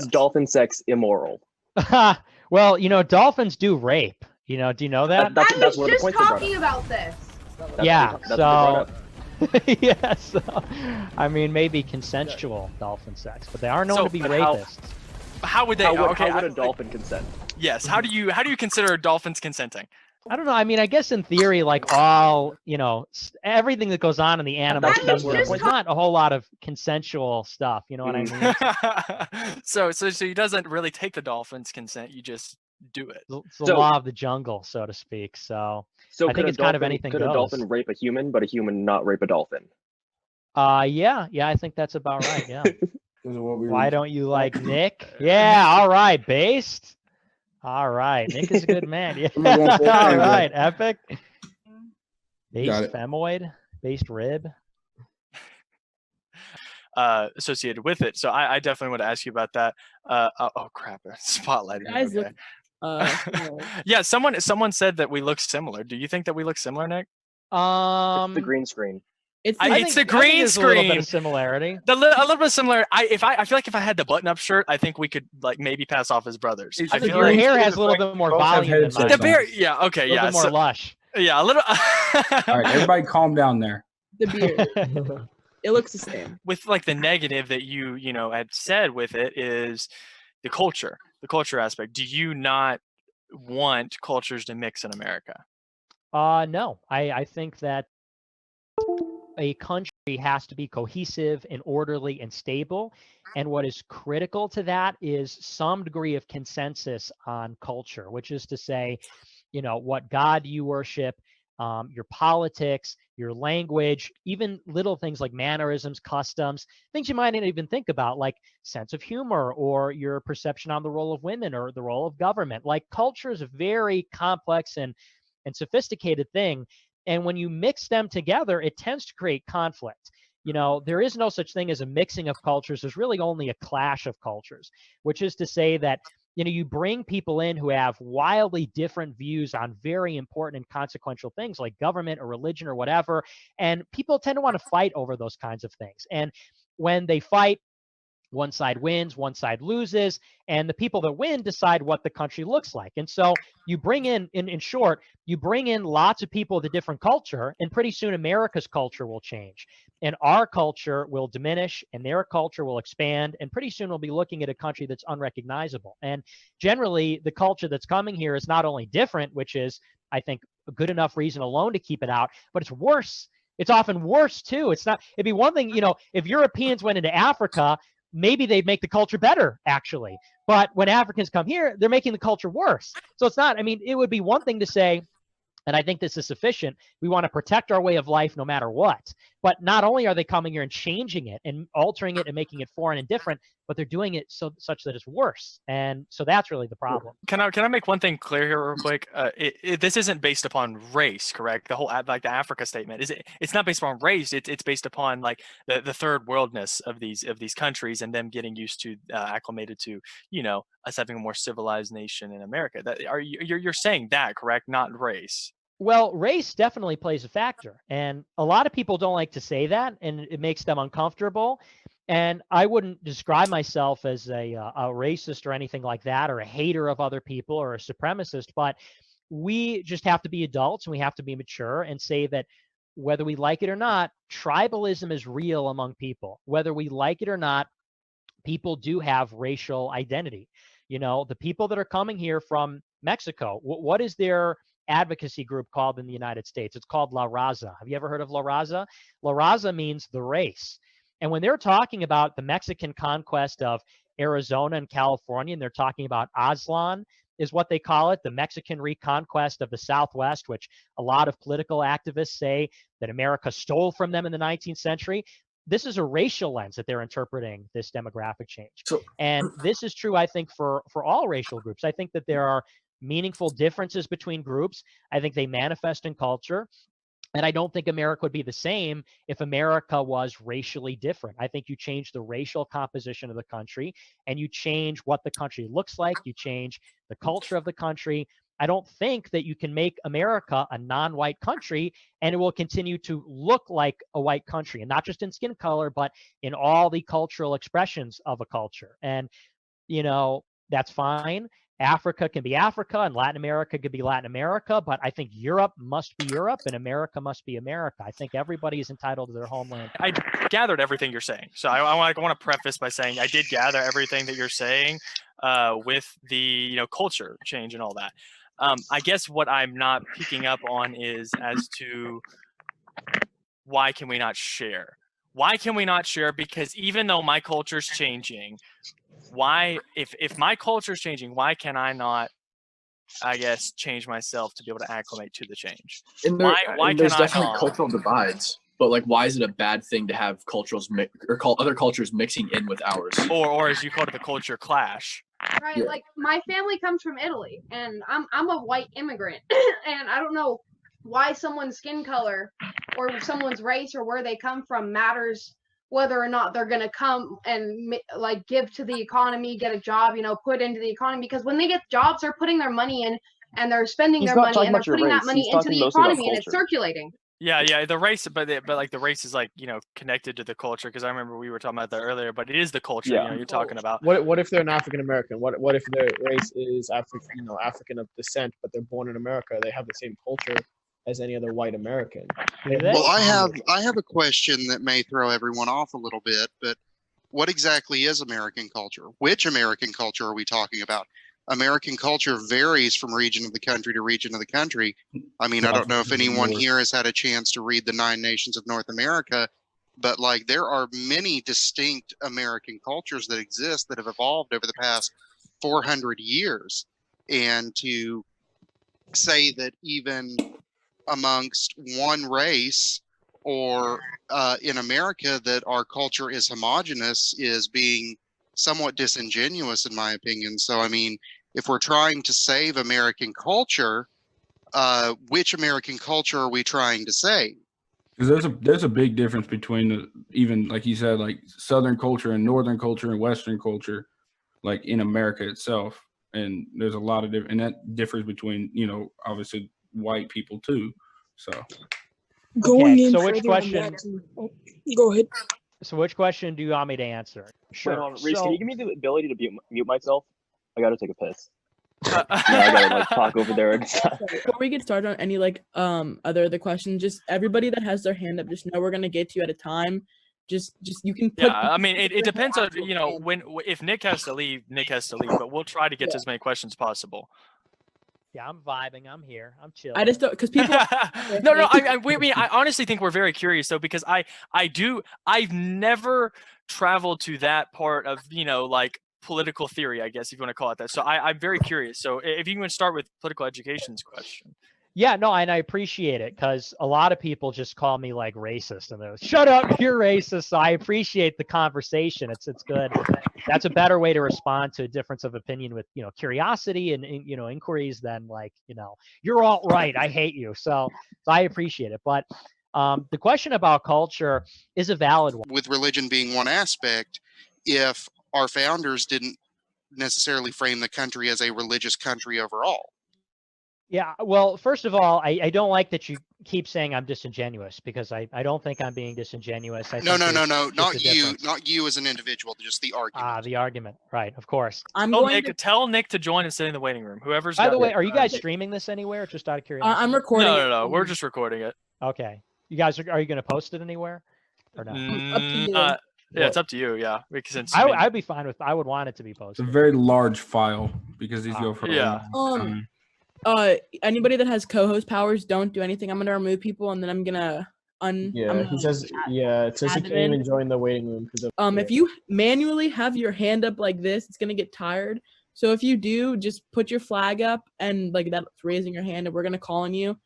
Is dolphin sex immoral? Well, dolphins do rape. Do you know that? That's I where the was just points are brought talking up. about this. Yeah, That's what they brought so up. yeah, so I mean, maybe consensual dolphin sex, but they are known So, to be but rapists. How would they? How okay, would a like, dolphin consent? yes. How do you consider dolphins consenting? I don't know. I mean, I guess in theory, like all, everything that goes on in the animal That's kingdom, where there's not a whole lot of consensual stuff. You know what I mean? so he doesn't really take the dolphin's consent. You just do it. It's the law of the jungle, so to speak. So I think it's kind of anything could a goes. dolphin rape a human, but a human not rape a dolphin? Yeah, I think that's about right. Yeah. Why don't you like Nick? Yeah, all right, based. All right, Nick is a good man. Yeah, all right, epic. Based femoid, based rib. Associated with it. So I definitely want to ask you about that. Oh crap, spotlighting. Guys Okay. look, Yeah, someone said that we look similar. Do you think that we look similar, Nick? It's the green screen. It's the green there's screen. A little bit of similarity. A little bit similar. I feel like if I had the button-up shirt, I think we could like maybe pass off as brothers. I think your hair has a little bit more volume than mine. The beard, yeah, okay, a little bit more lush. Yeah, a little. All right, everybody, calm down there. the beard. It looks the same. With like the negative that you had said with it is the culture aspect. Do you not want cultures to mix in America? No, I think that a country has to be cohesive and orderly and stable. And what is critical to that is some degree of consensus on culture, which is to say, what God you worship, your politics, your language, even little things like mannerisms, customs, things you might not even think about, like sense of humor or your perception on the role of women or the role of government. Like culture is a very complex and sophisticated thing. And when you mix them together, it tends to create conflict. There is no such thing as a mixing of cultures. There's really only a clash of cultures, which is to say that, you bring people in who have wildly different views on very important and consequential things like government or religion or whatever. And people tend to want to fight over those kinds of things. And when they fight, one side wins, one side loses, and the people that win decide what the country looks like. And so you bring in short, you bring in lots of people with a different culture, and pretty soon America's culture will change. And our culture will diminish, and their culture will expand, and pretty soon we'll be looking at a country that's unrecognizable. And generally, the culture that's coming here is not only different, which is, I think, a good enough reason alone to keep it out, but it's worse. It's often worse, too. It'd be one thing, if Europeans went into Africa, maybe they'd make the culture better, actually. But when Africans come here, they're making the culture worse. So it's not, it would be one thing to say, and I think this is sufficient, we want to protect our way of life no matter what. But not only are they coming here and changing it and altering it and making it foreign and different, but they're doing it such that it's worse. And so that's really the problem. Can I make one thing clear here real quick? This isn't based upon race, correct? The whole like the Africa statement it's not based upon race. It's based upon like the third worldness of these countries and them getting used to acclimated to us having a more civilized nation in America. You're saying that, correct? Not race. Well, race definitely plays a factor. And a lot of people don't like to say that, and it makes them uncomfortable. And I wouldn't describe myself as a racist or anything like that, or a hater of other people or a supremacist, but we just have to be adults and we have to be mature and say that whether we like it or not, tribalism is real among people. Whether we like it or not, people do have racial identity. The people that are coming here from Mexico, what is their advocacy group called in the United States? It's called La Raza. Have you ever heard of La Raza? La Raza means the race. And when they're talking about the Mexican conquest of Arizona and California, and they're talking about Aztlan, is what they call it, the Mexican reconquest of the Southwest, which a lot of political activists say that America stole from them in the 19th century. This is a racial lens that they're interpreting this demographic change. And this is true, I think, for all racial groups. I think that there are meaningful differences between groups. I think they manifest in culture. And I don't think America would be the same if America was racially different. I think you change the racial composition of the country and you change what the country looks like. You change the culture of the country. I don't think that you can make America a non-white country and it will continue to look like a white country, and not just in skin color, but in all the cultural expressions of a culture. And that's fine. Africa can be Africa and Latin America could be Latin America, but I think Europe must be Europe and America must be America. I think everybody is entitled to their homeland. I gathered everything you're saying. So I want to preface by saying I did gather everything that you're saying with the culture change and all that. I guess what I'm not picking up on is as to why can we not share? Why can we not share? Because even though my culture is changing, why, if my culture is changing, why can I not, I guess, change myself to be able to acclimate to the change? And Why there's can I definitely not? cultural divides, but like, why is it a bad thing to have other cultures mixing in with ours? Or as you call it, the culture clash. Right, Yeah. like my family comes from Italy, and I'm a white immigrant, and I don't know why someone's skin color or someone's race or where they come from matters whether or not they're gonna come and like give to the economy, get a job, put into the economy. Because when they get jobs, they're putting their money in and they're spending He's their not money talking and they're about your putting that race. money He's into talking the mostly about economy and it's culture. circulating. Yeah, the race, but like the race is like connected to the culture, because I remember we were talking about that earlier. But it is the culture, Yeah. you're talking about. What if they're an African American? What if their race is African of descent, but they're born in America? They have the same culture as any other white American. Do they? Well, I have a question that may throw everyone off a little bit, but what exactly is American culture? Which American culture are we talking about? American culture varies from region of the country to region of the country. I mean, I don't know if anyone here has had a chance to read the 9 Nations of North America, but like there are many distinct American cultures that exist that have evolved over the past 400 years. And to say that even amongst one race or in America that our culture is homogenous is being somewhat disingenuous in my opinion. So, I mean, if we're trying to save American culture, which American culture are we trying to save? Because there's a big difference between even like you said, like Southern culture and Northern culture and Western culture, like in America itself. And there's a lot of different, and that differs between, obviously white people too. So Going in so which further on question? that, go ahead. So which question do you want me to answer? Wait, hold on. Reese, So, can you give me the ability to mute myself? I gotta take a piss. Uh, Yeah, I gotta talk over there and stuff. Before we get started on any other questions, just everybody that has their hand up, just know we're gonna get to you at a time. Just you can put. Yeah, I mean, it depends on if Nick has to leave, Nick has to leave. But we'll try to get to as many questions as possible. yeah, I'm vibing. I'm here. I'm chill. I just don't because people. No. I honestly think we're very curious though, because I've never traveled to that part of like political theory, I guess if you want to call it that. So I'm very curious. So if you can start with political education's question. Yeah, no, and I appreciate it because a lot of people just call me like racist and they're like, shut up, you're racist. So I appreciate the conversation. It's good. That's a better way to respond to a difference of opinion with, curiosity and inquiries than like, you're all right. I hate you. So I appreciate it. But the question about culture is a valid one. With religion being one aspect, if our founders didn't necessarily frame the country as a religious country overall. Yeah, well, first of all, I don't like that you keep saying I'm disingenuous because I don't think I'm being disingenuous. No, not you as an individual, just the argument. The argument, right? Of course. Tell Nick to join and sit in the waiting room. Whoever's. By the way, are you guys streaming this anywhere? Just out of curiosity. I'm recording. No. We're just recording it. Okay. You guys are you going to post it anywhere or not? Up to you. Yeah, it's up to you. Yeah, because since I'd be fine with. I would want it to be it's posted. a very large file because these go for yeah. a long time. Anybody that has co-host powers, don't do anything. I'm gonna remove people and then I'm gonna He says. Yeah, it says he add it can't in. even join the waiting room because of. If you manually have your hand up like this, it's gonna get tired. So if you do, just put your flag up and like that's raising your hand, and we're gonna call on you.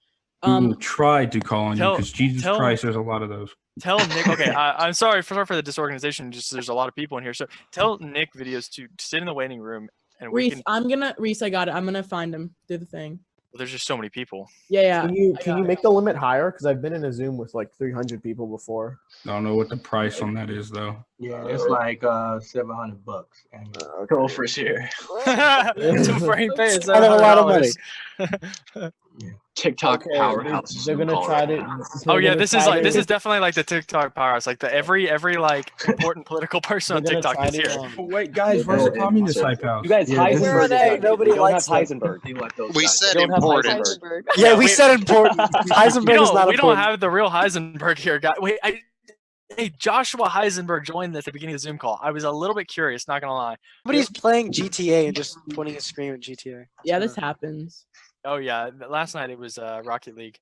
We will try to call on you because Jesus tell- Christ, there's a lot of those. Tell Nick. Okay, I'm sorry for the disorganization. Just there's a lot of people in here. So tell Nick videos to sit in the waiting room and we Reese, can. Reese, I got it. I'm gonna find him. Do the thing. Well, there's just so many people. Yeah. Can you make the limit higher? Because I've been in a Zoom with like 300 people before. I don't know what the price on that is though. Yeah, it's like $700. And Go for sure. It's a frame pay. It's I have a lot of money. TikTok Okay, powerhouse. they're gonna call try it. to. Oh they're yeah, gonna this is try like this to- is definitely like the TikTok powerhouse. Like every like important political person on they're gonna TikTok try is to, here. Wait, guys, they're where's the gonna- communist so- hype house? You guys, Yeah, this Heisenberg is- is Hey, not- nobody we don't have likes that. Heisenberg. Think like those We guys. said We don't have important. Heisenberg. Yeah, Yeah, we we- said important. Heisenberg is not We don't important. have the real Heisenberg here, guy. Wait, hey, Joshua Heisenberg joined at the beginning of the Zoom call. I was a little bit curious, not gonna lie. Somebody's playing GTA and just pointing a screen at GTA. Yeah, this happens. Oh yeah, last night it was Rocket League.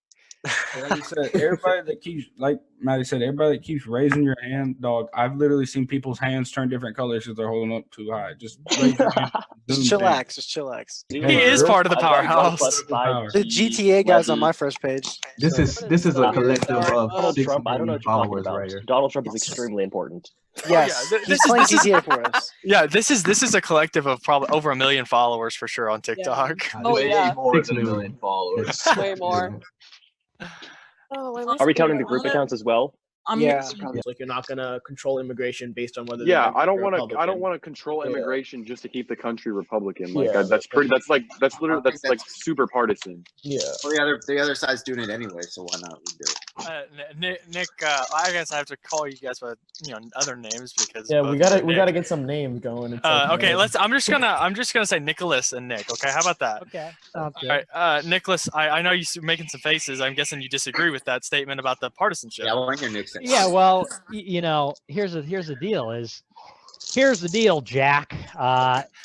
Like you said, everybody that keeps, like Maddie said, everybody that keeps raising your hand, dog. I've literally seen people's hands turn different colors because they're holding up too high. Just raise your hand. Just chillax. Just chillax. He is part of the powerhouse. The GTA guy's on my first page. This is a collective of Donald 6 Trump. I don't know million what you're talking followers about. right here. Donald Trump is extremely important. Yes, yeah, he's playing GTA for us. Yeah, this is a collective of probably over 1 million followers for sure on TikTok. Oh, Way yeah. more 6 than a million. million followers. Way more. Oh, wait, Are we counting the group accounts as well? Yeah. Like you're not gonna control immigration based on whether. Yeah, they're I don't want to. I Republican. don't want to control Yeah. immigration just to keep the country Republican. Like Yeah. that's pretty. That's literally that's like super partisan. Yeah. Well, the other side's doing it anyway, so why not we do it? Nick, I guess I have to call you guys by other names because Yeah, both we of you are gotta Nick. get some names going. It's like, Okay, I'm just gonna say Nicholas and Nick. Okay, how about that? Okay, sounds good. All right, Nicholas, I know you're making some faces. I'm guessing you disagree with that statement about the partisanship. Yeah, I want your Nick. Yeah, well, here's the deal, Jack.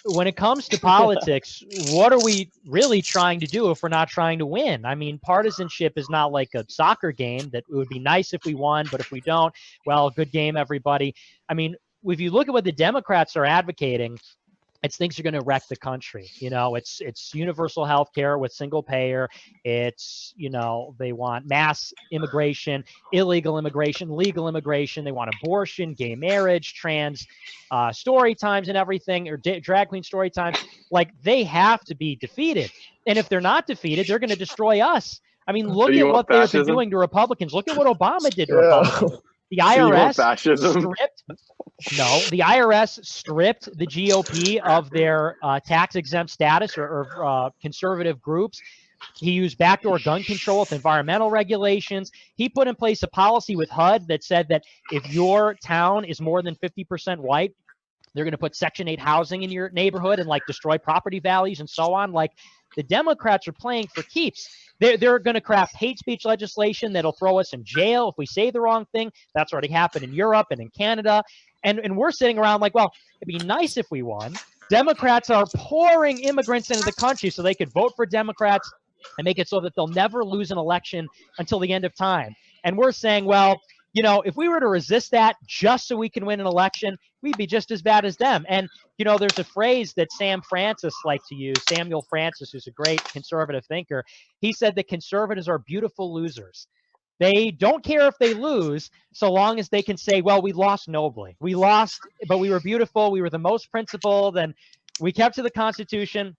When it comes to politics, what are we really trying to do if we're not trying to win? I mean, partisanship is not like a soccer game that it would be nice if we won, but if we don't, well, good game, everybody. I mean, if you look at what the Democrats are advocating, it's things are going to wreck the country. It's universal health care with single payer. It's, they want mass immigration, illegal immigration, legal immigration. They want abortion, gay marriage, trans story times and everything, or drag queen story times. Like, they have to be defeated. And if they're not defeated, they're going to destroy us. I mean, look you at want what they've been fascism? doing to Republicans. Look at what Obama did to Republicans. The So you want IRS fascism? the IRS stripped the GOP of their tax exempt status or conservative groups. He used backdoor gun control with environmental regulations. He put in place a policy with HUD that said that if your town is more than 50% white, they're going to put Section 8 housing in your neighborhood and destroy property values and so on. The Democrats are playing for keeps. They're going to craft hate speech legislation that'll throw us in jail if we say the wrong thing. That's already happened in Europe and in Canada. And we're sitting around well, it'd be nice if we won. Democrats are pouring immigrants into the country so they could vote for Democrats and make it so that they'll never lose an election until the end of time. And we're saying, well, if we were to resist that just so we can win an election, we'd be just as bad as them. And, there's a phrase that Samuel Francis, who's a great conservative thinker. He said that conservatives are beautiful losers. They don't care if they lose so long as they can say, well, we lost nobly. We lost, but we were beautiful. We were the most principled, and we kept to the Constitution.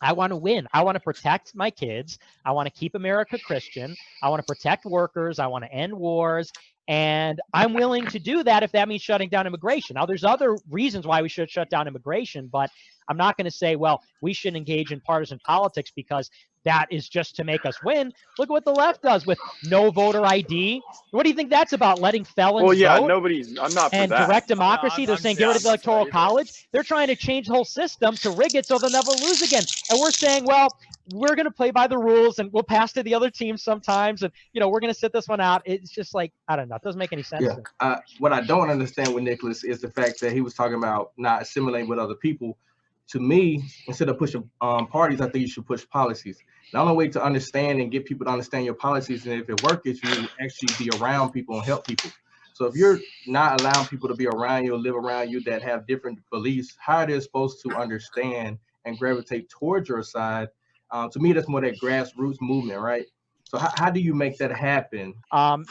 I want to win. I want to protect my kids. I want to keep America Christian. I want to protect workers. I want to end wars. And I'm willing to do that if that means shutting down immigration. Now, there's other reasons why we should shut down immigration, but I'm not going to say, well, we should engage in partisan politics because that is just to make us win. Look at what the left does with no voter ID. What do you think that's about? Letting felons Well, yeah, vote? I'm not for And that. direct democracy. They're I'm saying get rid of the not for that electoral either. college. They're trying to change the whole system to rig it so they'll never lose again. And we're saying, well, we're going to play by the rules and we'll pass to the other teams sometimes. And, we're going to sit this one out. It's just I don't know. It doesn't make any sense. Yeah. What I don't understand with Nicholas is the fact that he was talking about not assimilating with other people. To me, instead of pushing parties, I think you should push policies. The only way to understand and get people to understand your policies, and if it works, is you actually be around people and help people. So if you're not allowing people to be around you or live around you that have different beliefs, how are they supposed to understand and gravitate towards your side? To me, that's more that grassroots movement, right? So how do you make that happen?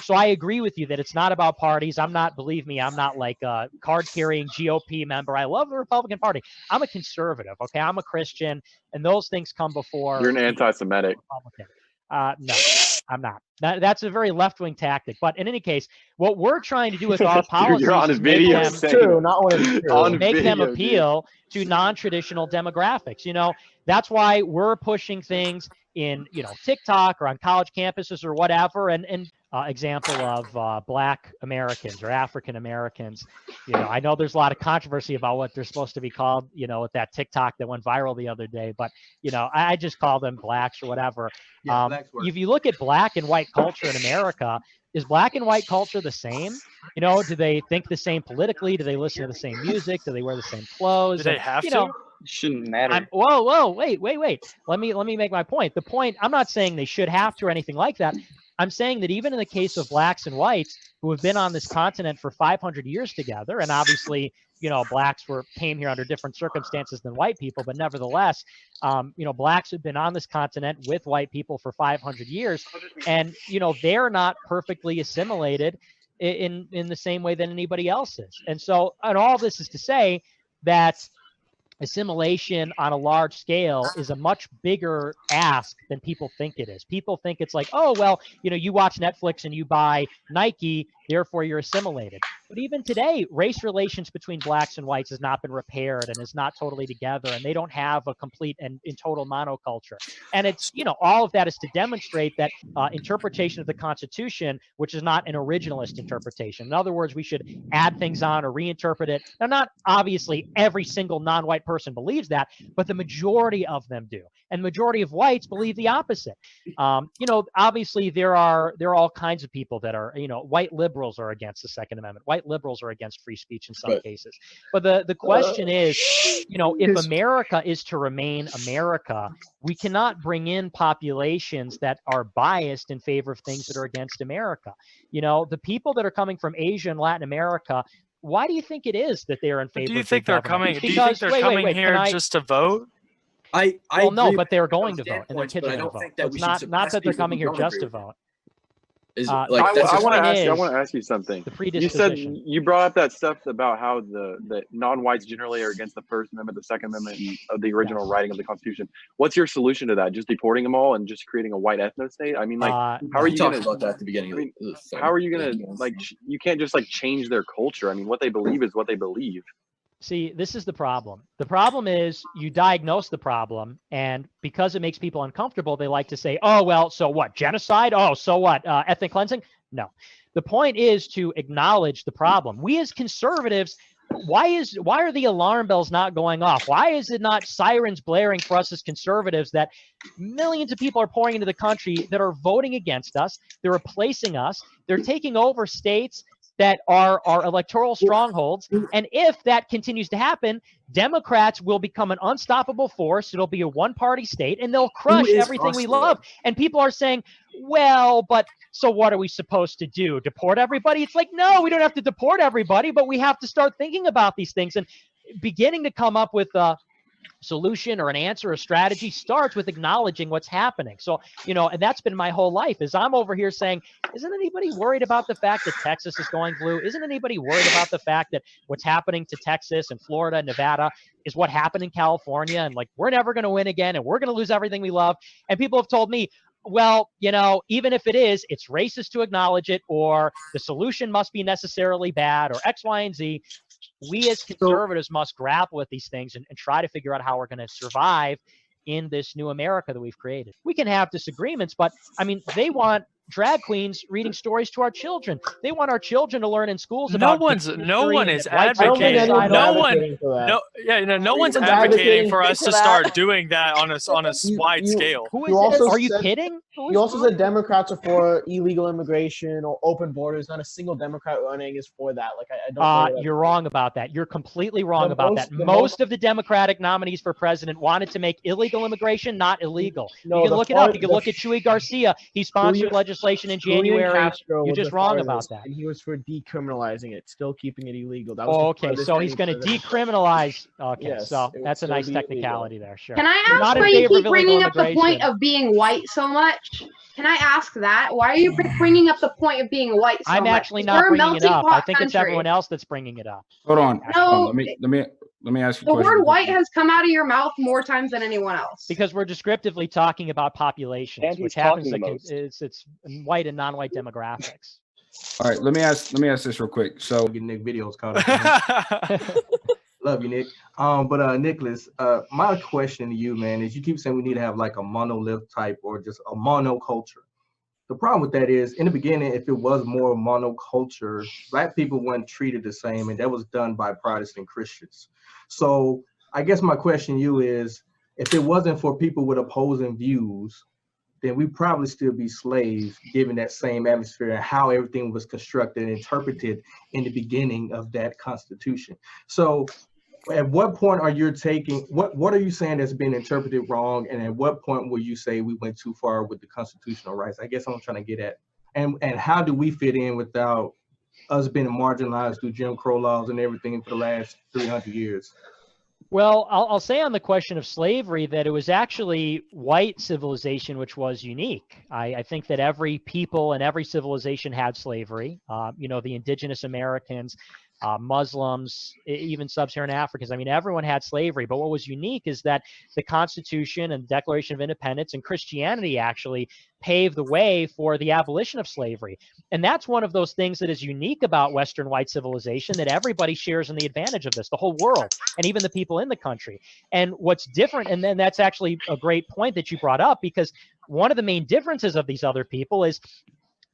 So I agree with you that it's not about parties. Believe me, I'm not like a card-carrying GOP member. I love the Republican Party. I'm a conservative, okay? I'm a Christian, and those things come before. You're an anti-Semitic. Republican. No, I'm not. That's a very left-wing tactic. But in any case, what we're trying to do with our policies You're on a is make video them, saying True, not when it's true. on make them video, dude. appeal to non-traditional demographics. You know, that's why we're pushing things in, you know, TikTok or on college campuses or whatever. And example of Black Americans or African Americans. You know, I know there's a lot of controversy about what they're supposed to be called, you know, with that TikTok that went viral the other day. But, you know, I just call them blacks or whatever. Yeah, blacks work. If you look at Black and white culture in America, is Black and white culture the same? You know, do they think the same politically? Do they listen to the same music? Do they wear the same clothes? Do they have you to? know, Shouldn't matter. whoa, wait. Let me make my point. The point, I'm not saying they should have to or anything like that. I'm saying that even in the case of blacks and whites who have been on this continent for 500 years together, and obviously, you know, blacks came here under different circumstances than white people, but nevertheless, you know, blacks have been on this continent with white people for 500 years, and you know, they're not perfectly assimilated in the same way that anybody else is. And so, and all this is to say that assimilation on a large scale is a much bigger ask than people think it is. People think it's like, oh, well, you know, you watch Netflix and you buy Nike, therefore you're assimilated. But even today, race relations between blacks and whites has not been repaired and is not totally together, and they don't have a complete and in total monoculture. And it's, you know, all of that is to demonstrate that interpretation of the Constitution, which is not an originalist interpretation. In other words, we should add things on or reinterpret it. Now, not obviously every single non-white person believes that, but the majority of them do. And the majority of whites believe the opposite. You know, obviously there are all kinds of people that are, you know, white liberals are against the Second Amendment. White liberals are against free speech in some cases. But the question is, you know, if America is to remain America, we cannot bring in populations that are biased in favor of things that are against America. You know, the people that are coming from Asia and Latin America, why do you think it is that they are in favor? Do you of think big they're government? coming? Do you think they're coming here just to vote? Well, no, agree but with they're those going to vote, and their standpoints, kids but are I going to don't vote. think that So we it's should not that they're surpass coming here people who don't just to agree with vote. I want is to ask you something. the You said predisposition. you brought up that stuff about how the non-whites generally are against the First Amendment, the Second Amendment, and of the original writing of the Constitution. What's your solution to that? Just deporting them all and just creating a white ethno state? I mean, like, how are you talked gonna, about that at the beginning? I mean, how are you gonna like? You can't just like change their culture. I mean, what they believe is what they believe. See, this is the problem. The problem is you diagnose the problem, and because it makes people uncomfortable, they like to say, oh, well, so what? Genocide? Oh, so what? Ethnic cleansing? No. The point is to acknowledge the problem. We as conservatives, why are the alarm bells not going off? Why is it not sirens blaring for us as conservatives that millions of people are pouring into the country that are voting against us? They're replacing us. They're taking over states that are our electoral strongholds. And if that continues to happen, Democrats will become an unstoppable force. It'll be a one-party state, and they'll crush everything we love. And people are saying, well, but so what are we supposed to do? Deport everybody? It's like, no, we don't have to deport everybody, but we have to start thinking about these things and beginning to come up with solution or an answer or strategy starts with acknowledging what's happening. So, you know, and that's been my whole life is I'm over here saying, isn't anybody worried about the fact that Texas is going blue? Isn't anybody worried about the fact that what's happening to Texas and Florida and Nevada is what happened in California? And like, we're never going to win again and we're going to lose everything we love. And people have told me, well, you know, even if it is, it's racist to acknowledge it, or the solution must be necessarily bad, or X, Y, and Z. We as conservatives must grapple with these things and try to figure out how we're going to survive in this new America that we've created. We can have disagreements, but I mean, they want drag queens reading stories to our children. They want our children to learn in schools about no one is advocating. No one's advocating for us to start doing that on a wide scale. Who is this? Are you kidding? You also said Democrats are for illegal immigration or open borders. Not a single Democrat running is for that. Like I don't know. You're wrong about that. You're completely wrong about that. Most of the Democratic nominees for president wanted to make illegal immigration not illegal. No, you can look it up. You can look at Chuy Garcia. He sponsored legislation in January. You're just wrong about that. And he was for decriminalizing it, still keeping it illegal. That was okay, so he's going to decriminalize. Okay, yes, so that's a nice technicality there. Sure. Can I ask why you keep bringing up the point of being white so much? Can I ask that? Why are you bringing up the point of being white so much? I'm actually not bringing it up. I think it's everyone else that's bringing it up. Hold on. No, let me let me ask you The a question. word white has come out of your mouth more times than anyone else. Because we're descriptively talking about populations, And he's which happens talking to the most. it's white and non-white demographics. All right, let me ask this real quick. So Get Nick videos caught up. Love you, Nick. But Nicholas, my question to you, man, is you keep saying we need to have like a monolith type or just a monoculture. The problem with that is, in the beginning, if it was more monoculture, Black people weren't treated the same, and that was done by Protestant Christians. So I guess my question to you is, if it wasn't for people with opposing views, then we probably still be slaves, given that same atmosphere and how everything was constructed and interpreted in the beginning of that Constitution. So at what point are you taking, what are you saying that's been interpreted wrong, and at what point will you say we went too far with the constitutional rights? I guess I'm trying to get at, and how do we fit in without us being marginalized through Jim Crow laws and everything for the last 300 years? Well, I'll say on the question of slavery that it was actually white civilization which was unique. I think that every people and every civilization had slavery. You know, the indigenous Americans, Muslims, even sub-Saharan Africans. I mean, everyone had slavery. But what was unique is that the Constitution and the Declaration of Independence and Christianity actually paved the way for the abolition of slavery. And that's one of those things that is unique about Western white civilization, that everybody shares in the advantage of this, the whole world, and even the people in the country. And what's different, and then that's actually a great point that you brought up, because one of the main differences of these other people is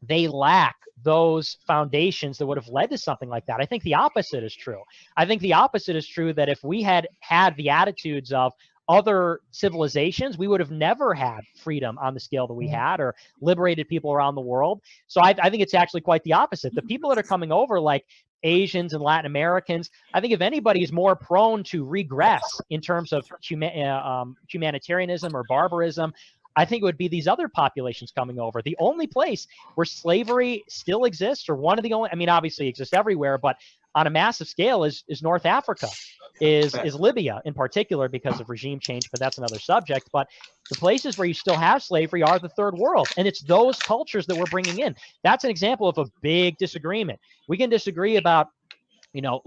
they lack those foundations that would have led to something like that. I think the opposite is true. I think the opposite is true, that if we had had the attitudes of other civilizations, we would have never had freedom on the scale that we had, or liberated people around the world. So I think it's actually quite the opposite. The people that are coming over, like Asians and Latin Americans, I think if anybody is more prone to regress in terms of humanitarianism or barbarism, I think it would be these other populations coming over. The only place where slavery still exists, or one of the only, I mean, obviously it exists everywhere, but on a massive scale is North Africa, is Libya in particular, because of regime change, but that's another subject. But the places where you still have slavery are the third world, and it's those cultures that we're bringing in. That's an example of a big disagreement. We can disagree about, you know,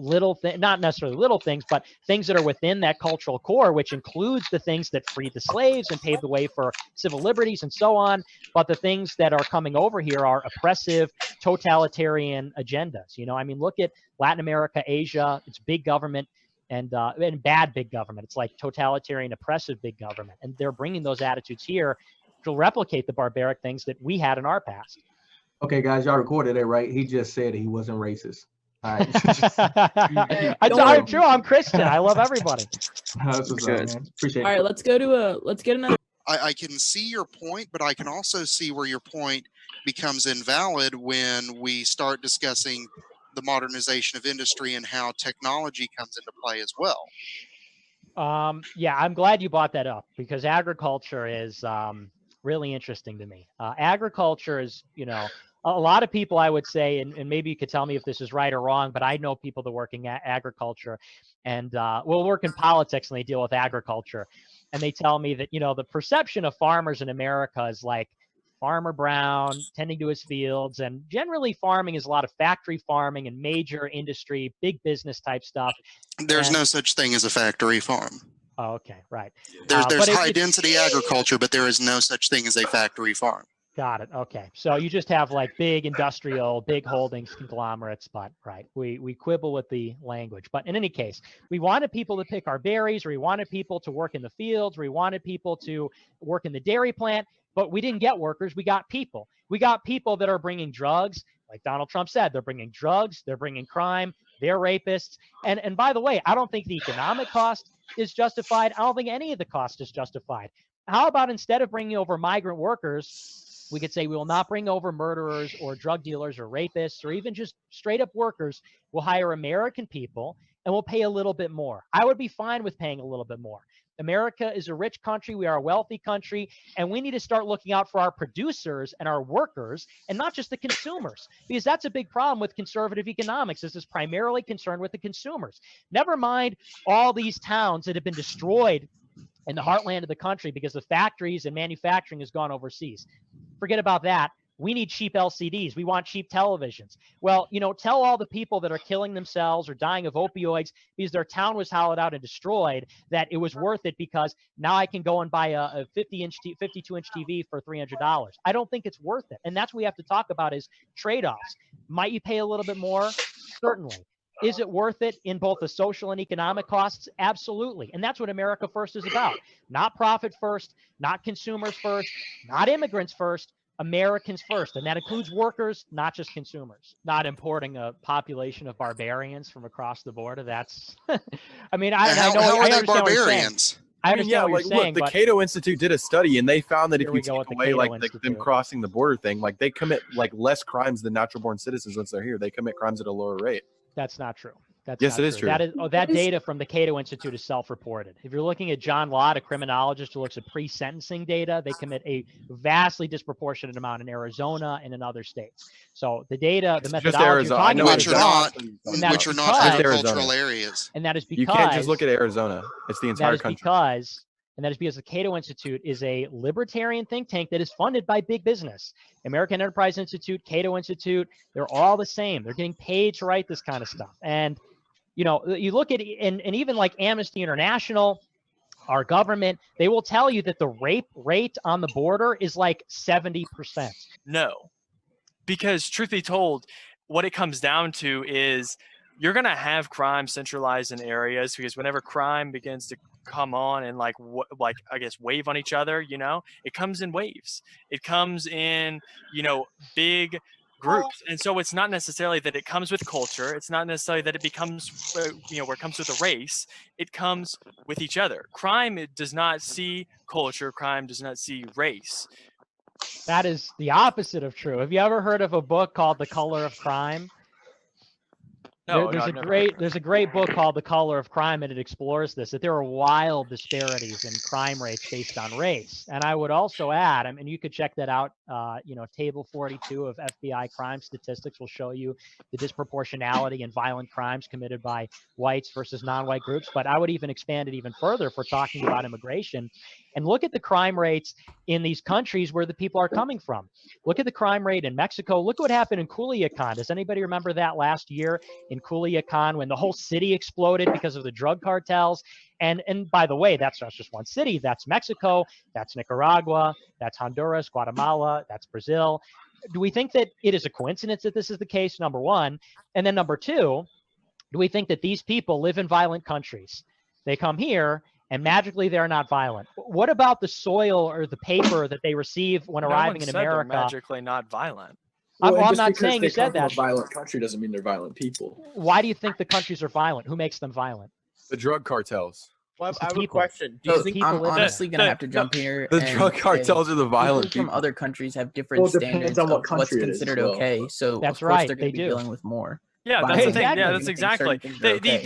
not necessarily little things, but things that are within that cultural core, which includes the things that freed the slaves and paved the way for civil liberties and so on. But the things that are coming over here are oppressive, totalitarian agendas. You know, I mean, look at Latin America, Asia, it's big government and bad big government. It's like totalitarian, oppressive big government. And they're bringing those attitudes here to replicate the barbaric things that we had in our past. Okay, guys, y'all recorded it, right? He just said he wasn't racist. All right. I'm true. I'm Christian. I love everybody. That's what's up, man. Appreciate it. All right, let's get another. I can see your point, but I can also see where your point becomes invalid when we start discussing the modernization of industry and how technology comes into play as well. Yeah, I'm glad you brought that up, because agriculture is really interesting to me. Agriculture is, you know, a lot of people, I would say, and maybe you could tell me if this is right or wrong, but I know people that work in agriculture and will work in politics, and they deal with agriculture. And they tell me that, you know, the perception of farmers in America is like Farmer Brown tending to his fields. And generally farming is a lot of factory farming and major industry, big business type stuff. There's no such thing as a factory farm. Oh, okay, right. There's high density agriculture, but there is no such thing as a factory farm. Got it. Okay. So you just have like big industrial, big holdings, conglomerates, but right. We quibble with the language. But in any case, we wanted people to pick our berries, or we wanted people to work in the fields, or we wanted people to work in the dairy plant, but we didn't get workers. We got people. We got people that are bringing drugs. Like Donald Trump said, they're bringing drugs, they're bringing crime, they're rapists. And by the way, I don't think the economic cost is justified. I don't think any of the cost is justified. How about instead of bringing over migrant workers, we could say we will not bring over murderers or drug dealers or rapists or even just straight up workers. We'll hire American people and we'll pay a little bit more. I would be fine with paying a little bit more. America is a rich country. We are a wealthy country, and we need to start looking out for our producers and our workers and not just the consumers, because that's a big problem with conservative economics. This is primarily concerned with the consumers. Never mind all these towns that have been destroyed in the heartland of the country because the factories and manufacturing has gone overseas. Forget about that. We need cheap LCDs. We want cheap televisions. Well, tell all the people that are killing themselves or dying of opioids because their town was hollowed out and destroyed that it was worth it because now I can go and buy a 52-inch TV for $300. I don't think it's worth it. And that's what we have to talk about is trade-offs. Might you pay a little bit more? Certainly. Is it worth it in both the social and economic costs? Absolutely. And that's what America First is about. Not profit first, not consumers first, not immigrants first, Americans first. And that includes workers, not just consumers. Not importing a population of barbarians from across the border. That's, I mean, I know how I are they understand what you're saying. barbarians? I mean, yeah, understand what like you're saying, look, the but Cato Institute did a study, and they found that if Here you we go take with the away Cato like them Institute. crossing the border thing, like they commit like less crimes than natural-born citizens once they're here. They commit crimes at a lower rate. that's not true. That's Yes, not it is true. That data from the Cato Institute is self-reported. If you're looking at John Lott, a criminologist who looks at pre-sentencing data, they commit a vastly disproportionate amount in Arizona and in other states. So the data, the Just methodology you're Arizona. I talking know about Which is are wrong, not, and that's which are not because- Just agricultural Arizona. areas. and that is because You can't just look at Arizona. It's the entire country. And that is because the Cato Institute is a libertarian think tank that is funded by big business. American Enterprise Institute, Cato Institute, they're all the same. They're getting paid to write this kind of stuff. And, you look at, and even like Amnesty International, our government, they will tell you that the rape rate on the border is like 70%. No, because truth be told, what it comes down to is you're going to have crime centralized in areas because whenever crime begins to come on and like I guess wave on each other, it comes in waves. It comes in, big groups. And so it's not necessarily that it comes with culture. It's not necessarily that it becomes, where it comes with a race. It comes with each other. Crime, it does not see culture. Crime does not see race. That is the opposite of true. Have you ever heard of a book called The Color of Crime? No, there's a great book called The Color of Crime, and it explores this, that there are wild disparities in crime rates based on race. And I would also add, I mean, you could check that out, table 42 of FBI crime statistics will show you the disproportionality in violent crimes committed by whites versus non-white groups. But I would even expand it even further if we're talking about immigration and look at the crime rates in these countries where the people are coming from. Look at the crime rate in Mexico. Look what happened in Culiacan. Does anybody remember that last year in Culiacan when the whole city exploded because of the drug cartels? And by the way, that's not just one city. That's Mexico, that's Nicaragua, that's Honduras, Guatemala, that's Brazil. Do we think that it is a coincidence that this is the case, number one? And then number two, do we think that these people live in violent countries? They come here and magically they're not violent. What about the soil or the paper that they receive when arriving in America? They're magically not violent. I'm not saying you said that. A violent country doesn't mean they're violent people. Why do you think the countries are violent? Who makes them violent? The drug cartels. Well, I have a people. question. Do you think I'm honestly gonna have to jump here. The and drug cartels say are the violent people from people. other countries have different Well, it depends standards on what of what's country it is considered as well. okay. So That's of course right, they're going they to be do. dealing with more. Yeah, But that's I the think thing. they're Yeah, gonna that's think exactly. certain things are okay.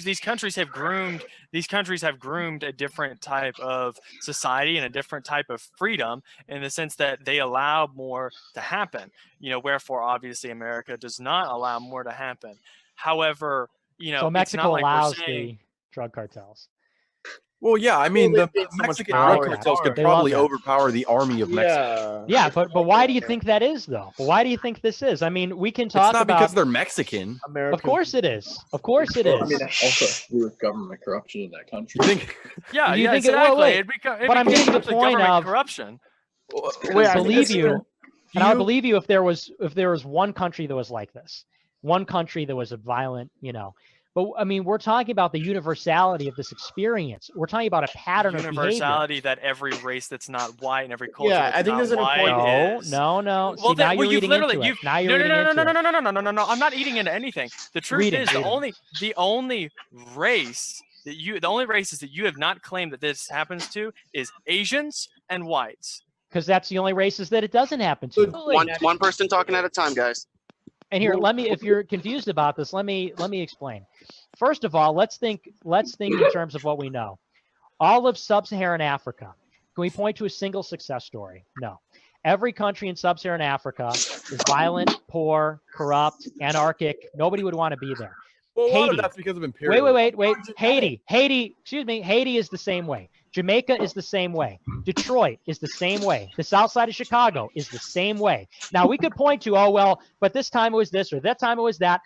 These countries have groomed. These countries have groomed a different type of society and a different type of freedom in the sense that they allow more to happen. Wherefore obviously America does not allow more to happen. However, so it's Mexico not like we're allows saying, the drug cartels. Well, yeah, I mean, Well, the it's so much Mexican power. drug cartels could They probably love that. overpower the army of Mexico. Yeah, but why do you think that is, though? Why do you think this is? I mean, we can It's talk not about. because they're Mexican. Of course it is. Of course it Well, I mean, is. that also has to do with government corruption in that country. You think? yeah, Do you yeah, think exactly. wait. But I'm getting to the becomes point government of corruption. Wait, I think believe it's- you, and I would believe you if there was one country that was like this, one country that was a violent, But I mean, we're talking about the universality of this experience. We're talking about a pattern of behavior. Universality that every race that's not white and every culture Yeah, that's I think not there's an white important- is. No. Well, See, now you're you've reading literally, into it. you've, Now you're reading into it. No. I'm not eating into anything. The truth Reading, is, reading. the only races that you have not claimed that this happens to is Asians and whites. Because that's the only races that it doesn't happen to. One person talking at a time, guys. And here, if you're confused about this, let me explain. First of all, let's think in terms of what we know. All of sub-Saharan Africa. Can we point to a single success story? No. Every country in sub-Saharan Africa is violent, poor, corrupt, anarchic. Nobody would want to be there. Well, a lot of Haiti. that's because of imperialism. Wait. Haiti. Excuse me. Haiti is the same way. Jamaica is the same way. Detroit is the same way. The south side of Chicago is the same way. Now, we could point to, oh, well, but this time it was this or that time it was that.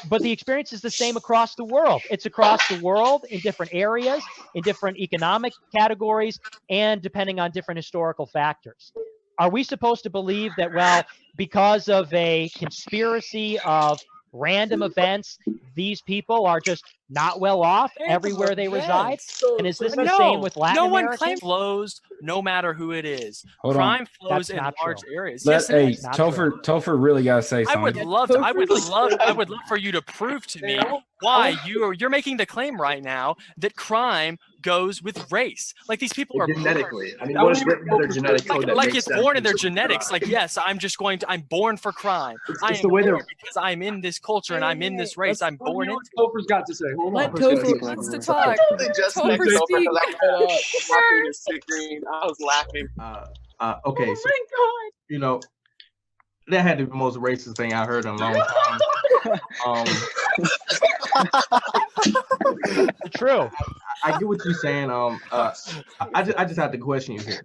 But the experience is the same across the world. It's across the world in different areas, in different economic categories, and depending on different historical factors. Are we supposed to believe that, well, because of a conspiracy of random events, these people are just not well off everywhere they reside? And is this the same with Latin no one Americans? claims flows no matter who it is. Hold on. Crime flows That's in not large true. areas. Let, Yes, it hey, is. Topher really got to say I would something. love to, I would love for you to prove to me why you're making the claim right now that crime goes with race. Like these people are Genetically. I mean, what is written in their genetic code that like makes it's them born in their considered genetics. crime? Like, yes, I'm born for crime. I it's am the way born they're- because I'm in this culture and I'm in this race. I'm born into it. Topher's got to say. Hold Let on. Topher wants to talk. Just Topher, next over speak. because I was watching his screen. I was laughing. Okay, so you know that had to be the most racist thing I heard in a long time. True. I get what you're saying. I just have to question you here.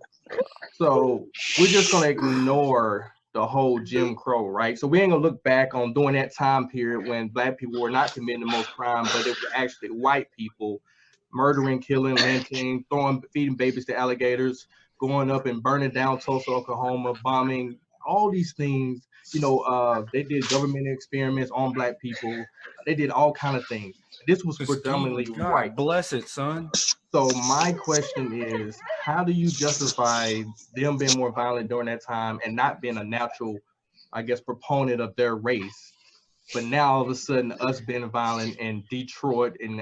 So we're just gonna ignore the whole Jim Crow, right? So we ain't gonna look back on during that time period when black people were not committing the most crime, but it was actually white people murdering, killing, lynching, feeding babies to alligators, going up and burning down Tulsa, Oklahoma, bombing, all these things. They did government experiments on black people. They did all kind of things. This was predominantly God white. bless it, son. So my question is, how do you justify them being more violent during that time and not being a natural, I guess, proponent of their race? But now all of a sudden, us being violent in Detroit and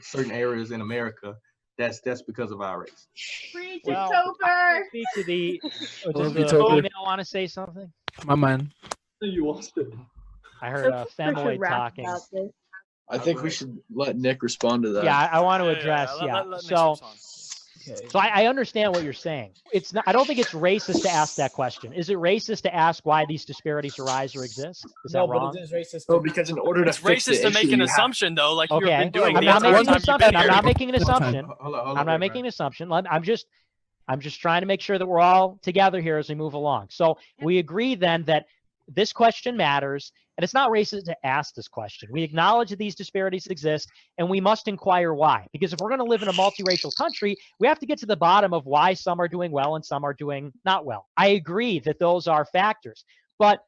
certain areas in America, that's because of our race. Preach it, Well, Topher. Speak to the. Does Love you, the Topher. female want to say something? My man. You lost it. I heard a femoid talking. I think we should let Nick respond to that. Yeah, I want to address. Yeah. So I understand what you're saying. It's not. I don't think it's racist to ask that question. Is it racist to ask why these disparities arise or exist? Is that wrong? But it is racist. No, because in order to It's fix the racist to make issue, an you have- assumption, though, like you've Okay. been doing I'm the not entire making an time you've assumption. been I'm here. not making an assumption. Hold on, I'm not making an assumption. I'm just trying to make sure that we're all together here as we move along. So we agree then that this question matters, and it's not racist to ask this question. We acknowledge that these disparities exist, and we must inquire why. Because if we're going to live in a multiracial country, we have to get to the bottom of why some are doing well and some are doing not well. I agree that those are factors. But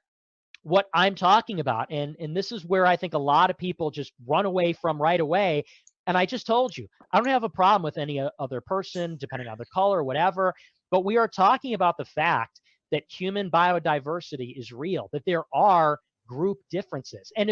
what I'm talking about, and this is where I think a lot of people just run away from right away, and I just told you, I don't have a problem with any other person, depending on their color or whatever, but we are talking about the fact that human biodiversity is real, that there are group differences. And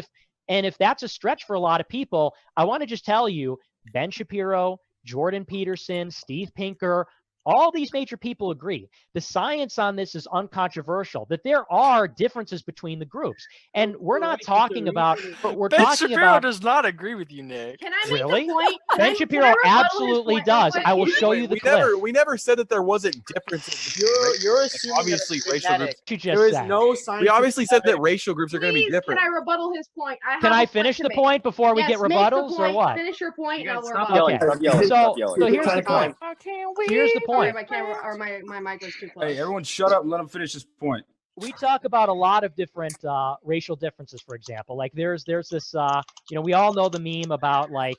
if that's a stretch for a lot of people, I want to just tell you, Ben Shapiro, Jordan Peterson, Steve Pinker, all these major people agree. The science on this is uncontroversial, that there are differences between the groups. And we're not talking about, but we're Ben talking Shapiro about. does not agree with you, Nick. Can I make Really? a point? Ben Shapiro absolutely does. I will show you the clip. We never said that there wasn't differences. You're assuming obviously that it's racial groups. genetic. You There just is said. no We scientific obviously said that evidence. racial groups are going to be Please, different. can I rebuttal his point? Can I finish the point before we Yes, get make the rebuttals or point, what? Finish your point, and I'll Stop rebuttal. yelling. Okay. Stop yelling. Stop So yelling. here's the point. Here's the Sorry, point. my camera or my mic was too close. Hey, everyone, shut up and let him finish his point. We talk about a lot of different racial differences, for example. Like there's this, we all know the meme about like,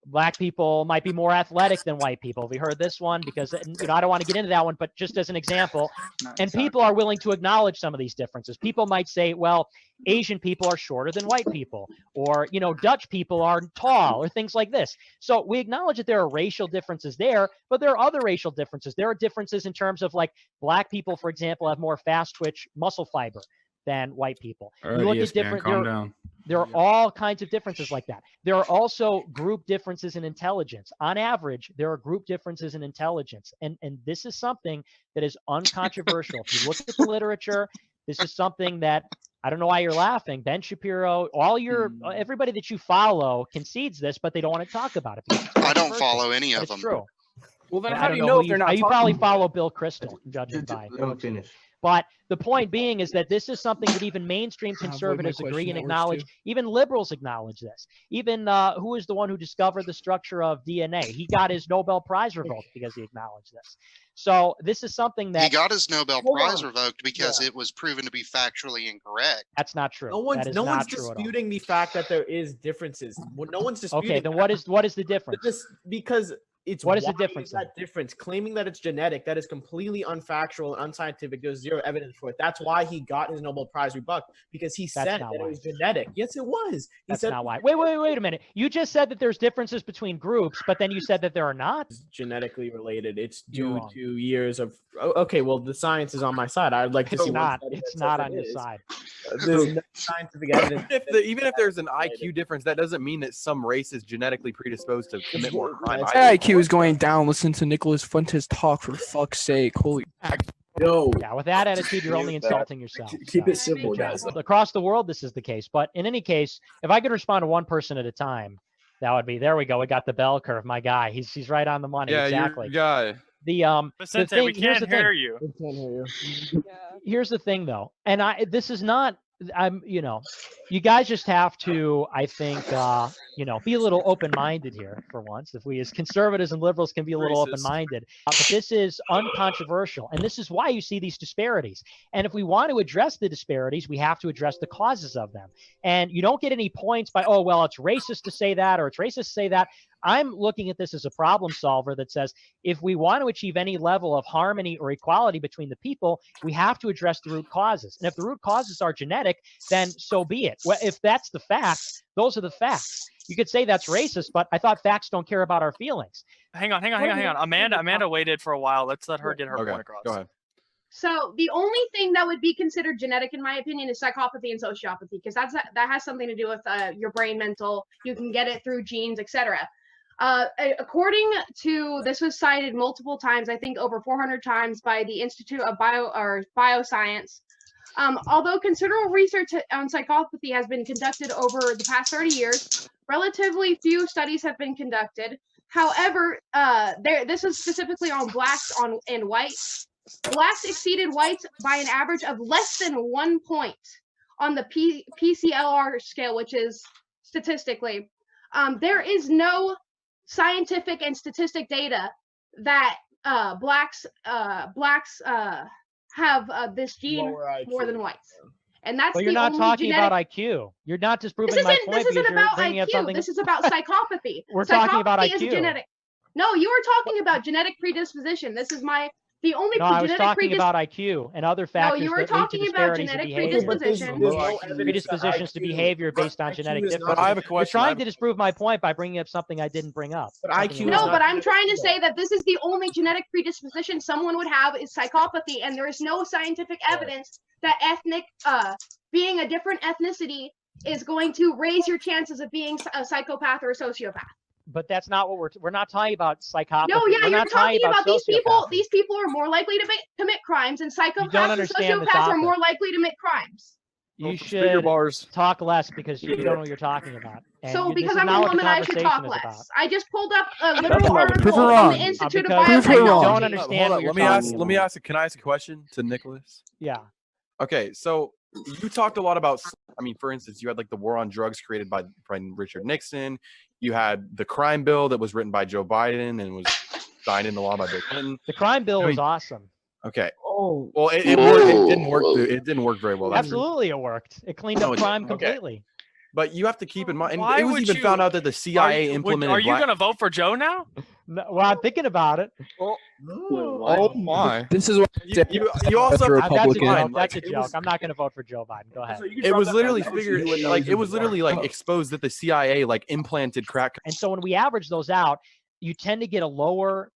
black people might be more athletic than white people. We heard this one because, I don't want to get into that one, but just as an example, and people are willing to acknowledge some of these differences. People might say, well, Asian people are shorter than white people, or, Dutch people are tall, or things like this. So we acknowledge that there are racial differences there, but there are other racial differences. There are differences in terms of like black people, for example, have more fast twitch muscle fiber than white people. All You right, look at ESPN, different, calm down. there are all kinds of differences like that. There are also group differences in intelligence. On average, there are group differences in intelligence. And this is something that is uncontroversial. If you look at the literature, this is something that, I don't know why you're laughing. Ben Shapiro, everybody that you follow concedes this, but they don't want to talk about it. Because it's I don't controversial. follow any But of it's them. true. Well, then I how don't do you know who if they're not you talking probably about follow Bill Crystal, judging by. Let me finish. But the point being is that this is something that even mainstream avoid my conservatives agree question and that works acknowledge. too. Even liberals acknowledge this. Even who is the one who discovered the structure of DNA? He got his Nobel Prize revoked because he acknowledged this. So this is something that He got his Nobel Hold Prize on. revoked because it was proven to be factually incorrect. that's not true. No one's That is no not one's true at all. disputing the fact that there is differences. No one's disputing. Okay, then what is the difference? This because it's What is the why difference that difference? Claiming that it's genetic, that is completely unfactual and unscientific. There's zero evidence for it. That's why he got his Nobel Prize rebucked, because he said that not it why. was genetic. Yes, it was. He That's said not why. Wait a minute. You just said that there's differences between groups, but then you said that there are not. it's genetically related. It's You're due wrong. to years of. Okay, well, the science is on my side. I'd like to It's see one not. study It's that not says on it your is. side. There's no scientific evidence. Even if there's an IQ difference, that doesn't mean that some race is genetically predisposed to commit more crime. My IQ is going down. Listen to Nicholas Fuentes talk, for fuck's sake. Holy. Yo, Yeah, with that attitude, you're only Mute that. insulting yourself. Keep so it simple, good job. guys. Across the world, this is the case. But in any case, if I could respond to one person at a time, that would be, there we go. We got the bell curve. My guy. He's right on the money. Yeah, exactly. your guy. The Vicente, thing, we here's can't the thing. hear you. We can't hear you. Here's the thing though, and this is not, you guys just have to, I think, be a little open-minded here for once. If we as conservatives and liberals can be a little Racist. open-minded, but this is uncontroversial, and this is why you see these disparities. And if we want to address the disparities, we have to address the causes of them. And you don't get any points by, oh, well, it's racist to say that, or it's racist to say that. I'm looking at this as a problem solver that says, if we want to achieve any level of harmony or equality between the people, we have to address the root causes. And if the root causes are genetic, then so be it. Well, if that's the facts, those are the facts. You could say that's racist, but I thought facts don't care about our feelings. Hang on. Amanda waited for a while. Let's let her get her point across. Go ahead. So the only thing that would be considered genetic, in my opinion, is psychopathy and sociopathy, because that has something to do with your brain, mental. You can get it through genes, etc. According to, this was cited multiple times, I think over 400 times, by the Institute of Bioscience. Although considerable research on psychopathy has been conducted over the past 30 years, relatively few studies have been conducted. However, this is specifically on blacks and whites. Blacks exceeded whites by an average of less than 1 point on the PCLR scale, which is statistically. There is no scientific and statistic data that blacks have this gene more than whites, and that's But you're the not only talking genetic. about IQ. You're not disproving my point This because isn't you're about bringing up IQ. something. This is about psychopathy. We're talking about Psychopathy is IQ. genetic. No, you were talking about genetic predisposition. This is the only No, I was genetic talking about IQ and other factors you were that lead to talking about disparities in genetic behavior. predisposition. There's no evidence that Predispositions to IQ behavior based on IQ genetic is not differences. But I have a You're question. trying to disprove my point by bringing up something I didn't bring up. But Something IQ that is No, not but I'm genetic trying to either. say that this is the only genetic predisposition someone would have is psychopathy, and there is no scientific evidence that being a different ethnicity is going to raise your chances of being a psychopath or a sociopath. But that's not what we're not talking about psychopathy. No, yeah, we're you're not talking about these people. sociopathy. These people are more likely to commit crimes, and don't psychopaths and understand the sociopaths are topic. more likely to commit crimes. You Speaker should bars. talk less because you don't know what you're talking about. And So this because is I'm not a what the woman, I should conversation talk is less. about. I just pulled up a Prove literal her article wrong. from the Institute of Because Prove her you wrong. don't Biotechnology. understand Hold what on. you're Let me talking ask. about. Let me ask. Can I ask a question to Nicholas? Yeah. Okay, so you talked a lot about. I mean, for instance, you had like the war on drugs created by Richard Nixon. You had the crime bill that was written by Joe Biden and was signed into law by Bill Clinton. The crime bill was awesome. Okay. Oh, Well, it didn't work. It didn't work very well. That's Absolutely, it worked. It cleaned up No, it crime didn't. Okay. completely. But you have to keep in mind, and Why it was would even you- found out that the CIA implemented. Are you going to vote for Joe now? No, well, I'm thinking about it. Oh my! This is what You also that's a have to Republican. keep in mind, That's a like, it joke. was- I'm not going to vote for Joe Biden. Go ahead. It was literally figured, like it was literally like exposed that the CIA like implanted crack. And so when we average those out, you tend to get a lower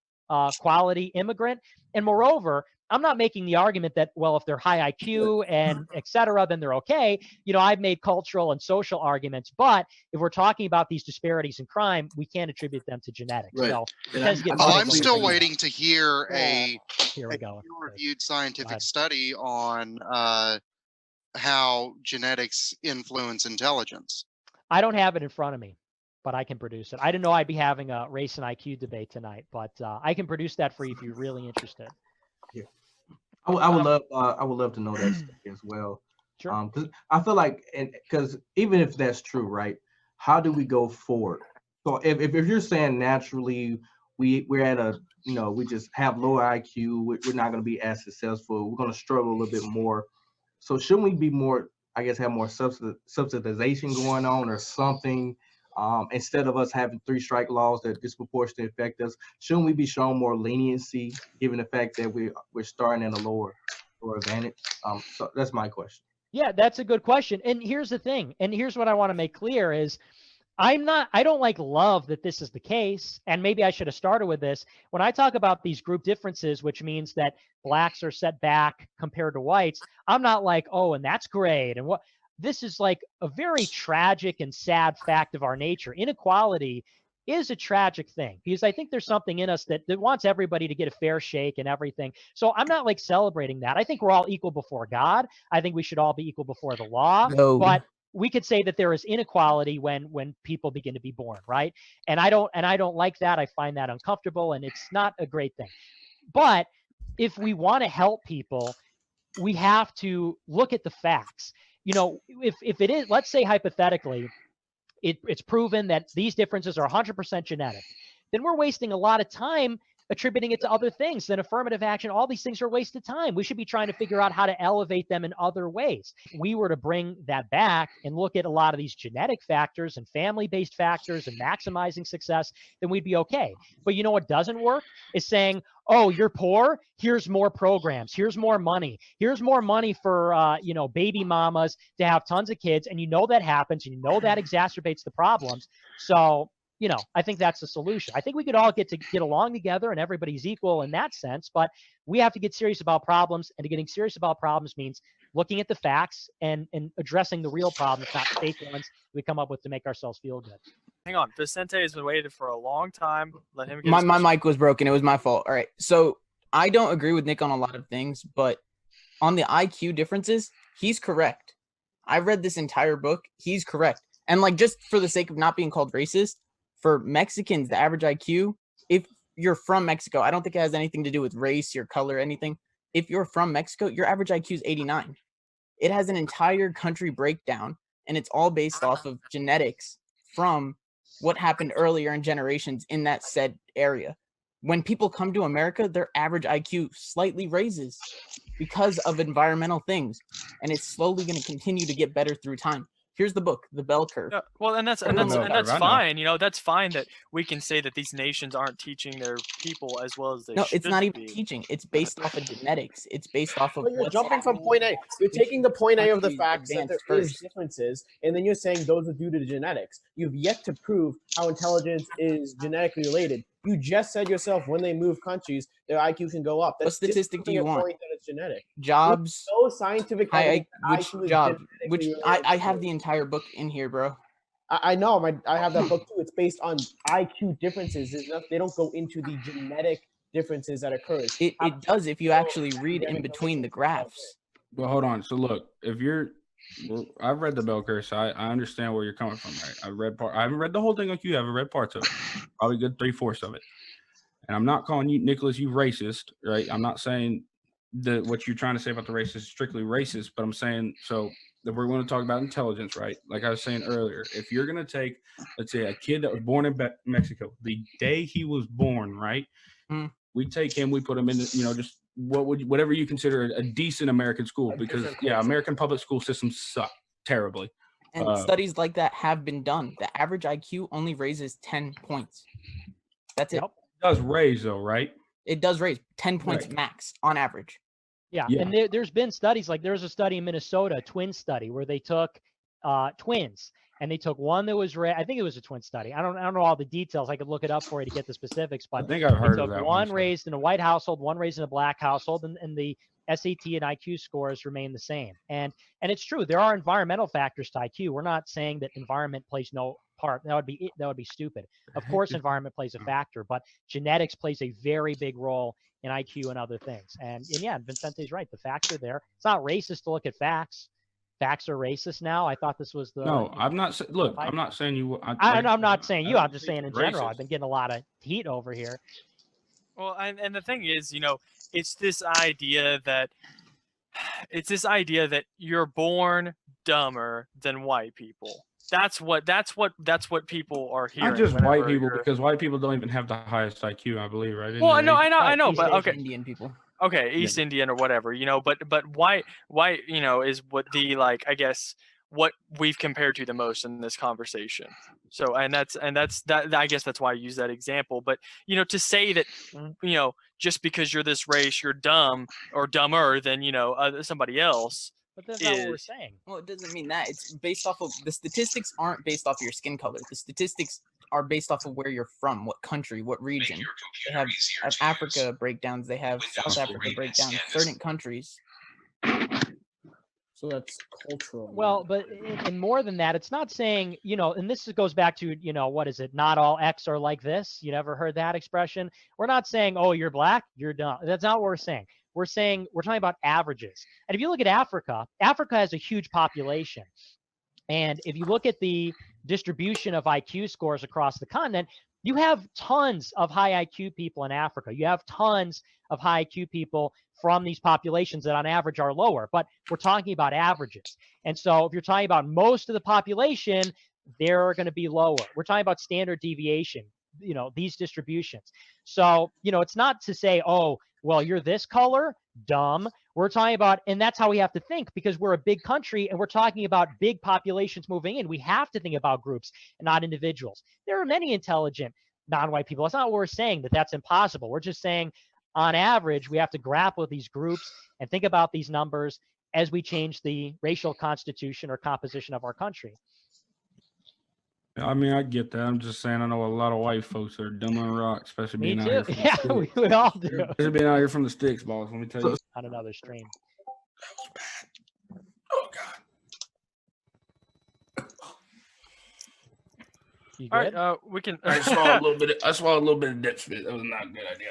quality immigrant. And moreover, I'm not making the argument that, well, if they're high IQ and et cetera, then they're okay. You know, I've made cultural and social arguments, but if we're talking about these disparities in crime, we can't attribute them to genetics. Right. So it And tends to get Well, muddled I'm when still we do that. waiting to hear Here we go. peer-reviewed scientific ahead. study on how genetics influence intelligence. I don't have it in front of me, but I can produce it. I didn't know I'd be having a race and IQ debate tonight, but I can produce that for you if you're really interested. I would love to know that story as well. Sure. Because I feel like, and because even if that's true, right? How do we go forward? So if you're saying naturally we're at a we just have lower IQ, we're not going to be as successful. We're going to struggle a little bit more. So shouldn't we be more? I guess have more subsidization going on or something. Instead of us having 3-strike laws that disproportionately affect us, shouldn't we be shown more leniency given the fact that we're starting at a lower advantage? So that's my question. Yeah, that's a good question. And here's the thing. And here's what I want to make clear is I don't like love that this is the case. And maybe I should have started with this. When I talk about these group differences, which means that blacks are set back compared to whites, I'm not like, oh, and that's great. And what this is like a very tragic and sad fact of our nature. Inequality is a tragic thing because I think there's something in us that wants everybody to get a fair shake and everything. So I'm not like celebrating that. I think we're all equal before God. I think we should all be equal before the law. No. But we could say that there is inequality when people begin to be born, right? And I don't like that. I find that uncomfortable and it's not a great thing. But if we want to help people, we have to look at the facts. If it is, let's say hypothetically, it's proven that these differences are 100% genetic, then we're wasting a lot of time attributing it to other things than affirmative action. All these things are a waste of time. We should be trying to figure out how to elevate them in other ways. If we were to bring that back and look at a lot of these genetic factors and family-based factors and maximizing success, then we'd be okay. But you know what doesn't work is saying, oh, you're poor, here's more programs, here's more money for baby mamas to have tons of kids, and that happens, and that exacerbates the problems. So I think that's the solution. I think we could all get along together and everybody's equal in that sense, but we have to get serious about problems, and getting serious about problems means looking at the facts and addressing the real problems, not fake ones we come up with to make ourselves feel good. Hang on. Vicente has been waiting for a long time. Let him get My mic was broken. It was my fault. All right. So I don't agree with Nick on a lot of things, but on the IQ differences, he's correct. I read this entire book. He's correct. And just for the sake of not being called racist, for Mexicans, the average IQ, if you're from Mexico, I don't think it has anything to do with race, your color, anything. If you're from Mexico, your average IQ is 89. It has an entire country breakdown, and it's all based off of genetics from what happened earlier in generations in that said area. When people come to America, their average IQ slightly raises because of environmental things, and it's slowly going to continue to get better through time. Here's the book, The Bell Curve. Yeah, well, and that's fine. That's fine that we can say that these nations aren't teaching their people as well as they should. No, it's not even teaching. It's based off of genetics. It's based off of. But you're jumping from point A. You're taking the point A of the facts that there is differences, and then you're saying those are due to genetics. You've yet to prove how intelligence is genetically related. You just said yourself when they move countries, their IQ can go up. What statistic do you want? That it's genetic. Jobs. No scientific evidence. Which job? I have the entire book in here, bro. I know. I have that book too. It's based on IQ differences. They don't go into the genetic differences that occur. It does if you actually read in between the graphs. Well, hold on. So look, I've read the Bell Curve, so I understand where you're coming from, right? I haven't read the whole thing like you have. I read parts of it, probably good 3/4 of it. And I'm not calling you, Nicholas, you racist, right? I'm not saying that what you're trying to say about the race is strictly racist, but I'm saying, so if we're going to talk about intelligence, right? Like I was saying earlier, if you're going to take, let's say, a kid that was born in Mexico, the day he was born, right? We take him, we put him in, just whatever you consider a decent American school, because American public school systems suck terribly. And studies like that have been done. The average IQ only raises 10 points. That's it. It does raise though, right? It does raise 10 points max on average. Yeah. And there's been studies, like there was a study in Minnesota, a twin study, where they took twins, and they took one that was I think it was a twin study. I don't know all the details. I could look it up for you to get the specifics, but I think I've heard they of took that one raised in a white household, one raised in a black household, and the SAT and IQ scores remain the same. And it's true, there are environmental factors to IQ. We're not saying that environment plays no part. That would be stupid. Of course, environment plays a factor, but genetics plays a very big role in IQ and other things. And yeah, Vincente's right. The facts are there. It's not racist to look at facts. Facts are racist now. I thought this was the. No, I'm not. Look, I'm not saying you. I'm not saying you. I'm just saying in general. I've been getting a lot of heat over here. Well, and the thing is, it's this idea that you're born dumber than white people. That's what people are hearing. Not just white whenever people, you're- because white people don't even have the highest IQ, I believe, right? Well, Isn't it? I know, East but Asian okay. Indian people. Okay, East Indian or whatever, but white, is what the like, I guess, what we've compared to the most in this conversation. So, and that's that. I guess that's why I use that example. But to say that, just because you're this race, you're dumb or dumber than somebody else. But that's not what we're is- saying. Well, it doesn't mean that. It's based off of the statistics aren't based off of your skin color. The statistics are based off of where you're from, what country, what region. They have Africa breakdowns. They have South Africa breakdowns. Certain countries. So that's cultural. Well, but and more than that, it's not saying, and this goes back to, what is it? Not all X are like this. You never heard that expression? We're not saying, oh, you're black, you're dumb. That's not what we're saying. We're talking about averages. And if you look at Africa, Africa has a huge population. And if you look at the distribution of IQ scores across the continent, you have tons of high IQ people in Africa. You have tons of high IQ people from these populations that on average are lower, but we're talking about averages. And so if you're talking about most of the population, they're going to be lower. We're talking about standard deviation, these distributions. So, it's not to say, oh, well, you're this color, dumb. We're talking about, and that's how we have to think, because we're a big country and we're talking about big populations moving in. We have to think about groups and not individuals. There are many intelligent non-white people. That's not what we're saying, that that's impossible. We're just saying, on average, we have to grapple with these groups and think about these numbers as we change the racial constitution or composition of our country. I mean, I get that. I'm just saying, I know a lot of white folks that are dumb on rock, especially Me being out too. here from Yeah, the we sticks. all do. Especially being out here from the sticks, boss. Let me tell you. On another stream. You All good? right, we can. I swallowed a little bit of dip spit. That was not a good idea.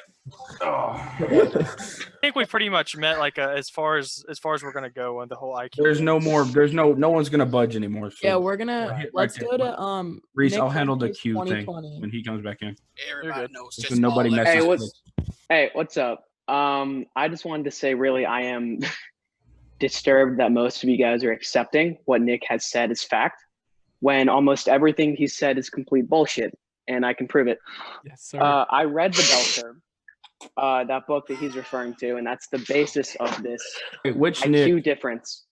Oh. I think we pretty much met as far as we're gonna go on the whole IQ. There's no one's gonna budge anymore. So Yeah, we're gonna let's go to Reese, Nick I'll handle the Race Q thing 2020. when he comes back in. Everybody knows. So nobody messes with. Hey, what's up? I just wanted to say, really, I am disturbed that most of you guys are accepting what Nick has said as fact, when almost everything he said is complete bullshit, and I can prove it. Yes, sir. I read the bell curve, that book that he's referring to, and that's the basis of this Wait, which IQ Nick? difference.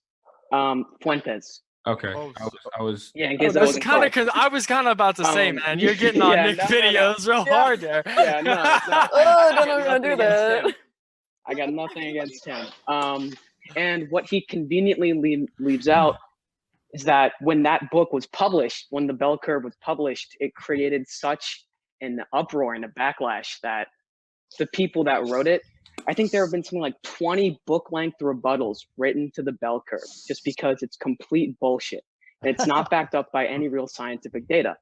Fuentes. Okay, Oh, I was. Yeah, in case that That's wasn't kind of clear. because I was kind of about to say, man, you're getting on yeah, Nick no, videos real hard there. Yeah, no. Oh, don't know how to do that. I got nothing against him. And what he conveniently leaves out is that when that book was published, when the bell curve was published, it created such an uproar and a backlash that the people that wrote it, I think there have been something like 20 book-length rebuttals written to the bell curve just because it's complete bullshit. And it's not backed up by any real scientific data.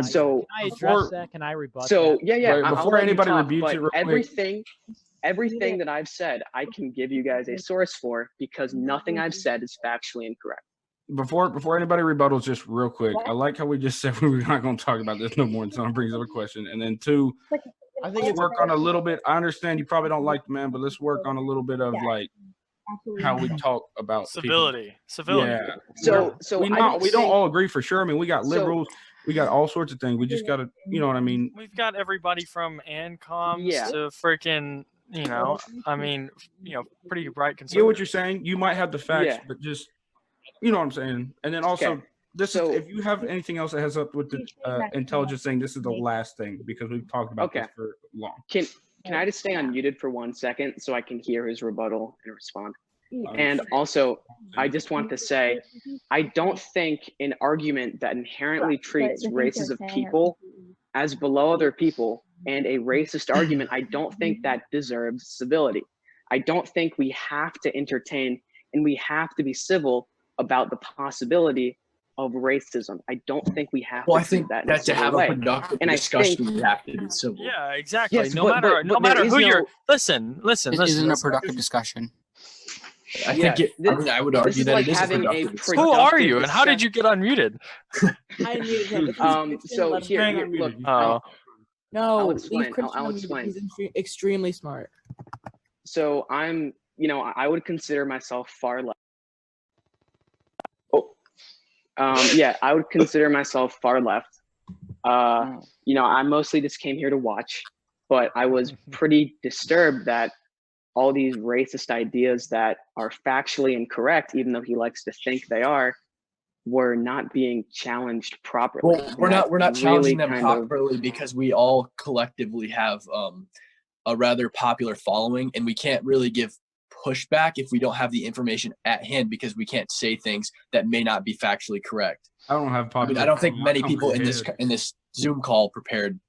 So can I address that? Can I rebut So that? yeah, Right, I'll before let you anybody talk, rebukes but it real quick. everything that I've said, I can give you guys a source for, because nothing I've said is factually incorrect. Before anybody rebuttals, just real quick, I like how we just said we were not going to talk about this no more, and someone brings up a question, and then two, I think let's it's work on a little bit. I understand you probably don't like the man, but let's work on a little bit of like how we talk about Civility. people. Yeah. So we I don't don't all agree for sure. I mean, we got liberals, we got all sorts of things. We just got to, you know what I mean? We've got everybody from ANCOMs Yeah. to freaking, I mean, pretty bright I get conservatives. what you're saying. You might have the facts, Yeah. but just, you know what I'm saying? And then also, Okay. this is, if you have anything else that has up with the intelligence thing, this is the last thing because we've talked about Okay. this for long. Can I just stay unmuted for 1 second so I can hear his rebuttal and respond? And also, I just want to say, I don't think an argument that inherently treats races of people as below other people and a racist argument, I don't think that deserves civility. I don't think we have to entertain and we have to be civil about the possibility of racism. I don't think we have Well, to I think do that in that a to have civil a way. productive And I discussion, think, we have to be civil. Yeah, exactly. Yes, no but- matter but no there matter is who you're no- listen. It isn't a Listen. productive discussion. I Yeah, think I would this argue is that like it is a having a productive discussion. Who are productive you and how did discussion. you get unmuted? I unmuted him. If he's Christian, So let him here, unmute. look. Oh. No, I'll leave explain. Christian I'll unmuted. explain. He's extremely smart. So I'm, I would consider myself far left. Oh, yeah, I would consider myself far left. I mostly just came here to watch, but I was pretty disturbed that all these racist ideas that are factually incorrect, even though he likes to think they are, were not being challenged properly. Well, we're not challenging them properly because we all collectively have a rather popular following, and we can't really give pushback if we don't have the information at hand because we can't say things that may not be factually correct. I don't have popular. I don't think many following. people in this Zoom call prepared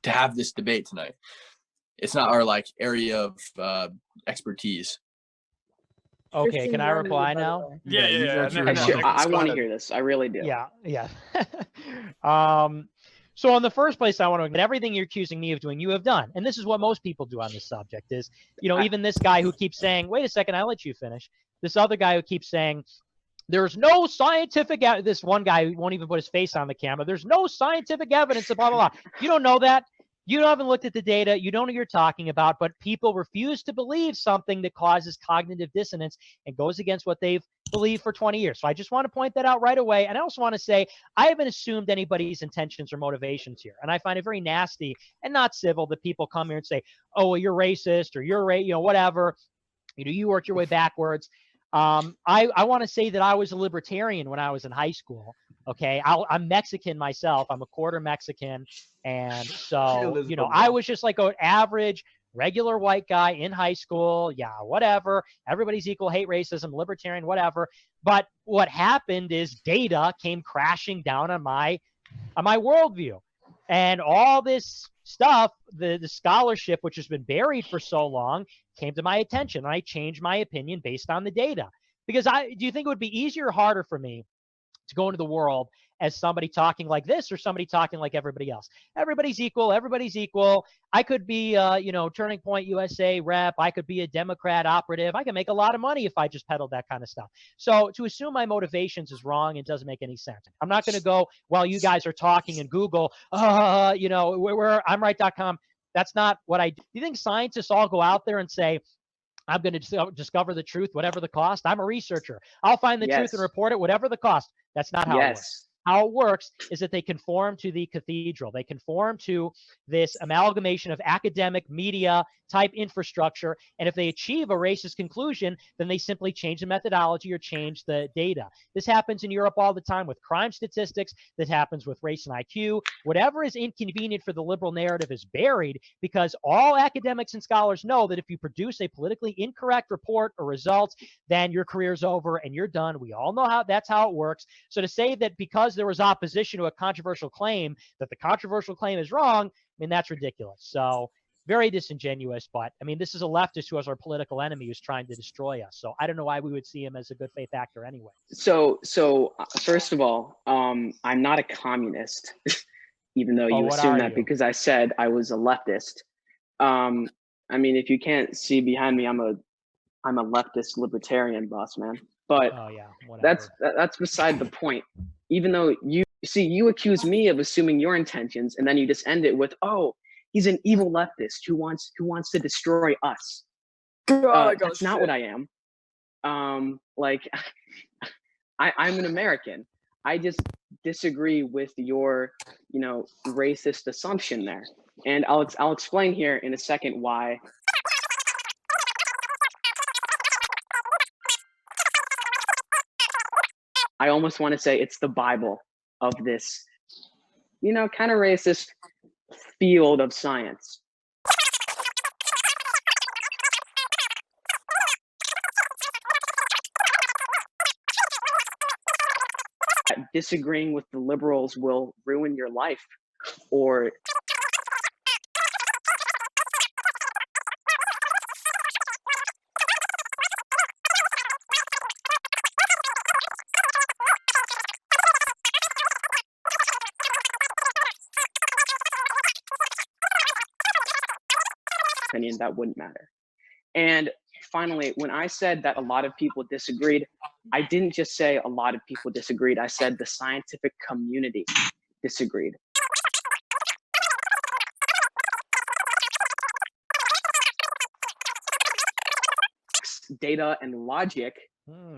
to have this debate tonight. It's not our area of expertise. Okay, can I reply now? Yeah. I want to hear this. I really do. Yeah. So in the first place, I want to admit everything you're accusing me of doing, you have done. And this is what most people do on this subject is, even this guy who keeps saying, wait a second, I'll let you finish. This other guy who keeps saying, there's no scientific, this one guy who won't even put his face on the camera. There's no scientific evidence of blah, blah, blah. You don't know that. You haven't looked at the data. You don't know what you're talking about, but people refuse to believe something that causes cognitive dissonance and goes against what they've believed for 20 years. So I just want to point that out right away. And I also want to say, I haven't assumed anybody's intentions or motivations here. And I find it very nasty and not civil that people come here and say, oh, well, you're racist or you're, whatever. You work your way backwards. I want to say that I was a libertarian when I was in high school. Okay. I'm Mexican myself. I'm a quarter Mexican. And so, I was just like an average, regular white guy in high school. Yeah, whatever. Everybody's equal, hate racism, libertarian, whatever. But what happened is data came crashing down on my worldview. And all this stuff, the scholarship, which has been buried for so long, came to my attention. And I changed my opinion based on the data. Because do you think it would be easier or harder for me to go into the world as somebody talking like this or somebody talking like everybody else? Everybody's equal. Everybody's equal. I could be, Turning Point USA rep. I could be a Democrat operative. I can make a lot of money if I just peddled that kind of stuff. So to assume my motivations is wrong, it doesn't make any sense. I'm not going to go while you guys are talking and Google, where I'm right.com. That's not what I do. Do you think scientists all go out there and say, I'm going to discover the truth, whatever the cost? I'm a researcher. I'll find the truth and report it, whatever the cost. That's not how it works. How it works is that they conform to the cathedral. They conform to this amalgamation of academic media type infrastructure. And if they achieve a racist conclusion, then they simply change the methodology or change the data. This happens in Europe all the time with crime statistics. That happens with race and IQ. Whatever is inconvenient for the liberal narrative is buried because all academics and scholars know that if you produce a politically incorrect report or results, then your career's over and you're done. We all know that's how it works. So to say that because there was opposition to a controversial claim, that the controversial claim is wrong, that's ridiculous. So very disingenuous, but this is a leftist who is our political enemy who's trying to destroy us. So I don't know why we would see him as a good faith actor anyway. So first of all, I'm not a communist, even though you assume that because I said I was a leftist. If you can't see behind me, I'm a leftist libertarian, boss man. But that's beside the point. Even though you accuse me of assuming your intentions, and then you just end it with, "Oh, he's an evil leftist who wants to destroy us." That's not what I am. I'm an American. I just disagree with your, racist assumption there, and I'll explain here in a second why. I almost want to say it's the Bible of this, kind of racist field of science. disagreeing with the liberals will ruin your life, or opinion, that wouldn't matter. And finally, when I said that a lot of people disagreed, I didn't just say a lot of people disagreed. I said the scientific community disagreed. Data and logic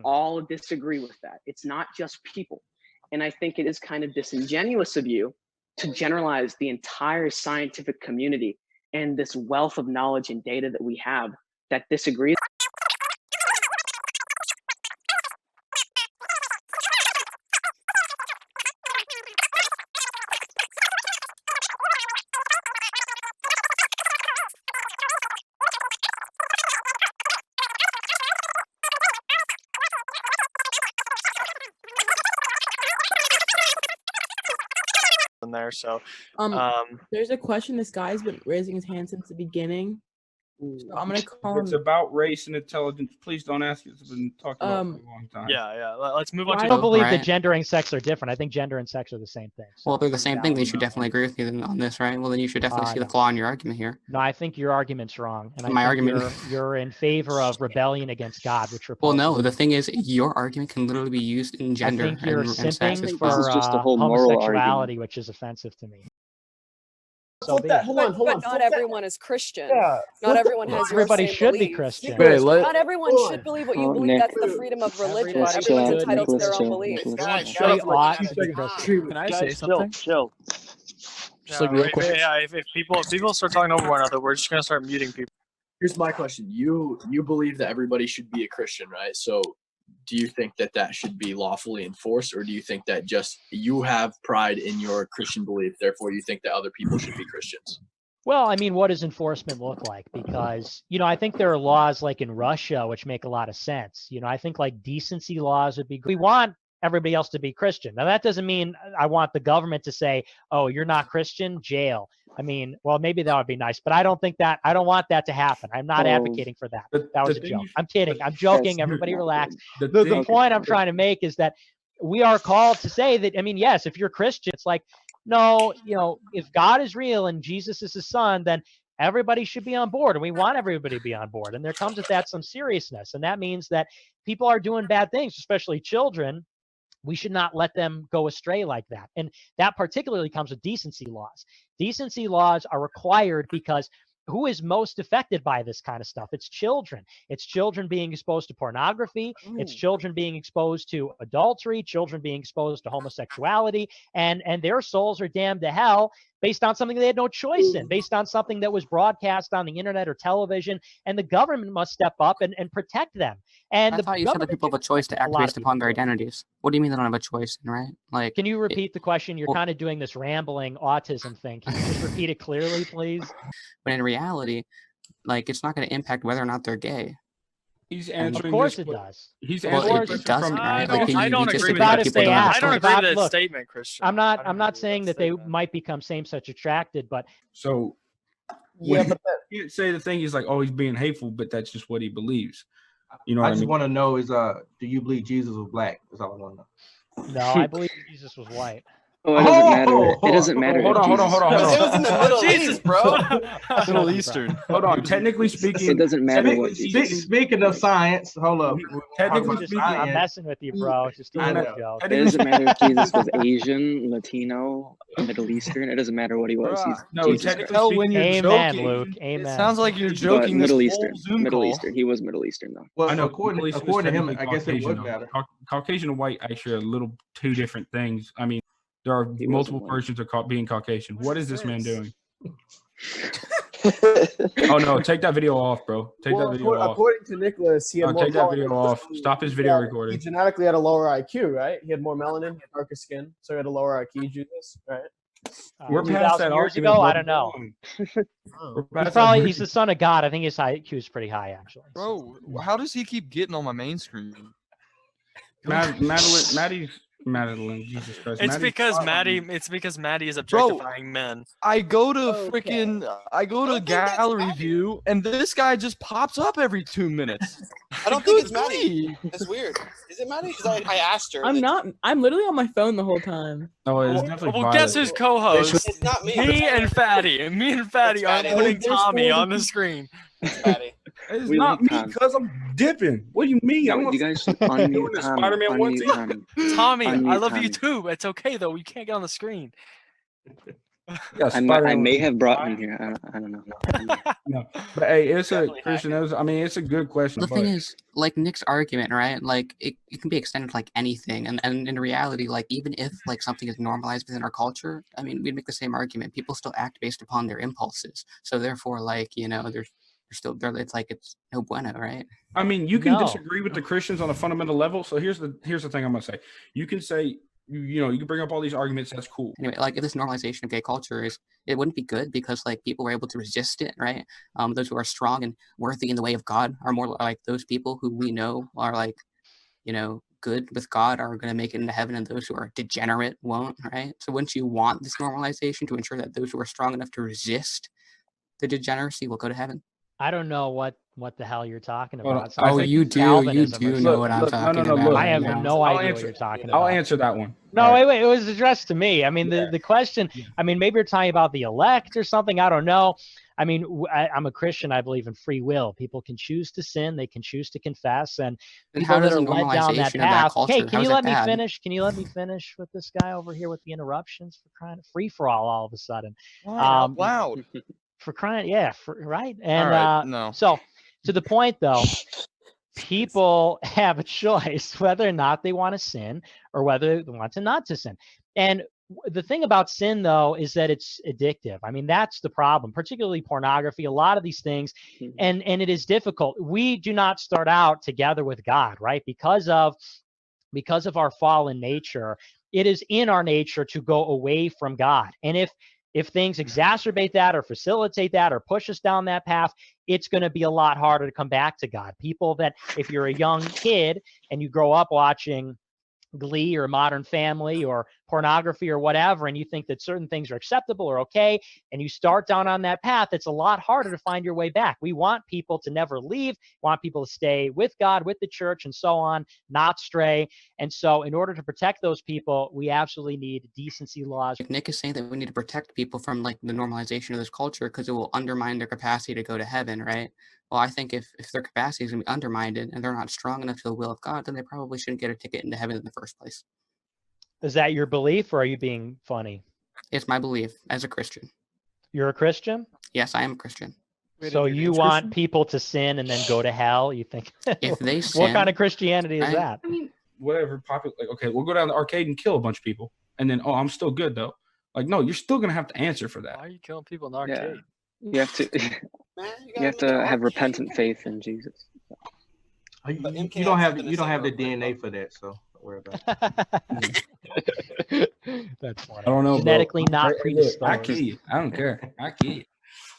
all disagree with that. It's not just people. And I think it is kind of disingenuous of you to generalize the entire scientific community and this wealth of knowledge and data that we have that disagrees. In there, so there's a question. This guy's been raising his hand since the beginning. So I'm gonna call If it's him. about race and intelligence, please don't ask it. It's been talking about it for a long time. Yeah. Let's move on I to. don't believe Right. that gender and sex are different. I think gender and sex are the same thing. Well, if they're the so same thing, valid. then you should definitely agree with you on this, right? Well, then you should definitely see the No. flaw in your argument here. No, I think your argument's wrong, and I My think argument- you're in favor of rebellion against God, which Well, no, repulses the me. thing is, your argument can literally be used in I gender think you're and sex simping as for well. This is just a whole moral homosexuality, which is offensive to me. So Flip be that. it. Hold on. But not everyone is Christian. Yeah. Not everyone has your Everybody same should be beliefs. Christian. Wait, let- Not everyone Hold should on. believe what you Oh, believe. Nick. That's the freedom of religion. Everybody Everyone's should. entitled to their own chill, beliefs. Nicholas, Guys, chill. Every shut up for like ought 2 to be seconds. Christian. Can I Guys, say something? Chill. Just like real quick. If people start talking over one another, we're just gonna start muting people. Here's my question. You believe that everybody should be a Christian, right? So do you think that that should be lawfully enforced, or do you think that just you have pride in your Christian belief, therefore you think that other people should be Christians? Well, I mean, what does enforcement look like? Because, I think there are laws like in Russia which make a lot of sense. I think like decency laws would be good. We want everybody else to be Christian. Now, that doesn't mean I want the government to say, oh, you're not Christian, jail. I mean, well, maybe that would be nice, but I don't want that to happen. I'm not advocating for that. That was a joke. I'm kidding. I'm joking. Everybody relax. The point I'm trying to make is that we are called to say that, I mean, yes, if you're Christian, it's like, no, if God is real and Jesus is his son, then everybody should be on board, and we want everybody to be on board. And there comes with that some seriousness. And that means that people are doing bad things, especially children. We should not let them go astray like that. And that particularly comes with decency laws. Decency laws are required because who is most affected by this kind of stuff? It's children. It's children being exposed to pornography. It's children being exposed to adultery, children being exposed to homosexuality, and their souls are damned to hell based on something they had no choice in, based on something that was broadcast on the internet or television, and the government must step up and protect them. And I thought you said that people have a choice to act based upon their identities. What do you mean they don't have a choice, right? Like, can you repeat the question? You're kind of doing this rambling autism thing. Can you just repeat it clearly, please? But in reality, like, it's not going to impact whether or not they're gay. He's answering. Of course it does. He's well, it doesn't, right? I don't agree with that. I don't agree with that statement, Christian. I'm not saying that they might become same-sex attracted, but so yeah, but you can't say the thing is like, oh, he's being hateful, but that's just what he believes. You know I what I just mean? want to know is do you believe Jesus was black? That's all I want to know. No, I believe Jesus was white. Oh, it doesn't matter. It doesn't matter. Hold on. It was in the Middle Jesus, bro. Middle Eastern. Hold on. Technically speaking, it doesn't matter what. Speaking of science, hold up. Technically speaking, I'm messing with you, bro. Just a little joke. It doesn't matter if Jesus was Asian, Latino, Middle Eastern. It doesn't matter what he was. He's no, Jesus technically Christ. speaking, when you're joking, Luke. Amen. It sounds like you're But joking. Middle this Eastern. whole Zoom Middle call. Eastern. He was Middle Eastern though. Well, I know. according to him, I guess it would matter. Caucasian and white actually are a little two different things. I mean, there are multiple versions of being Caucasian. What is this man doing? Oh no! Take that video off, bro. Take that video off. According to Nicholas, he had more take that melanin. video off. Stop his video recording. He genetically had a lower IQ, right? He had more melanin, he had darker skin, so he had a lower IQ. Jesus, right? We're past that years argument, ago. bro. I don't know. He's the son of God. I think his IQ is pretty high, actually. Bro, how does he keep getting on my main screen? Maddie's Madeline, Jesus Christ. It's Maddie's because fine. Maddie. It's because Maddie is objectifying men. I go to Okay. I go to gallery view, and this guy just pops up every 2 minutes. I don't think it's Maddie. That's weird. Is it Maddie? Because I asked her. I'm not. I'm literally on my phone the whole time. No, it's definitely Well, guess Violet. who's co-host? It's not me. Me and Fatty. Me and Fatty are Fatty. putting There's Tommy 40 on the screen. It's Patty. It's We not like me Tom. because I'm dipping. What do you mean? No, I'm you guys should doing unmute the Tommy. Spider-Man Unmute onesie. Tommy. Tommy, I Unmute love you Tommy. too. It's okay though. You can't get on the screen. Yeah, I Spider-Man may onesie. have brought him here. I don't know. No, but hey, it's a Definitely Christian. I mean, it's a good question. The but thing is, like Nick's argument, right? Like it can be extended to like anything, and in reality, like even if like something is normalized within our culture, I mean, we'd make the same argument. People still act based upon their impulses, so therefore, like there's still there. It's like it's no bueno, right? I mean, you can No. disagree with the Christians on a fundamental level. So here's the thing I'm gonna say. You can say you can bring up all these arguments. That's cool. Anyway, like if this normalization of gay culture it wouldn't be good because like people were able to resist it, right? Those who are strong and worthy in the way of God are more like those people who we know are like, good with God are going to make it into heaven, and those who are degenerate won't, right? So wouldn't you want this normalization to ensure that those who are strong enough to resist the degeneracy will go to heaven? I don't know what the hell you're talking Hold on. about. I Oh, think you do. You Calvinism or do something. know what I'm Look, talking no, about. look, I have now. no I'll idea answer, what you're talking I'll about. answer that one. No, All right. wait, it was addressed to me. I mean, the question, I mean, maybe you're talking about the elect or something. I don't know. I mean, I'm a Christian. I believe in free will. People can choose to sin. They can choose to confess. And Then people how that does are the led down that normalization of that path. culture, Hey, how can is you that let me bad? finish? Can you let me finish with this guy over here with the interruptions for crying? Free for all of a sudden. Out loud. For crying, yeah, right. And right, no. so to the point though, people have a choice whether or not they want to sin or whether they want to not to sin. And the thing about sin though is that it's addictive. I mean, that's the problem, particularly pornography, a lot of these things. And it is difficult. We do not start out together with God, right? Because of our fallen nature, it is in our nature to go away from God. And if things exacerbate that or facilitate that or push us down that path, it's going to be a lot harder to come back to God. People that, if you're a young kid and you grow up watching Glee or Modern Family or pornography or whatever, and you think that certain things are acceptable or okay, and you start down on that path, it's a lot harder to find your way back. We want people to never leave, want people to stay with God, with the church, and so on, not stray. And so in order to protect those people, we absolutely need decency laws. Nick is saying that we need to protect people from like the normalization of this culture because it will undermine their capacity to go to heaven, right? Well, I think if their capacity is going to be undermined and they're not strong enough to the will of God, then they probably shouldn't get a ticket into heaven in the first place. Is that your belief, or are you being funny? It's my belief as a Christian. You're a Christian? Yes, I am a Christian. So you want people to sin and then go to hell? You think? If they What sin, kind of Christianity is that? I mean, Whatever popular, like, okay, we'll go down the arcade and kill a bunch of people, and then I'm still good though. Like, no, you're still gonna have to answer for that. Why are you killing people in the arcade? You have to. You have to have repentant faith in Jesus. You don't have the DNA for that, so don't worry about it. That's funny. I don't know. Genetically bro. not Look, predisposed. I kid you. I don't care. I kid you.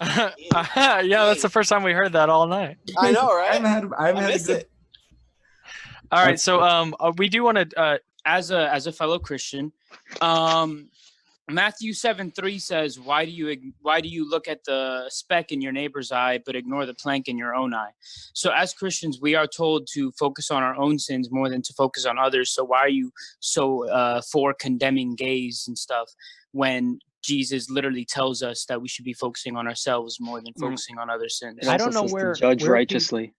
Yeah, that's the first time we heard that all night. I know, right? I haven't had a good. All right, so we do want to as a fellow Christian, Matthew 7:3 says, why do you look at the speck in your neighbor's eye but ignore the plank in your own eye? So as Christians, we are told to focus on our own sins more than to focus on others. So why are you so for condemning gays and stuff when Jesus literally tells us that we should be focusing on ourselves more than focusing on other sins? I don't know where judge where righteously.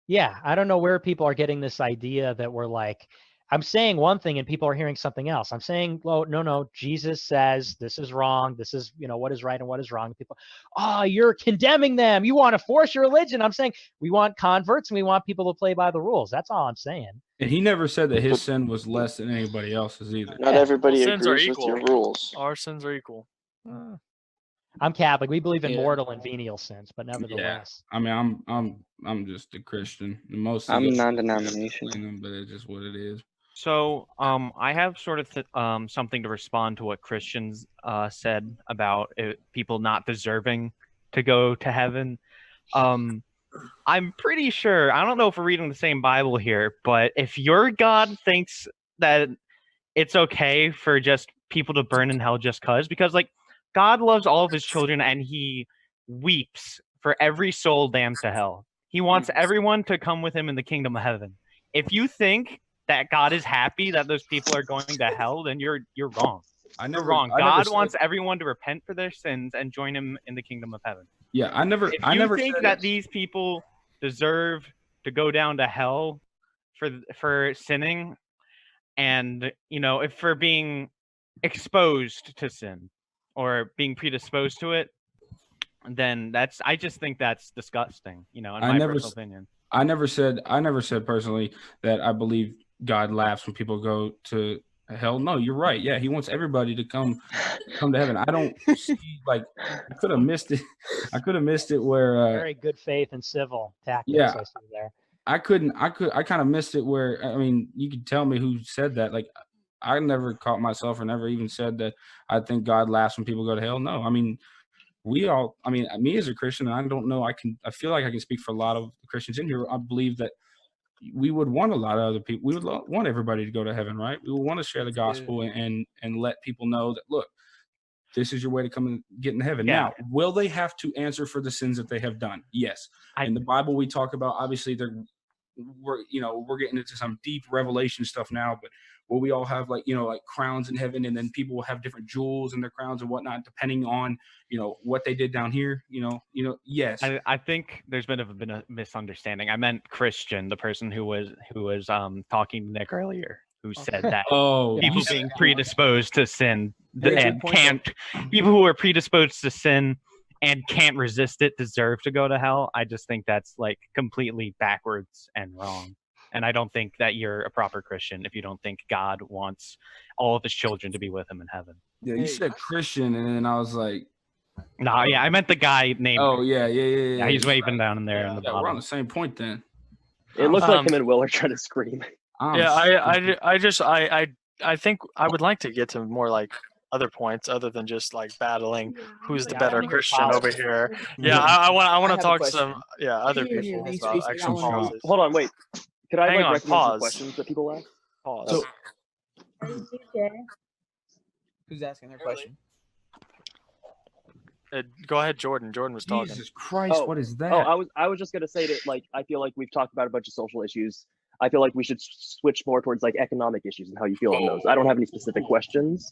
Yeah, I don't know where people are getting this idea that we're like, I'm saying one thing and people are hearing something else. I'm saying, well, no, Jesus says this is wrong. This is, what is right and what is wrong. People, you're condemning them. You want to force your religion. I'm saying we want converts and we want people to play by the rules. That's all I'm saying. And he never said that his sin was less than anybody else's either. Not everybody sins are agrees with equal. your rules. Our sins are equal. I'm Catholic. We believe in Yeah. mortal and venial sins, but nevertheless. I mean, I'm just a Christian. Most I'm non-denominational, but it's just what it is. So, I have sort of something to respond to what Christians said about people not deserving to go to heaven. I'm pretty sure, I don't know if we're reading the same Bible here, but if your God thinks that it's okay for just people to burn in hell just because like God loves all of his children and he weeps for every soul damned to hell. He wants everyone to come with him in the kingdom of heaven. If you think that God is happy that those people are going to hell, then you're wrong. You're wrong. God wants everyone to repent for their sins and join him in the kingdom of heaven. Yeah, I never think said that these people deserve to go down to hell for sinning, and if for being exposed to sin or being predisposed to it, then I just think that's disgusting. In my personal opinion. I never said personally that I believe God laughs when people go to hell. No, you're right. Yeah, he wants everybody to come to heaven. I don't see, like, I could have missed it. I could have missed it where very good faith and civil tactics. Yeah, I see there. I kind of missed it where, I mean, you could tell me who said that. Like, I never caught myself or never even said that I think God laughs when people go to hell. No, I mean, me as a Christian, I don't know, I feel like I can speak for a lot of Christians in here. I believe that we would want a lot of other people. We would want everybody to go to heaven, right? We would want to share the gospel and let people know that, look, this is your way to come and get in heaven. Yeah. Now, will they have to answer for the sins that they have done? Yes. In the Bible, we talk about, obviously, we're getting into some deep revelation stuff now, but will we all have like crowns in heaven, and then people will have different jewels in their crowns and whatnot, depending on, what they did down here, yes. I think there's been a misunderstanding. I meant Christian, the person who was talking to Nick earlier, who said that people being predisposed to sin and people who are predisposed to sin and can't resist it deserve to go to hell. I just think that's like completely backwards and wrong. And I don't think that you're a proper Christian if you don't think God wants all of his children to be with him in heaven. Yeah, you said Christian, and then I was like, no, yeah, I meant the guy named. Oh, yeah. He's waving down in there in the bottom. We're on the same point then. It looks like him and Will are trying to scream. I think I would like to get to more like other points other than just like battling who's the better Christian over here. Yeah, I want to talk to some other people about actual policies. Hold on, wait. Could I Hang on, recommend pause. some questions that people ask? Pause. Who's asking their question? Go ahead, Jordan. Jordan was talking. Jesus Christ, what is that? I was just gonna say that, like, I feel like we've talked about a bunch of social issues. I feel like we should switch more towards like economic issues and how you feel on those. I don't have any specific questions,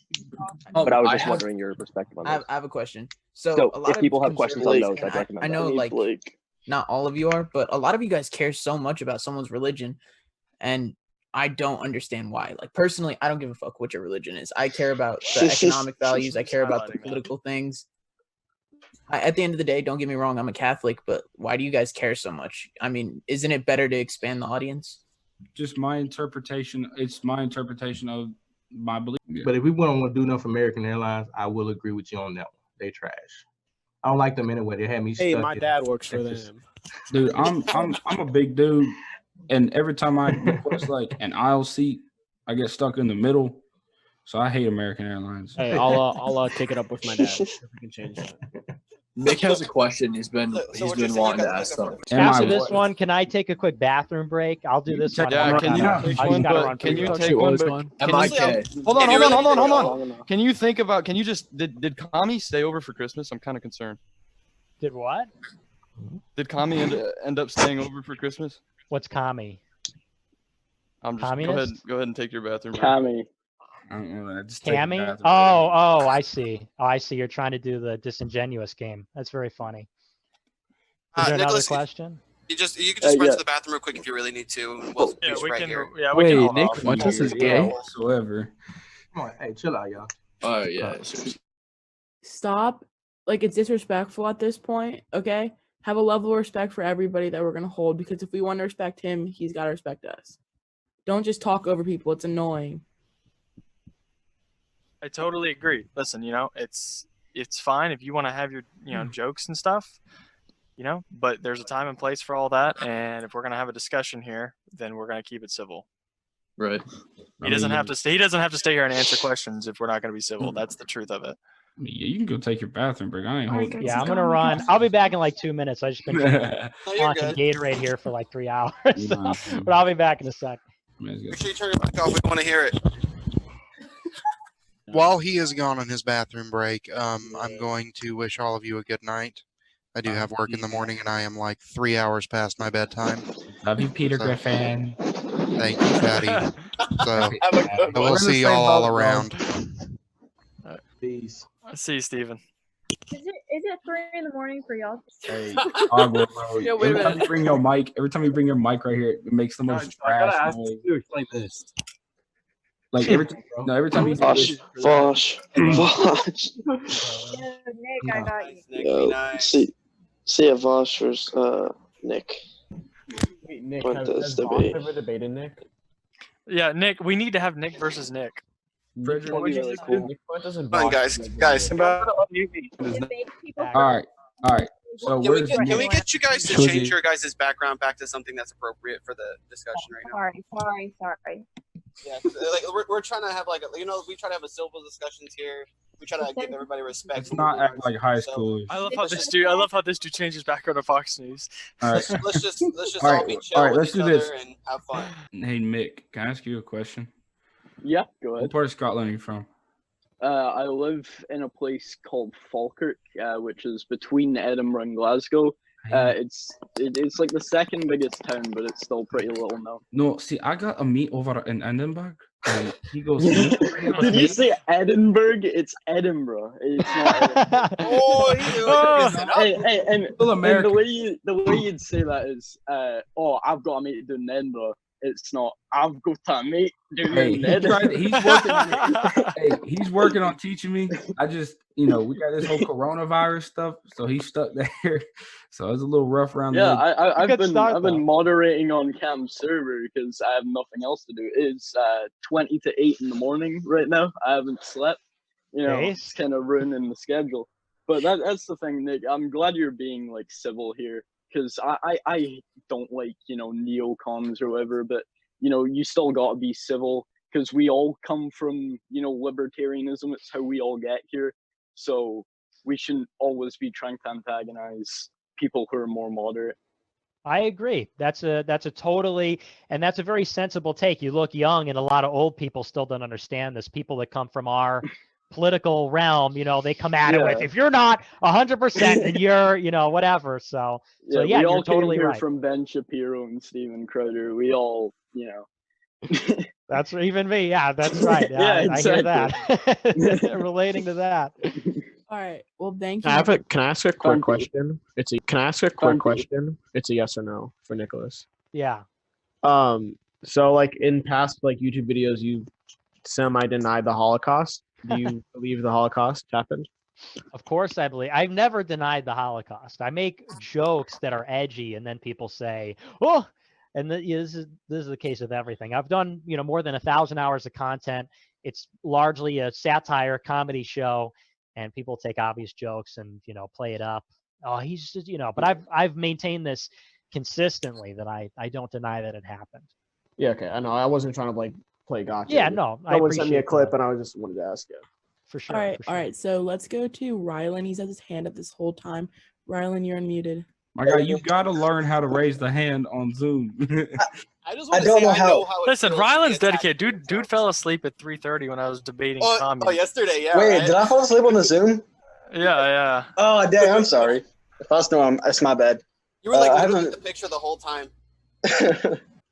but I was just wondering your perspective on those. I have a question. So a lot if people have questions on those, I'd recommend. I know, like, not all of you are, but a lot of you guys care so much about someone's religion, and I don't understand why. Like, personally, I don't give a fuck what your religion is. I care about the economic values. I care about the political things. At the end of the day, don't get me wrong, I'm a Catholic, but why do you guys care so much? I mean, isn't it better to expand the audience? Just my interpretation. It's my interpretation of my belief. But if we want to do enough American Airlines, I will agree with you on that one. They trash. I don't like them anyway. They had me stuck. Hey, my dad works for them. Dude, I'm a big dude, and every time I request like an aisle seat, I get stuck in the middle. So I hate American Airlines. Hey, I'll take it up with my dad. If we can change that. Nick has a question. He's been wanting to ask something. After this one, can I take a quick bathroom break? I'll do this one. Yeah, can you take one? Can you take one? Hold on. Can you think about? Can you just did Kami stay over for Christmas? I'm kind of concerned. Did what? Did Kami end up staying over for Christmas? What's Kami? I'm just Communist? go ahead and take your bathroom break. Kami. Tammy? Oh, I see. I see. You're trying to do the disingenuous game. That's very funny. Is there another question? You can just run to the bathroom real quick if you really need to. We'll be right here. Wait, Nick Fuentes is gay? Whatsoever. Come on, hey, chill out, y'all. Oh yeah. Stop. Like, it's disrespectful at this point. Okay, have a level of respect for everybody that we're gonna hold, because if we want to respect him, he's got to respect us. Don't just talk over people. It's annoying. I totally agree. Listen, it's fine if you want to have your jokes and stuff, but there's a time and place for all that, and if we're gonna have a discussion here, then we're gonna keep it civil. Right. He doesn't have to stay here and answer questions if we're not gonna be civil. That's the truth of it. Yeah, you can go take your bathroom break. I ain't holding. Yeah, I'm gonna run. I'll be back in like 2 minutes. I just been launching Gatorade here for like 3 hours, but I'll be back in a sec. Make sure you turn it back off. We want to hear it. while he is gone on his bathroom break, I'm going to wish all of you a good night. I do have work in the morning, and I am like 3 hours past my bedtime. Love you, Peter So, Griffin. thank you, Fatty. So Have a good I one. will see y'all all around. Peace. See you, Steven. Is it 3 in the morning for y'all? Hey, Agua, bro. Yeah, wait a Every time minute. you bring your mic, it makes the most I gotta trash ask noise. you to explain this. Like every time you do Vosh, this, Vosh. Yo, Nick, I got you. Yo, see a Vosh versus Nick. Wait, Nick, Fuentes has Vosh debate. ever debated Nick? Yeah, Nick. We need to have Nick versus Nick. Frederick, That'd be really cool. Nick Fuentes and Come on, Vosh guys. all right. So Can we where's get you guys to Shuzzy. change your guys' background back to something that's appropriate for the discussion right now? Sorry. Yeah, like we're trying to have like we try to have a civil discussions here. We try to give everybody respect. Let's not act like high schoolers. I love how this dude changes background to Fox News. All right. Let's just All all right, be chill all right, with let's each do other this. and have fun. Hey Mick, can I ask you a question? Yeah, go What ahead. part of Scotland are you from? I live in a place called Falkirk, which is between Edinburgh and Glasgow. It's like the second biggest town, but it's still pretty little now. No, see, I got a meet over in Edinburgh, and he goes. "Can you bring with Did you me?" say Edinburgh? It's Edinburgh. It's not. Hey, and Still the American. the way you'd say that is, oh, I've got a mate doing Edinburgh. It's not. I've got a mate doing Hey, he's working on teaching me. I just, we got this whole coronavirus stuff, so he's stuck there. So it's a little rough around Yeah, the edge. I've been moderating on Cam's server because I have nothing else to do. It's 20 to 8 in the morning right now. I haven't slept. It's kind of ruining the schedule. But that's the thing, Nick. I'm glad you're being like civil here because I don't like neocons or whatever. But you still got to be civil because we all come from libertarianism. It's how we all get here. So we shouldn't always be trying to antagonize people who are more moderate. I agree. That's a totally, and that's a very sensible take. You look young, and a lot of old people still don't understand this. People that come from our political realm, they come at it with, if you're not 100%, then you're, whatever. So yeah, we all you're totally came here right. from Ben Shapiro and Steven Crowder. We all, That's even me. Yeah, that's right. Yeah, I hear exactly. that. Relating to that. All right. Well, thank you. Can I ask a quick question? Can I ask a quick question? It's a yes or no for Nicholas. Yeah. So like in past YouTube videos, you semi-denied the Holocaust. Do you believe the Holocaust happened? Of course I believe. I've never denied the Holocaust. I make jokes that are edgy, and then people say, "Oh," and this is the case with everything. I've done more than 1,000 hours of content. It's largely a satire comedy show, and people take obvious jokes and play it up. Oh, he's just But I've maintained this consistently that I don't deny that it happened. Yeah. Okay. I know. I wasn't trying to play gotcha. Yeah. No. Someone sent me a clip, and I just wanted to ask you. For sure. All right. So let's go to Rylan. He's had his hand up this whole time. Rylan, you're unmuted. My God, you got to learn how to raise the hand on Zoom. I just want to say I know how it Listen, feels to Rylan's be attacked. dedicated. Dude fell asleep at 3:30 when I was debating Oh, communism. yesterday, yeah. Wait, right? did I fall asleep on the Zoom? Yeah. Oh, dang, I'm sorry. If I was no, that's my bad. You were like I looking haven't. at the picture the whole time.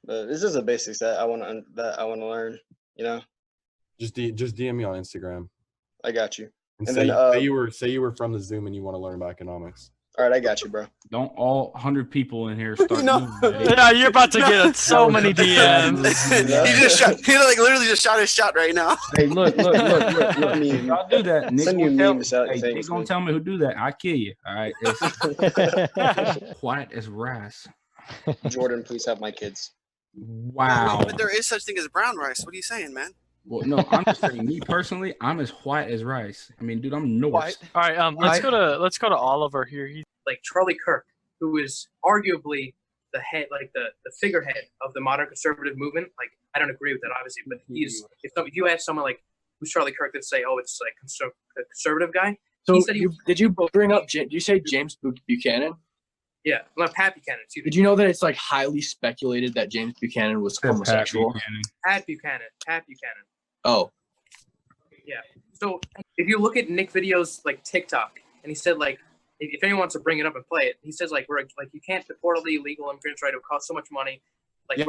This is the basics that I want to learn. Just DM me on Instagram. I got you. And And say, then, say you were from the Zoom and you want to learn about economics. All right, I got you, bro. Don't all 100 people in here start. Yeah, you're about to get so many DMs. He just shot. He literally just shot his shot right now. Hey, look. If y'all do that, Nick Send you gonna tell memes out. hey, Nick gonna tell me who do that. I kill you. All right. It's white as rice. Jordan, please have my kids. Wow. But there is such thing as brown rice. What are you saying, man? Well, no, I'm just saying. Me personally, I'm as white as rice. I mean, dude, I'm Norse. All right, let's go to Oliver here. He's like Charlie Kirk, who is arguably the head, like the figurehead of the modern conservative movement. Like, I don't agree with that, obviously, but he's if you ask someone like who's Charlie Kirk, they'd say, "Oh, it's like a conservative guy." So he said did you bring up? Did you say James Buchanan? Yeah, not Pat Buchanan. Did you know that it's like highly speculated that James Buchanan was homosexual? Pat Buchanan. Oh. Yeah. So if you look at Nick videos like TikTok, and he said like, if anyone wants to bring it up and play it, he says like you can't deport illegal immigrants, right? It would cost so much money. Like Yeah,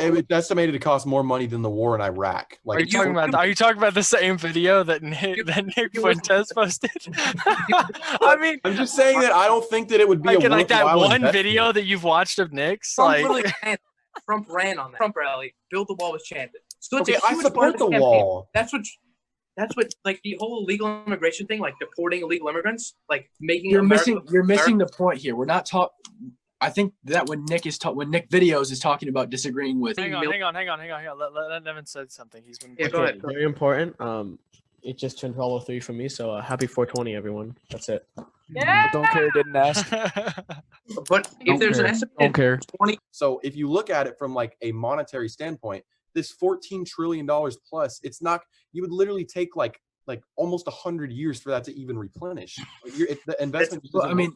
it would estimated to cost more money than the war in Iraq. Like, Are you talking about the same video that Nick Fuentes posted? I mean, I'm just saying that I don't think that it would be like that worthwhile one investment. video that you've watched of Nick's. Trump ran on that. Trump rally. Build the wall was chanted. So it's Okay, a I huge support part of the campaign. wall. That's what like the whole illegal immigration thing, like deporting illegal immigrants, like making You're America, missing the point here. We're not talking. I think that when Nick Videos is talking about disagreeing with. Hang on. Let Nevin say something. He's been. Yeah, go ahead. Very important. It just turned 12:03 for me, so happy 420, everyone. That's it. Yeah. Don't care. Didn't ask. But if there's an estimate, Don't care. 20. So if you look at it from like a monetary standpoint, this $14 trillion plus, it's not. You would literally take like almost 100 years for that to even replenish. The investment. I mean.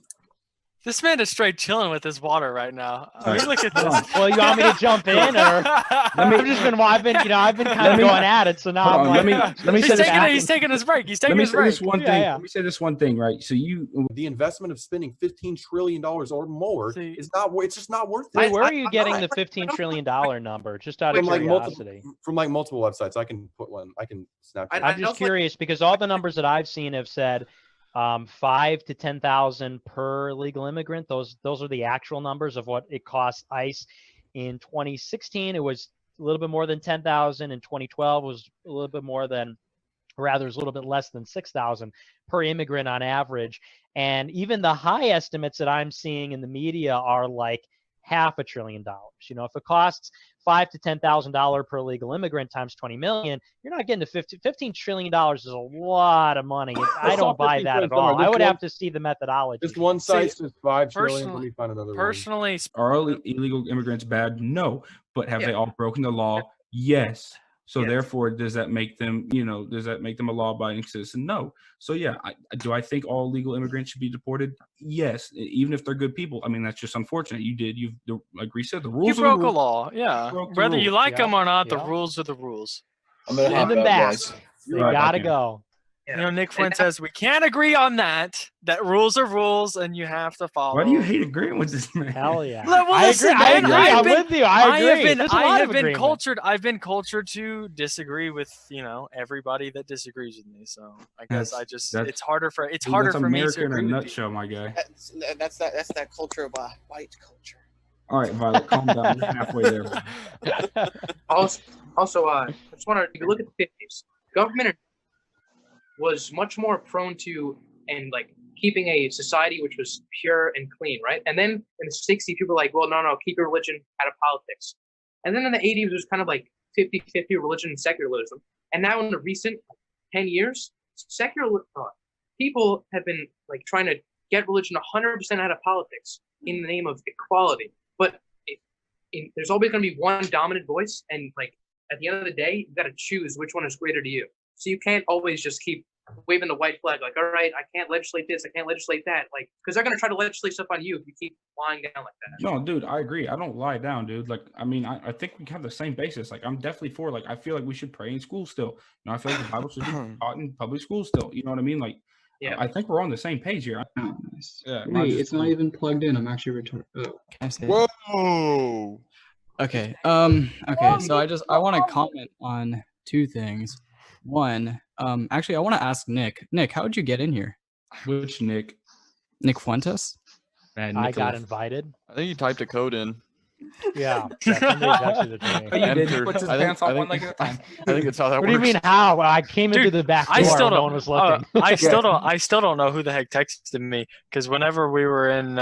This man is straight chilling with his water right now. I mean, look at this. Well, you want me to jump in, or I've been kind of going at it. So now I'm like, let me say this. He's taking his break. He's taking his break. break. Let me say this one thing, right? So the investment of spending $15 trillion or more is not. It's just not worth it. Wait, where are you getting the $15 trillion number? Just out of curiosity. From multiple websites. I can put one. I can snap. I'm just curious because all the numbers that I've seen have said 5 to 10,000 per legal immigrant. Those are the actual numbers of what it costs ICE. In 2016, it was a little bit more than 10,000. In 2012, it was a little bit more than, rather, it was a little bit less than 6,000 per immigrant on average. And even the high estimates that I'm seeing in the media are like $500 billion. You know, if it costs $5,000 to $10,000 per legal immigrant times 20 million, you're not getting to $15 trillion is a lot of money. I don't buy that at all. I would have to see the methodology. Just one site says $5 trillion. Let me find another one. Are all illegal immigrants bad? No. But have they all broken the law? Yes. So therefore, does that make them, a law-abiding citizen? No. So yeah, do I think all legal immigrants should be deported? Yes, even if they're good people. I mean, that's just unfortunate. Like Reese said, the rules. You broke a law, yeah. Whether you like them or not, the rules are the rules. I'm gonna send them back. They gotta go. You know, Nick Fuentes says we can't agree on that. That rules are rules, and you have to follow. Why do you hate agreeing with this man? Hell yeah! Well, listen, I agree. I'm with you. I agree. I have been cultured. I've been cultured to disagree with everybody that disagrees with me. So I guess it's harder for me to America in a agree nutshell, my guy. That's that culture of white culture. All right, Violet, calm down. You're halfway there. Also, I just want to, if you look at the 50s, government was much more prone to and like keeping a society which was pure and clean, right? And then in the 60s, people were like, well, no, keep your religion out of politics. And then in the 80s, it was kind of like 50-50 religion and secularism. And now in the recent 10 years, secular people have been like trying to get religion 100% out of politics in the name of equality. But there's always going to be one dominant voice, and like at the end of the day, you got to choose which one is greater to you. So you can't always just keep waving the white flag, like, all right, I can't legislate this, I can't legislate that, like, because they're going to try to legislate stuff on you if you keep lying down like that. No, dude, I agree. I don't lie down, dude. Like, I mean, I think we have the same basis. Like, I'm definitely for, like, I feel like we should pray in school still. I feel like the Bible should be taught in public school still. You know what I mean? Like, yeah. I think we're on the same page here. Oh, nice. Yeah. Wait, it's not even plugged in. I'm actually retarded. Oh. Can I say Whoa. Okay. Okay. So I want to comment on two things. One, actually, I want to ask Nick. Nick, how did you get in here? Which Nick? Nick Fuentes. I got invited. I think you typed a code in. Yeah. Somebody texted it to me. Oh, you did. He puts his pants on one leg at a time. I think it's how that what works. do you mean how? I came into the back door. No one was looking. I still don't know who the heck texted me, because whenever we were in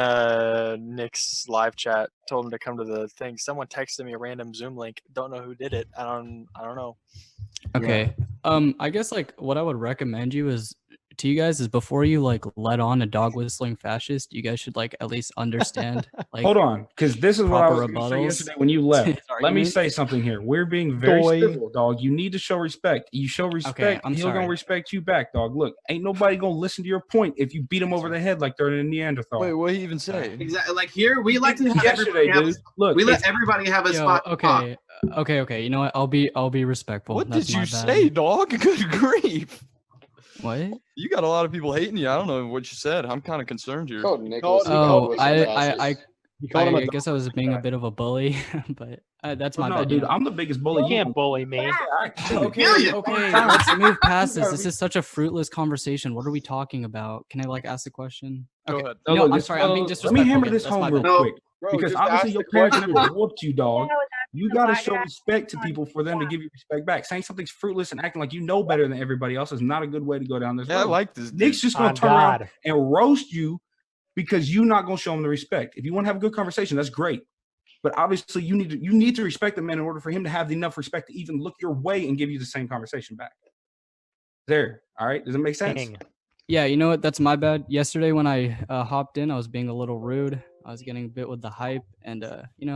Nick's live chat, told him to come to the thing, someone texted me a random Zoom link. Don't know who did it. I don't know. Okay. I guess like what I would recommend to you guys is before you like let on a dog whistling fascist, you guys should like at least understand. Like, hold on, because this is what I was rebuttals. saying yesterday when you left. Let me say something here. We're being very civil, dog. You need to show respect. You show respect, okay, he's gonna respect you back, dog. Look, ain't nobody gonna listen to your point if you beat him over the head like they're a Neanderthal. Wait, what did he even say? Exactly. Like here, we like to have yesterday, dude. Look, we let everybody have a spot. Okay. You know what? I'll be respectful. What That's did you my bad. say, dog? Good grief. What? You got a lot of people hating you. I don't know what you said. I'm kind of concerned here. Called Nicholas. Oh, I called him a guess I was being a bit of a bully, but that's my no, bad. dude, I'm the biggest bully. You can't bully me. Okay, let's move past this. This is such a fruitless conversation. What are we talking about? Can I like ask a question? Go Okay. ahead. No, I'm sorry. I'm being disrespectful. Let me hammer again. this That's home my real bad. quick. Bro, Because just obviously ask your the parents question. never whooped you, dog. You gotta show respect to people for them to give you respect back. Saying something's fruitless and acting like you know better than everybody else is not a good way to go down this road. I like this. Nick's just gonna turn around and roast you because you're not gonna show him the respect. If you want to have a good conversation, that's great. But obviously, you need to respect the man in order for him to have enough respect to even look your way and give you the same conversation back. There, all right? Does it make sense? Yeah, you know what? That's my bad. Yesterday when I hopped in, I was being a little rude. I was getting a bit with the hype, and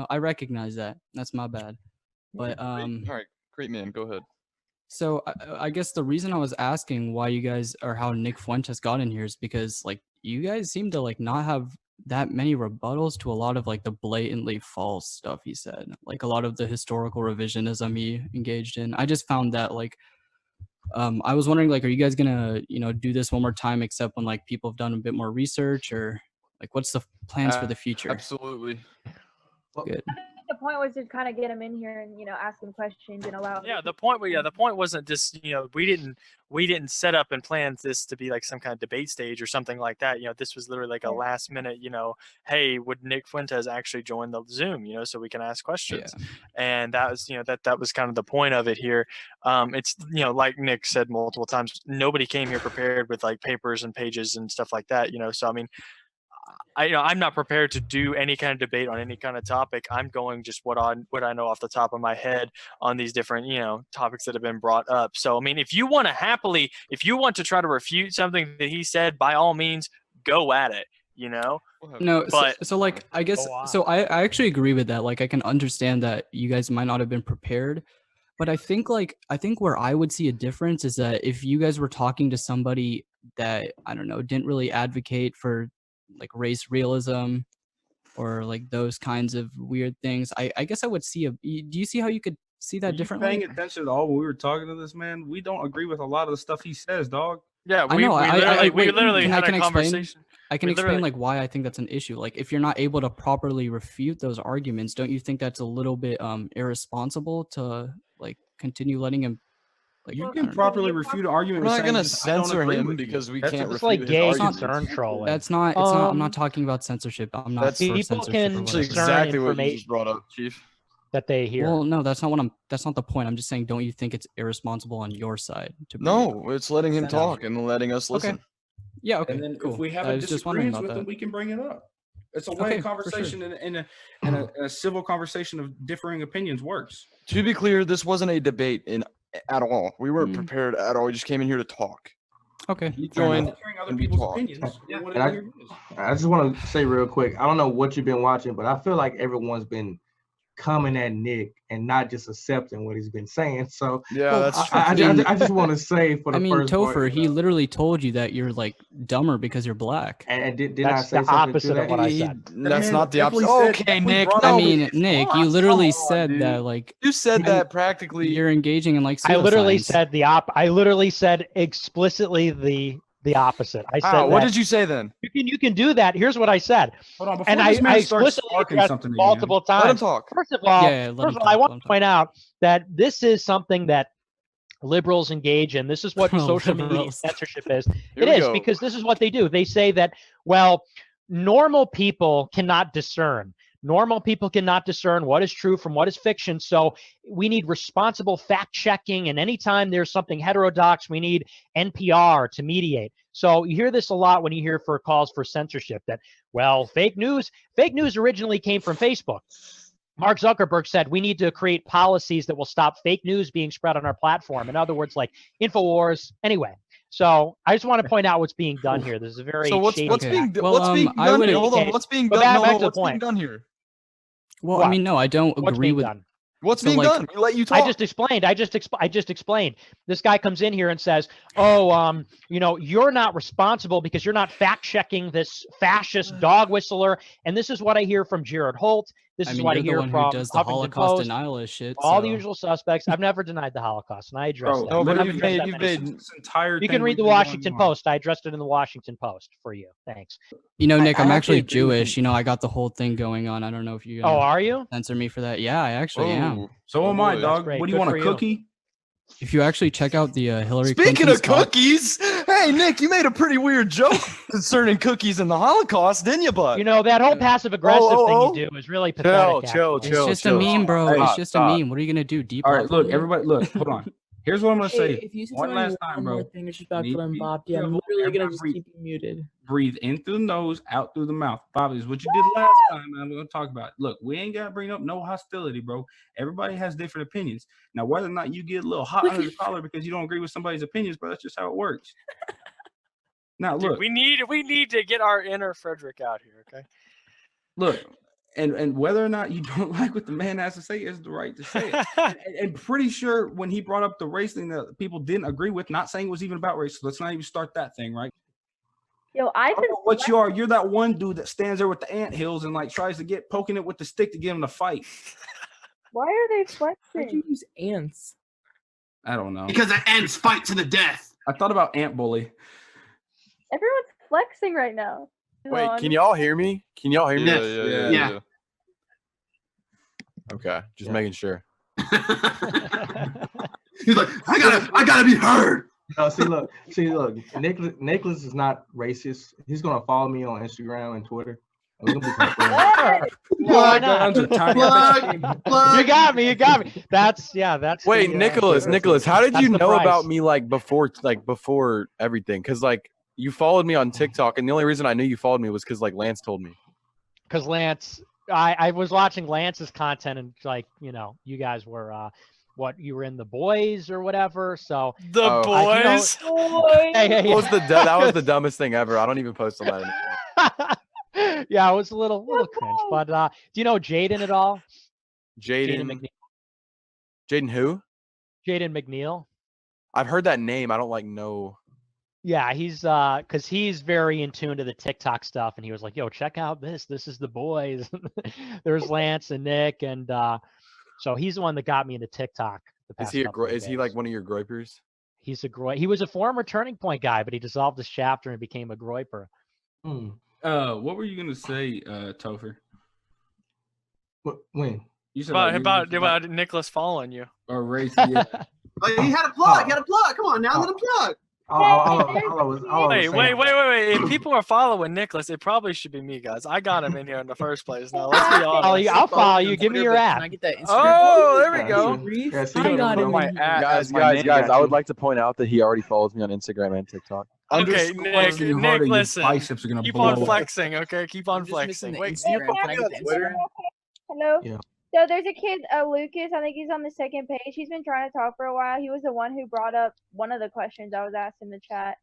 I recognize that. That's my bad. But All right, great man. Go ahead. So I guess the reason I was asking why you guys or how Nick Fuentes got in here is because like you guys seem to like not have that many rebuttals to a lot of like the blatantly false stuff he said, like a lot of the historical revisionism he engaged in. I just found that like I was wondering, like, are you guys gonna, do this one more time, except when like people have done a bit more research, or like, what's the plans for the future? Absolutely. Good. The point was to kind of get him in here and ask him questions and allow. Yeah, the point wasn't just we didn't set up and plan this to be like some kind of debate stage or something like that. This was literally like a last minute. Hey, would Nick Fuentes actually join the Zoom? So we can ask questions, and that was that was kind of the point of it here. It's like Nick said multiple times, nobody came here prepared with like papers and pages and stuff like that. So I mean. I'm not prepared to do any kind of debate on any kind of topic. I'm going just what I know off the top of my head on these different topics that have been brought up. So I mean, if you want to try to refute something that he said, by all means, go at it. No, but so like I guess so I actually agree with that. Like I can understand that you guys might not have been prepared, but I think where I would see a difference is that if you guys were talking to somebody that I don't know didn't really advocate for like race realism or like those kinds of weird things, I guess I would see do you see how you could see that differently? Paying attention at all when we were talking to this man, we don't agree with a lot of the stuff he says, dog. Yeah, I know. we literally had a conversation. I can explain like why I think that's an issue. Like if you're not able to properly refute those arguments, don't you think that's a little bit irresponsible to like continue letting him? Like, you can properly refute an argument. We're not going to censor him because we can't refute his gay arguments. concern trolling. That's not. It's not. I'm not talking about censorship. I'm not. That's for people censorship can or whatever. exactly what you just brought up, Chief. That they hear. Well, no, that's not what I'm. That's not the point. I'm just saying, don't you think it's irresponsible on your side to? No, it's letting him talk and letting us listen. Okay. Yeah. Okay. And then cool. if we have I a was just wondering disagreement about with that. him, we can bring it up. It's a way Okay, a for conversation sure. in a civil conversation of differing opinions works. To be clear, this wasn't a debate at all. We weren't prepared at all. We just came in here to talk. Okay. He joined other people's opinions. And I just want to say real quick, I don't know what you've been watching, but I feel like everyone's been coming at Nick and not just accepting what he's been saying. So yeah, that's I just want to say for the first Topher, part, he literally told you that you're like dumber because you're black. And did That's I say the something opposite to of that? what I said. That's not the opposite. Okay, Nick. I mean, Nick, you literally said that like you said that practically. You're engaging in like. I literally pseudoscience. said I literally said explicitly the opposite. I said. What did you say then? You can do that. Here's what I said. Hold on, before and this man I starts explicitly sparking addressed something multiple again. times. Let him talk. First of all, I want talk. to point out that this is something that liberals engage in. This is what social media liberals. censorship is. Here It we is go. because this is what they do. They say that, well, normal people cannot discern. Normal people cannot discern what is true from what is fiction. So we need responsible fact checking. And anytime there's something heterodox, we need NPR to mediate. So you hear this a lot when you hear for calls for censorship that, well, fake news originally came from Facebook. Mark Zuckerberg said we need to create policies that will stop fake news being spread on our platform. In other words, like InfoWars. Anyway, so I just want to point out what's being done here. This is a very So shady what's being Well, what's being I done would- here? Hold on. Okay, What's being but done? back No, to the what's being point. done here? Well, What? I mean, no, I don't What's agree being with. done? What's So, being like- done? We let you talk. I just explained. I just explained. This guy comes in here and says, "Oh, you're not responsible because you're not fact checking this fascist dog whistler." And this is what I hear from Jared Holt. This I is mean, what I you're the hear one who from does the Huffington Holocaust Post, denialist shit. all the so- usual suspects. I've never denied the Holocaust, and I addressed Bro, that. No, but literally, you've made this entire You thing can read we've the been going Washington on. Post. I addressed it in the Washington Post for you. Thanks. You know, Nick, I'm I actually agree with Jewish. You know, I got the whole thing going on. I don't know if you're Oh, gonna are you? censor me for that. Yeah, I actually am. So am I, That's dog. great. What do you Good want, a for you. cookie? If you actually check out the Hillary Speaking Clinton's of cookies, hey Nick, you made a pretty weird joke concerning cookies and the Holocaust, didn't you, bud? You know, that whole passive aggressive thing you do is really pathetic. Chill. It's just a meme, bro. Hey, It's just a meme. What are you gonna do? All right, look, Deplatform me? everybody, look, hold on. Here's what I'm gonna Hey, say. if you say One something last time, one bro. more thing disrespectful and Bobby, I'm Everybody literally gonna just breathe. keep you muted. Breathe in through the nose, out through the mouth. Bobby, is what you did last time, man. We're gonna talk about it. Look, we ain't gotta bring up no hostility, bro. Everybody has different opinions. Now, whether or not you get a little hot under the collar because you don't agree with somebody's opinions, bro, that's just how it works. Now, Dude, look, we need to get our inner Frederick out here, okay? look, and whether or not you don't like what the man has to say is the right to say it. and pretty sure when he brought up the race thing that people didn't agree with, not saying it was even about race. So let's not even start that thing, right? Yo, I don't know what you are. You're that one dude that stands there with the anthills and like tries to get poking it with the stick to get him to fight. Why are they Why'd flexing? you use ants? I don't know. Because the ants fight to the death. I thought about ant bully. Everyone's flexing right now. Wait, can y'all hear me? Can y'all hear me? Yeah. Okay, just making sure. He's like, I gotta be heard. No, see, look. Nicholas is not racist. He's gonna follow me on Instagram and Twitter. And we're gonna be Why not? You got me. That's Wait, Nicholas, how did that's you the know price. about me before everything? Because you followed me on TikTok, and the only reason I knew you followed me was because Lance told me. Because Lance, I was watching Lance's content and you guys were you were in The Boys or whatever. So The Boys. Hey. That was the dumbest thing ever. I don't even post on that anymore. Yeah, it was a little cringe. But do you know Jaden at all? Jaden McNeil. Jaden who? Jaden McNeil. I've heard that name. I don't know. Yeah, he's because he's very in tune to the TikTok stuff, and he was like, "Yo, check out this. This is The Boys." There's Lance and Nick, and so he's the one that got me into TikTok. Is he like one of your groypers? He's he was a former Turning Point guy, but he dissolved his chapter and became a groyper. What were you gonna say, Topher? When? You said about Nicholas following you or race? Yeah. He had a plug. Come on now, let him plug. Wait. If people are following Nicholas, it probably should be me, guys. I got him in here in the first place. Now let's be honest. I'll follow you. Give me your app. Can I get that Instagram? Oh, there we go. I got him. Guys, I would like to point out that he already follows me on Instagram and TikTok. Okay, Nick, listen. Biceps are gonna Keep blow on up. flexing, okay? Keep on flexing. Wait, do you follow me on Twitter? Hello. Yeah. So there's a kid, Lucas. I think he's on the second page. He's been trying to talk for a while. He was the one who brought up one of the questions I was asked in the chat.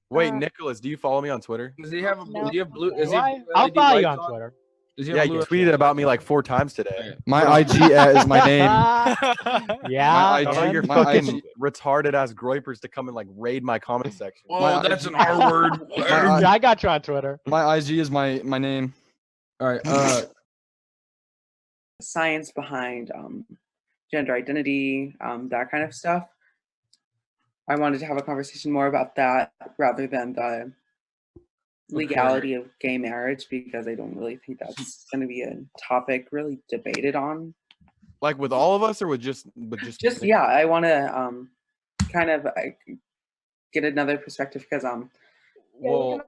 Wait, Nicholas, do you follow me on Twitter? Does he have No. do you have blue? I'll follow you on Twitter. Yeah, you tweeted about me like 4 times today. My IG is my name. Yeah. Tell your fucking retarded ass groypers to come and like raid my comment section. Oh, that's an R word. I got you on Twitter. My IG is my name. All right. Science behind gender identity, that kind of stuff. I wanted to have a conversation more about that rather than the legality of gay marriage, because I don't really think that's going to be a topic really debated on. Like with all of us, or with just yeah, I want to kind of get another perspective because well,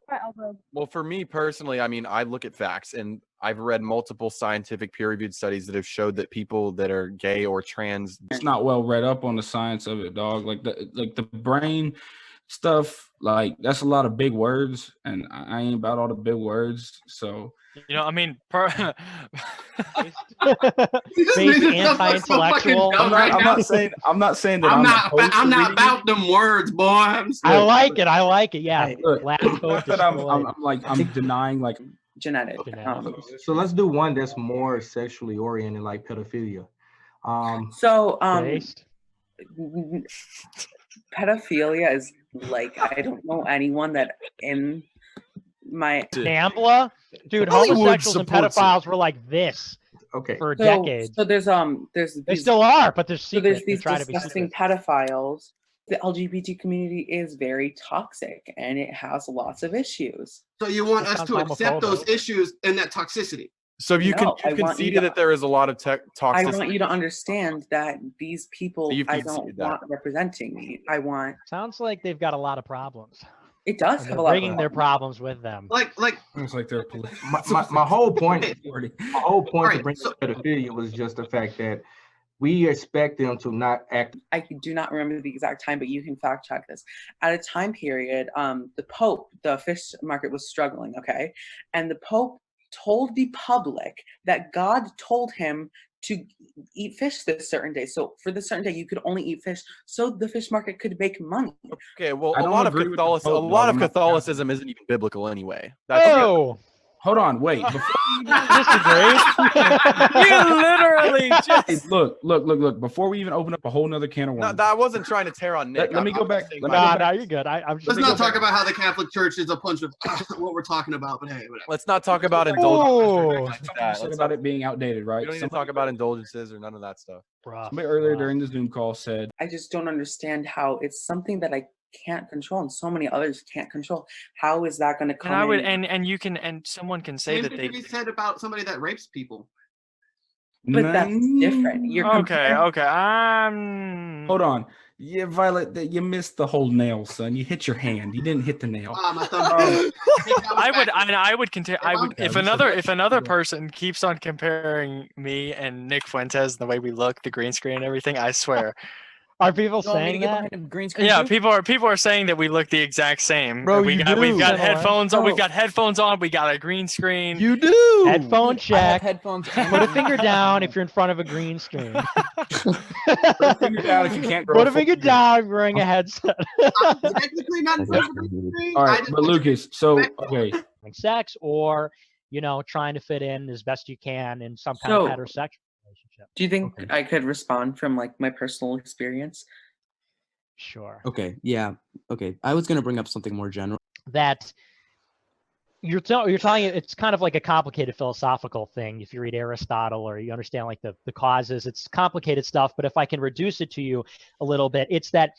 for me personally, I mean, I look at facts, and I've read multiple scientific peer-reviewed studies that have showed that people that are gay or trans, it's not well read up on the science of it, dog. Like the brain stuff, like that's a lot of big words, and I ain't about all the big words. So I mean, maybe anti-intellectual. I'm not saying that I'm not about them words, boy. I like it. Yeah. Look, I'm denying like genetic. So let's do one that's more sexually oriented, like pedophilia. Pedophilia is like, I don't know anyone that in my Nambla, dude, homosexuals and pedophiles were like this. Okay. for decades. So there's They still are, but there's so there's secret. They these try to be disgusting secret. pedophiles. The LGBT community is very toxic and it has lots of issues. So you want That us sounds to accept those homophobic. issues and that toxicity? So you No, I you've want you conceded to- that there is a lot of I toxicity. want you to understand that these people You've I conceded don't that. want representing me. I want. Sounds like they've got a lot of problems. It does And have they're a lot of bringing their problems with them. Like It's like they're my whole point. Already. My whole point Alright, to bring so- up pedophilia was just the fact that we expect them to not act. I do not remember the exact time, but you can fact check this. At a time period, the Pope, the fish market was struggling, okay? And the Pope told the public that God told him to eat fish this certain day. So for this certain day, you could only eat fish so the fish market could make money. Okay, well, I a don't lot of agree with the Catholicism, Pope, a lot dog. of I'm not- Catholicism isn't even biblical anyway. That's Oh, Hold on, wait. Before you literally just. Hey, look. Before we even open up a whole nother can of No, worms, I wasn't trying to tear on Nick. let me I go was back. just saying Let my- me go no, back. you're good. I'm just Let's not talk about how the Catholic Church is a bunch of what we're talking about, but hey, whatever. Let's not talk about indulgences. Oh, or like that. Said Let's about not- it being outdated, we right? don't need to talk about indulgences or none of that stuff. rough, Somebody earlier rough. during the Zoom call said, I just don't understand how it's something that I can't control and so many others can't control. How is that going to come And I would in? and you can and someone can say Same that thing they could be said about somebody that rapes people. But that's different. You're okay. Hold on. Yeah, Violet, you missed the whole nail, son. You hit your hand. You didn't hit the nail. My thumb. I would continue. I would Okay, if we said another person keeps on comparing me and Nick Fuentes and the way we look, the green screen and everything. I swear. Are people You want me to saying get that? behind a green screen Yeah, too? people are saying that we look the exact same. Bro, we've you got do. headphones on. We've Oh. got headphones on. We got a green screen. You do. Headphone Dude, I have check. headphones. Put a finger down if you're in front of a green screen. Put a finger down if you can't grow Put a a finger full beard. down if you're wearing a headset. I'm technically not in front of a green screen. All I right, just but want to Lucas, so respect- okay, Having sex or, trying to fit in as best you can in some kind of So- heterosexual relationship. Do you think Okay. I could respond from like my personal experience? Sure. Okay. Yeah. Okay. I was gonna bring up something more general. That you're telling it, it's kind of like a complicated philosophical thing. If you read Aristotle or you understand like the causes, it's complicated stuff. But if I can reduce it to you a little bit, it's that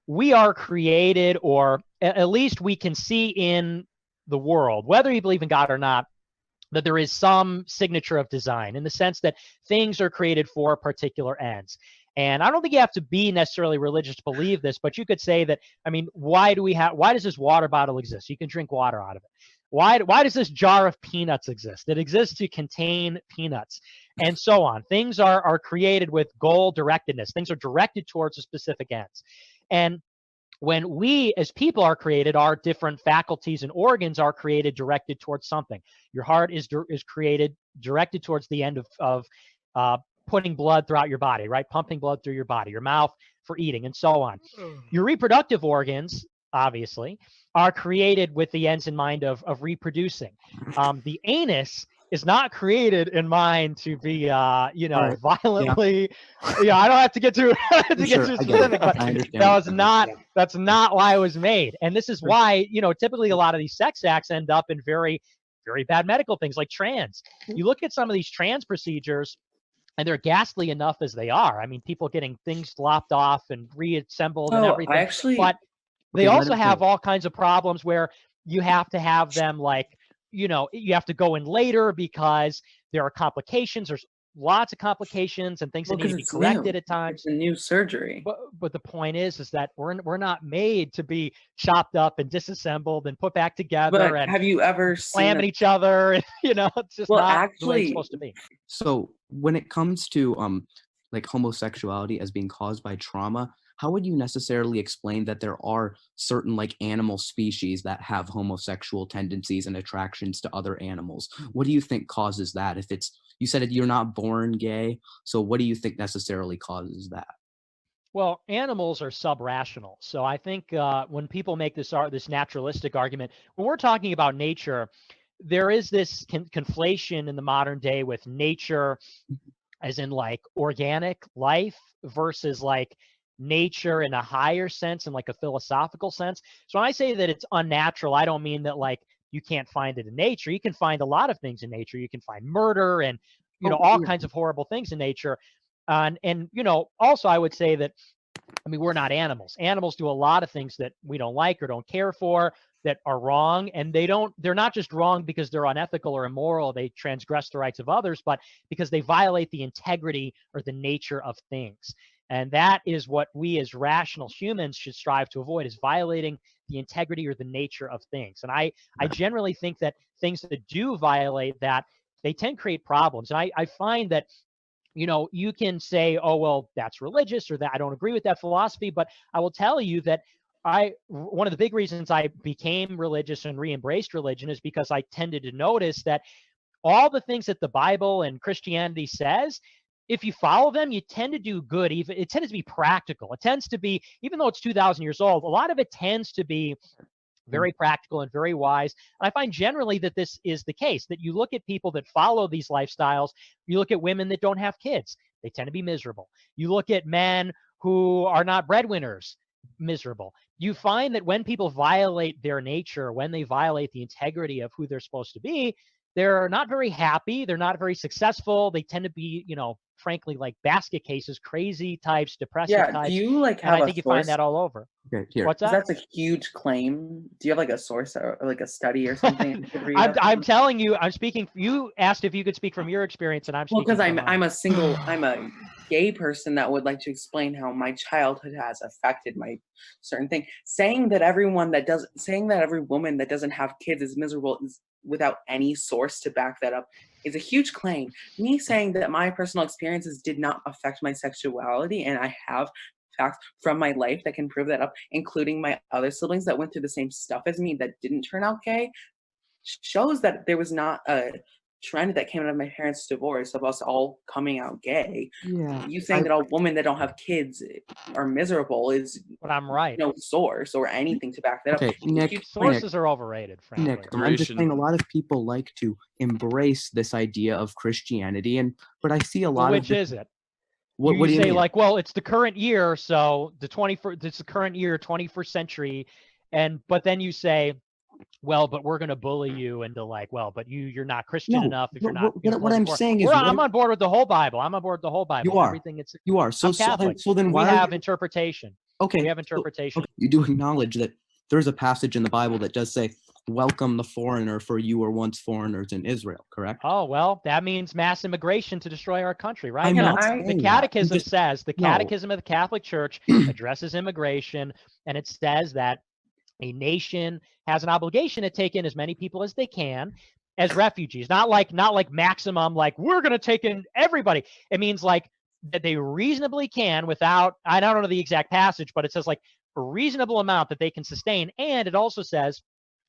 we are created, or at least we can see in the world, whether you believe in God or not, that there is some signature of design in the sense that things are created for particular ends. And I don't think you have to be necessarily religious to believe this, but you could say that, I mean, why does this water bottle exist? You can drink water out of it. Why does this jar of peanuts exist? It exists to contain peanuts, and so on. Things are created with goal directedness. Things are directed towards a specific ends. And when we as people are created, our different faculties and organs are created directed towards something. Your heart is created directed towards the end of putting blood throughout your body, right? Pumping blood through your body, your mouth for eating, and so on. Your reproductive organs, obviously, are created with the ends in mind of reproducing. The anus is not created in mind to be, Right. violently. Yeah, I don't have to get too, Sure, I get it. specific, but I understand. that's not why it was made. And this is why, typically a lot of these sex acts end up in very, very bad medical things like trans. You look at some of these trans procedures, and they're ghastly enough as they are. I mean, people getting things lopped off and reassembled and Oh, everything. I actually. But they Okay, let also him have finish. all kinds of problems where you have to have them like, you have to go in later because there are complications. There's lots of complications and things Well, that need to 'cause be it's corrected new. at times. It's a new surgery. But the point is that we're not made to be chopped up and disassembled and put back together But and have you ever seen slamming each other. And, it's just Well, not the way actually- it's supposed to be. So when it comes to like homosexuality as being caused by trauma, how would you necessarily explain that there are certain like animal species that have homosexual tendencies and attractions to other animals? What do you think causes that? If it's, you said you're not born gay, so what do you think necessarily causes that? Well, animals are sub-rational. So I think when people make this naturalistic argument, when we're talking about nature, there is this conflation in the modern day with nature as in like organic life versus like nature in a higher sense and like a philosophical sense. So when I say that it's unnatural, I don't mean that like you can't find it in nature. You can find a lot of things in nature. You can find murder and all kinds of horrible things in nature. And also I would say that, I mean, we're not animals. Animals do a lot of things that we don't like or don't care for, that are wrong. And they're not just wrong because they're unethical or immoral, they transgress the rights of others, but because they violate the integrity or the nature of things. And that is what we as rational humans should strive to avoid, is violating the integrity or the nature of things. And I generally think that things that do violate that, they tend to create problems. And I find that, you can say, oh, well, that's religious, or that I don't agree with that philosophy. But I will tell you that one of the big reasons I became religious and re-embraced religion is because I tended to notice that all the things that the Bible and Christianity says, if you follow them, you tend to do good. Even it tends to be practical. It tends to be, even though it's 2,000 years old, a lot of it tends to be very practical and very wise. And I find generally that this is the case, that you look at people that follow these lifestyles, you look at women that don't have kids, they tend to be miserable. You look at men who are not breadwinners, miserable. You find that when people violate their nature, when they violate the integrity of who they're supposed to be, they're not very happy. They're not very successful. They tend to be, frankly, like basket cases, crazy types, depressive types. Do you and have I think a you find source? that all over. Okay, here. What's that? That's a huge claim. Do you have like a source or like a study or something? you could read up I'm on? telling you, I'm speaking. You asked if you could speak from your experience, and I'm Well, speaking. because from I'm mine. I'm a gay person that would like to explain how my childhood has affected my certain thing. Saying that every woman that doesn't have kids is miserable is without any source to back that up is a huge claim. Me saying that my personal experiences did not affect my sexuality, and I have facts from my life that can prove that up, including my other siblings that went through the same stuff as me that didn't turn out gay, shows that there was not a trend that came out of my parents' divorce of us all coming out gay. Yeah, You saying that all women that don't have kids are miserable is but I'm right. No source or anything to back that Okay, up. Nick. Sources are overrated, frankly. Nick, I'm just saying a lot of people like to embrace this idea of Christianity, but I see a lot Which of is it? What you do you say mean? like, well, it's the current year, so it's the current year, 21st century, but then you say, well, but we're going to bully you into like, well, but you're not Christian No, enough if you're not. what I'm saying is, I'm on board with the whole Bible. I'm on board with the whole Bible. You are. Everything it's. You are. So I'm Catholic. so then why we are have you- interpretation? Okay, we have interpretation. Okay, you do acknowledge that there's a passage in the Bible that does say, "Welcome the foreigner, for you were once foreigners in Israel." Correct? Oh, well, that means mass immigration to destroy our country, right? I'm not The saying that. Catechism I'm just- says, the No. Catechism of the Catholic Church addresses immigration, and it says that a nation has an obligation to take in as many people as they can as refugees. Not like maximum, like we're going to take in everybody. It means like that they reasonably can without, I don't know the exact passage, but it says like a reasonable amount that they can sustain. And it also says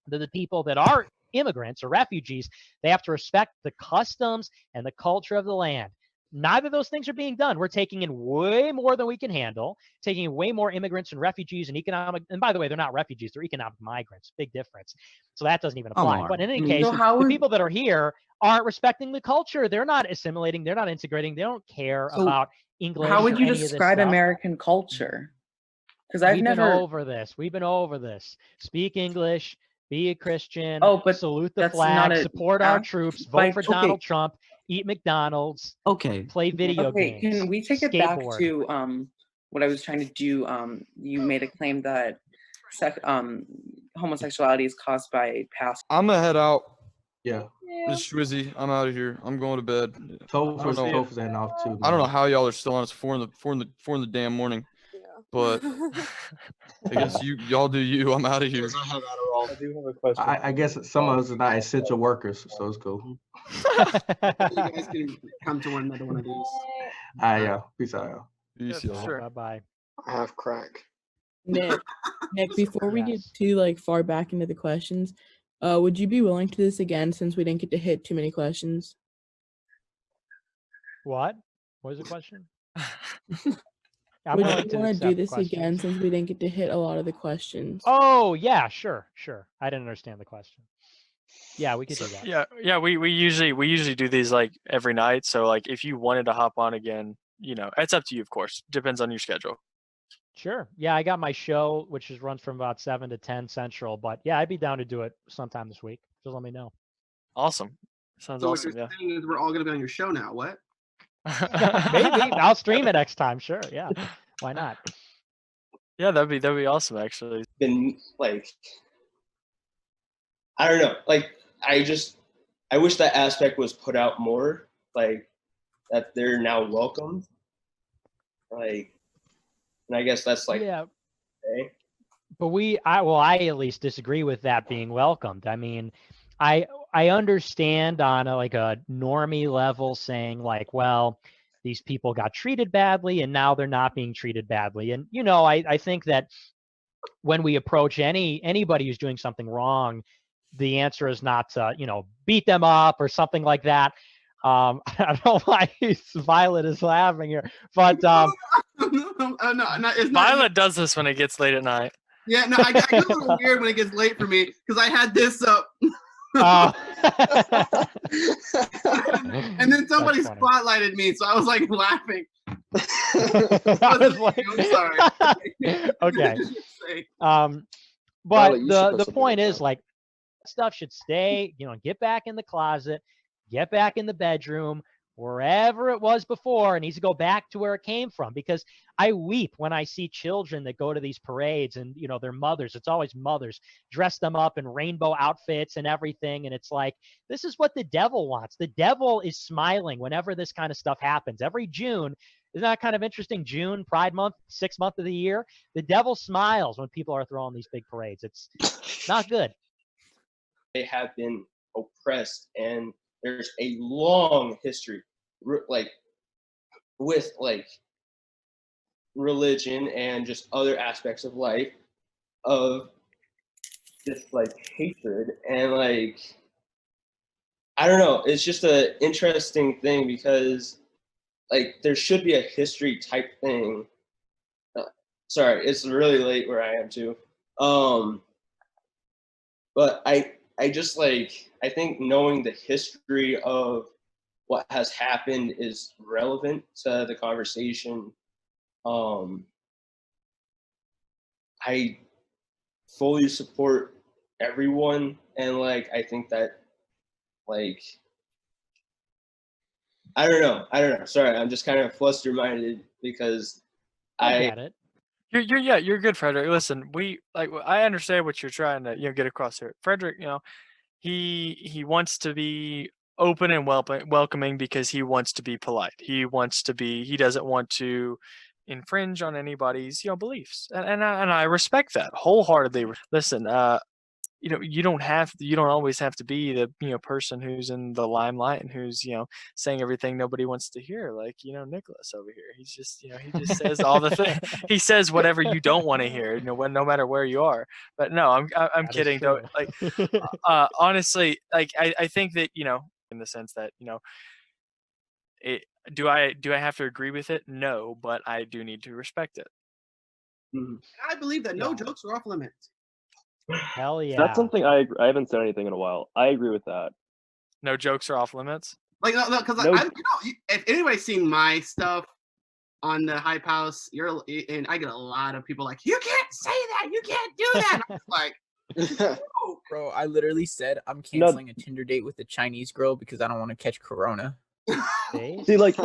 that the people that are immigrants or refugees, they have to respect the customs and the culture of the land. Neither of those things are being done. We're taking in way more than we can handle, taking in way more immigrants and refugees and and by the way, they're not refugees, they're economic migrants, big difference. So that doesn't even apply. But in any case, the people that are here aren't respecting the culture. They're not assimilating, they're not integrating, they don't care about English. How would you or any describe of this stuff. American culture? Because I've We've never. been over this. Speak English, be a Christian, but salute the that's flag, not a support our troops, vote for Donald Trump, eat McDonald's, play video games. Can we take it back skateboard. to what I was trying to do? You made a claim that homosexuality is caused by past. I'm gonna head out. Yeah. It's Schwizzy. I'm out of here. I'm going to bed. Topher's heading off too. I don't know man. how y'all are still on. It's 4 in the damn morning. But I guess y'all do you. I'm out of here. I do have a question. I guess some of us are not essential workers, so it's cool. You guys can come to another one of these. All right, y'all. Peace out, y'all. Peace, y'all. Bye bye. I have crack. Nick, before we get too far back into the questions, would you be willing to do this again since we didn't get to hit too many questions? What was the question? Would you want to do this again since we didn't get to hit a lot of the questions? Oh yeah, sure. I didn't understand the question. Yeah, we could do that. Yeah. We usually do these like every night. So like if you wanted to hop on again, it's up to you, of course. Depends on your schedule. Sure. Yeah, I got my show, which runs from about 7 to 10 Central. But yeah, I'd be down to do it sometime this week. Just let me know. Awesome. Sounds So awesome. what you're Yeah. saying is we're all gonna be on your show now. What? Maybe I'll stream it next time. Sure, yeah, why not? Yeah, that'd be awesome. Actually, Been like, I don't know. Like, I wish that aspect was put out more. Like, that they're now welcomed. Like, and I guess that's like, yeah. Okay. But I at least disagree with that being welcomed. I mean, I understand on like a normie level saying like, well, these people got treated badly and now they're not being treated badly. And I think that when we approach anybody who's doing something wrong, the answer is not to beat them up or something like that. I don't know why Violet is laughing here, but no, it's not. Violet does this when it gets late at night. Yeah, no, I get a little weird when it gets late for me because I had this up. And then somebody spotlighted me, so I was like laughing. I'm sorry. Okay. But Violet, the point is like stuff should stay, get back in the closet, get back in the bedroom, wherever it was before. It needs to go back to where it came from, because I weep when I see children that go to these parades and, their mothers, it's always mothers, dress them up in rainbow outfits and everything. And it's like, this is what the devil wants. The devil is smiling whenever this kind of stuff happens. Every June, isn't that kind of interesting? June, Pride Month, 6th month of the year. The devil smiles when people are throwing these big parades. It's not good. They have been oppressed, and there's a long history, like with like religion and just other aspects of life, of just like hatred and like, I don't know. It's just an interesting thing because like there should be a history type thing. Sorry, it's really late where I am too. But I just like, I think knowing the history of what has happened is relevant to the conversation. I fully support everyone, and like I think that like I don't know. Sorry, I'm just kind of fluster-minded because I get it. You're good, Frederick. Listen, I understand what you're trying to get across here. Frederick, he wants to be open and welcoming because he wants to be polite. He doesn't want to infringe on anybody's beliefs, and I respect that wholeheartedly. Listen, you don't always have to be the person who's in the limelight and who's saying everything nobody wants to hear, like Nicholas over here. He's just he just says all the thing. He says whatever you don't want to hear, no matter where you are. But no, I'm kidding. Don't like honestly, like I think that in the sense that do I have to agree with it? No, but I do need to respect it. I believe that no jokes are off limits. Hell yeah. That's something I haven't said anything in a while. I agree with that. No jokes are off limits. Like no, because if anybody's seen my stuff on the Hype House, and I get a lot of people like, you can't say that, you can't do that. I'm like, oh, bro, I literally said I'm canceling a Tinder date with a Chinese girl because I don't want to catch corona. See, like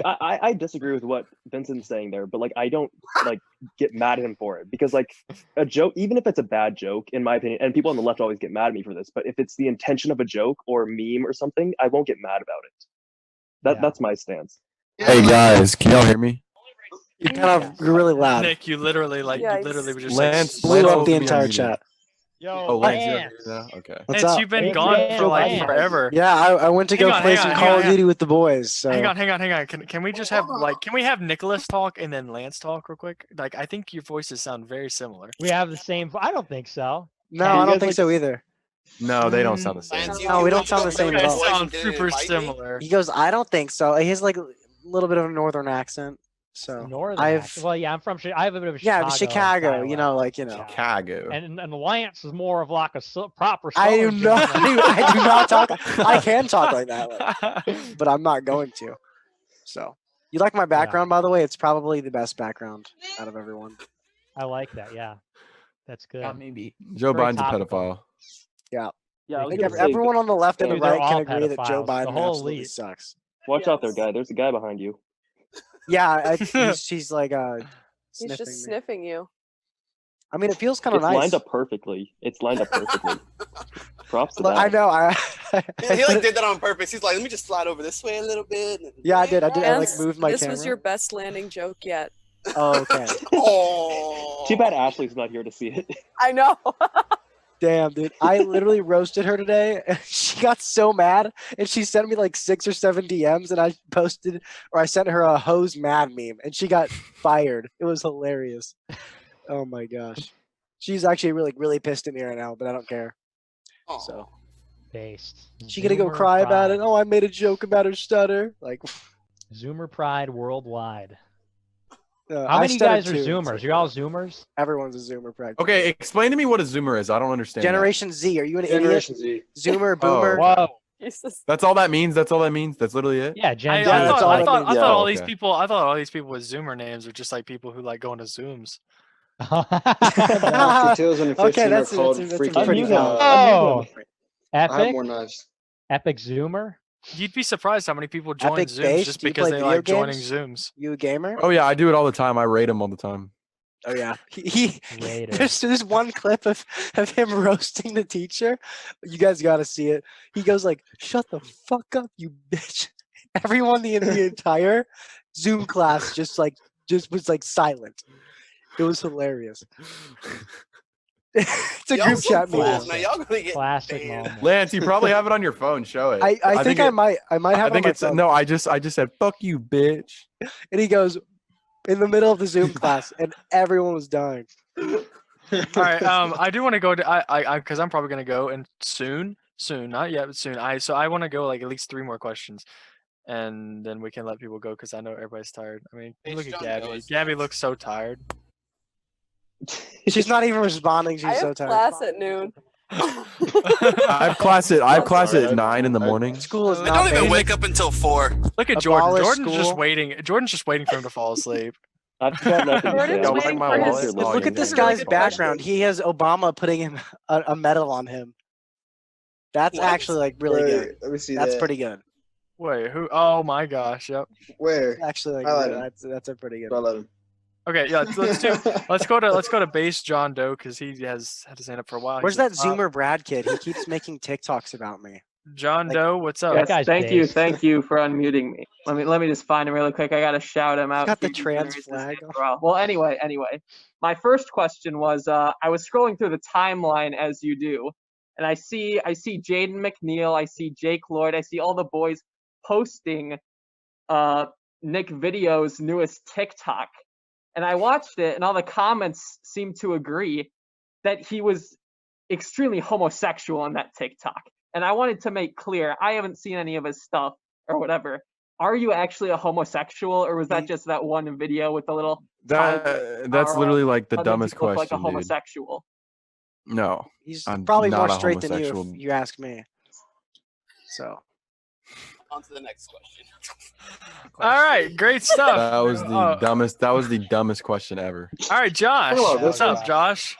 I disagree with what Vincent's saying there, but like I don't like get mad at him for it, because like a joke, even if it's a bad joke, in my opinion, and people on the left always get mad at me for this, but if it's the intention of a joke or a meme or something, I won't get mad about it. That's my stance. Hey guys, can y'all hear me? You're really loud. Nick, you literally were just Lance blew up the entire chat. Yo, Lance. Okay. What's Lance, up? you've been gone for like forever. Yeah, I went to go play some Call of Duty with the boys. So. Hang on. Can we just have can we have Nicholas talk and then Lance talk real quick? Like I think your voices sound very similar. We have the same. I don't think so. No, I don't think so either. No, they don't sound the same. No, we don't sound the same at all. Sound super similar. He goes, I don't think so. He has like a little bit of a northern accent. So well, yeah, I'm from. I have a bit of a Chicago. Yeah, Chicago. Chicago. And Lance is more of like a proper. I do not talk. I can talk like that, but I'm not going to. So, you like my background, by the way? It's probably the best background out of everyone. I like that. Yeah, that's good. Maybe Joe Biden's a pedophile. Yeah. Yeah, I was Like, gonna say, everyone on the left and the Dude, they're right can all agree that Joe pedophiles. The Biden whole absolutely elite. sucks. watch out there, guy. There's a guy behind you. Yeah, she's like He's sniffing just me. sniffing you. I mean, it feels kind of It's nice. lined up perfectly. It's lined up perfectly. Props to Look, that. I know. He like did that on purpose. He's like, let me just slide over this way a little bit. Yeah, I did. I like Vance, moved my this camera. was your best landing joke yet. Oh, okay. Too bad Ashley's not here to see it. I know. Damn, dude. I literally roasted her today, and she got so mad, and she sent me like 6 or 7 DMs, and I sent her a hose mad meme, and she got fired. It was hilarious. Oh my gosh. She's actually really pissed at me right now, but I don't care. So Based. she gonna go Zoomer cry about it. pride. Oh, I made a joke about her stutter. Like, Zoomer pride worldwide. How How many of you guys are Zoomers? You're all Zoomers? Everyone's a Zoomer practically. Okay, explain to me what a Zoomer is. I don't understand. that. Generation Z. Are you an Generation idiot? Z. Zoomer, Oh, boomer. okay. Whoa. That's all that means. That's all that means. That's literally it. Yeah, Gen I Z. thought Like, all these Okay. people. I thought all these people with Zoomer names are just like people who like going to Zooms. Okay, that's a pretty valid. Oh, I have Epic. more knives. Epic Zoomer. You'd be surprised how many people join Epic Zooms Base? just Do you because play they video like joining games? Zooms. You a gamer? Oh yeah, I do it all the time. I rate him all the time. Oh yeah. There's one clip of him roasting the teacher. You guys got to see it. He goes like, "Shut the fuck up, you bitch!" Everyone in the entire Zoom class just was like silent. It was hilarious. It's a Y'all group so chat cool. meme. Now y'all gonna get Classic banned. moment. Lance, you probably have it on your phone. Show it. I think I might have I it on think my it's phone. no. I just said fuck you, bitch. And he goes in the middle of the Zoom class, and everyone was dying. All right. I do want to go to because I'm probably gonna go and soon, not yet, but soon. So I want to go like at least 3 more questions, and then we can let people go because I know everybody's tired. I mean, look at Gabby. Gabby looks so tired. She's not even responding. I She's so have tired. class at noon. I have class at 9 in the morning. School is I not don't even banned. wake up until 4. Look at Jordan. Abolish Jordan's just school. waiting. Jordan's just waiting for him to fall asleep. I've got nothing to say. Jordan's I'll waiting bring my for his- wallet. Look Look at this guy's background. He has Obama putting him a medal on him. That's What? actually like really Wait, good. let me see That's that. pretty good. Wait, who? Oh my gosh. Yep. Where? Actually, like, I like really- him. that's a pretty good. I love him. Okay. Yeah. Let's go to base John Doe because he has had his hand up for a while. Where's He's that at the top. Zoomer Brad kid? He keeps making TikToks about me. John Like- Doe, what's up? That guy's Thank you based. for unmuting me. Let me just find him really quick. I gotta shout him out. got the He trans generates this flag name for all. Well, anyway, my first question was I was scrolling through the timeline as you do, and I see Jaden McNeil, I see Jake Lloyd, I see all the boys posting Nick Video's newest TikTok, and I watched it, and all the comments seem to agree that he was extremely homosexual in that TikTok. And I wanted to make clear, I haven't seen any of his stuff or whatever. Are you actually a homosexual, or was that just that one video with the little? That's literally like the how did dumbest you look like a question, dude. homosexual? No, He's I'm probably not more a straight than you, homosexual. if you ask me. So. On to the next question. All right, great stuff. That was the dumbest. That was the dumbest question ever. All right, Josh. Hello, What's this up, is- Josh?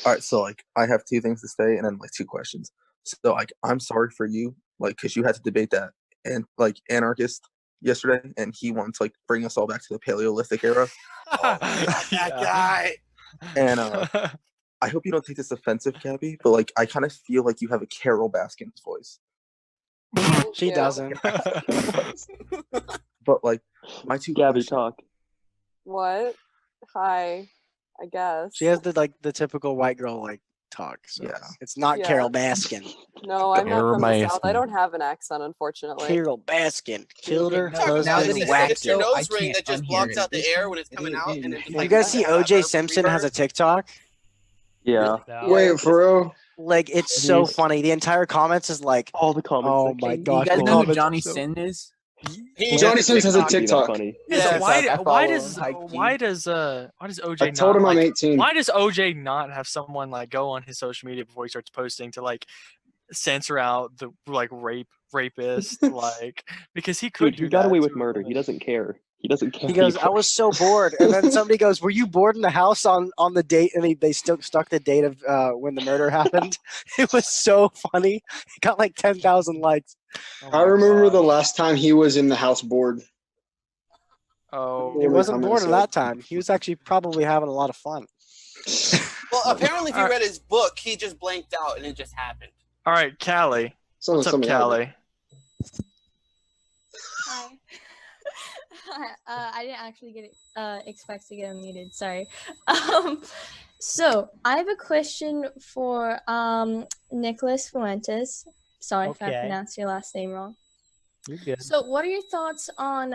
All right, so like I have 2 things to say and then like 2 questions. So like I'm sorry for you, like because you had to debate that and like anarchist yesterday, and he wants like bring us all back to the Paleolithic era. That guy. And I hope you don't take this offensive, Gabby, but like I kind of feel like you have a Carol Baskins voice. She doesn't. But like my 2 Gabby, talk. What? Hi. I guess. She has the typical white girl like talk. So it's not Yeah. Carol Baskin. No, I'm not Carol from the South. I Baskin. don't have an accent, unfortunately. Carol Baskin killed her Now husband, this is whacked it's your it. nose ring that just blocks out the air when it's coming out, and it's You guys see O.J. Simpson has a TikTok? Yeah. Wait, for real? Like it's so funny. The entire comments is like, all the comments. Oh my Do gosh! you guys the know who comments Johnny are so- Sin is? Johnny Sins has a TikTok. Yeah, why I does OJ told him not, I'm like, 18. Why does OJ not have someone like go on his social media before he starts posting to like censor out the like rapist like because he could Dude, he do got that away with to a murder. woman. He doesn't care. He doesn't care. He goes, I was so bored. And then somebody goes, were you bored in the house on the date? And they still stuck the date of when the murder happened. It was so funny. It got like 10,000 likes. I remember the last time he was in the house bored. Oh, He wasn't bored at that time. He was actually probably having a lot of fun. Well, apparently, if you read his book, he just blanked out and it just happened. All right, Callie. What's up, Callie? Hi. I didn't actually expect to get unmuted. Sorry. So I have a question for Nicholas Fuentes. Sorry if I Okay. pronounced your last name wrong. You're good. So, what are your thoughts on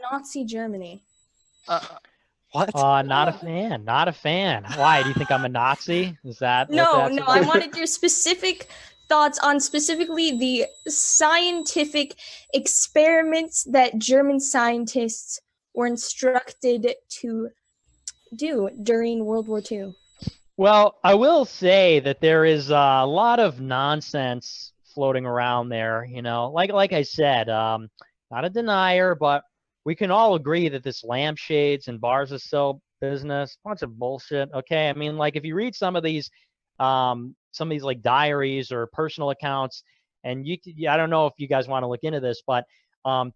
Nazi Germany? What? Not a fan. Not a fan. Why? Do you think I'm a Nazi? Is that what No, that's no. about? I wanted your specific thoughts on specifically the scientific experiments that German scientists were instructed to do during World War II. Well, I will say that there is a lot of nonsense floating around there. You know, like I said, not a denier, but we can all agree that this lampshades and bars of soap business, bunch of bullshit. Okay, I mean, like if you read some of these like diaries or personal accounts, and I don't know if you guys want to look into this, but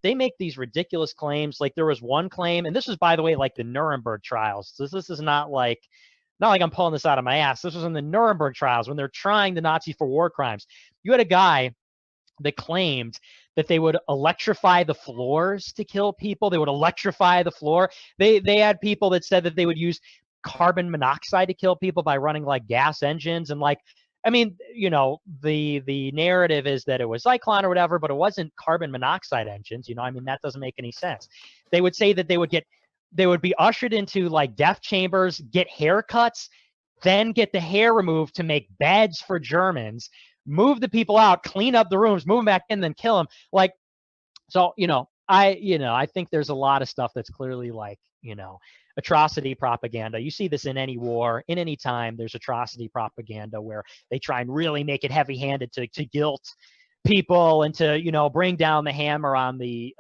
they make these ridiculous claims. Like there was one claim, and this was, by the way, like the Nuremberg trials. So this is not like I'm pulling this out of my ass. This was in the Nuremberg trials when they're trying the Nazis for war crimes. You had a guy that claimed that they would electrify the floors to kill people. They would electrify the floor. They had people that said that they would use carbon monoxide to kill people by running like gas engines. And like, I mean, you know, the narrative is that it was Zyklon or whatever, but it wasn't carbon monoxide engines. You know, I mean, that doesn't make any sense. They would say that they would be ushered into like death chambers, get haircuts, then get the hair removed to make beds for Germans, move the people out, clean up the rooms, move them back in, then kill them. Like, so, I think there's a lot of stuff that's clearly like, atrocity propaganda. You see this in any war, in any time, there's atrocity propaganda where they try and really make it heavy-handed to guilt people and to, bring down the hammer on the,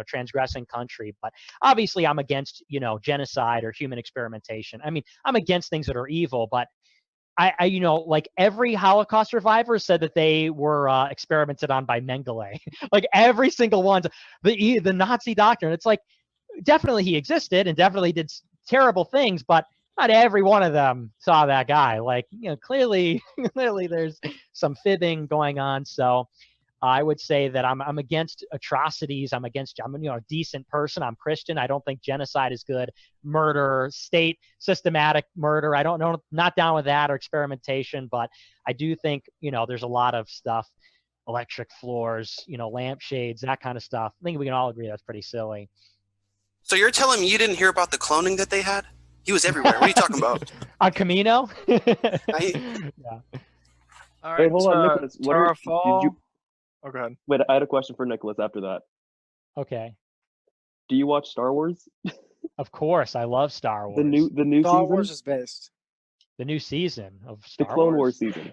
transgressing country. But obviously I'm against, genocide or human experimentation. I mean, I'm against things that are evil, but I like every Holocaust survivor said that they were experimented on by Mengele. Like every single one, the Nazi doctor. And it's like, definitely he existed and definitely did terrible things, but not every one of them saw that guy. Like, clearly there's some fibbing going on. So I would say that I'm against atrocities. I'm a decent person. I'm Christian. I don't think genocide is good. Murder, state systematic murder. I don't know, not down with that, or experimentation. But I do think there's a lot of stuff, electric floors, lampshades, that kind of stuff. I think we can all agree that's pretty silly. So you're telling me you didn't hear about the cloning that they had? He was everywhere. What are you talking about? On Camino? Yeah. All right, Wait, hold on, Nicholas. Did you? Oh, go ahead. Wait, I had a question for Nicholas after that. Okay. Do you watch Star Wars? Of course, I love Star Wars. The new Star season? Wars is based. The new season of The Star Clone Wars? Wars season.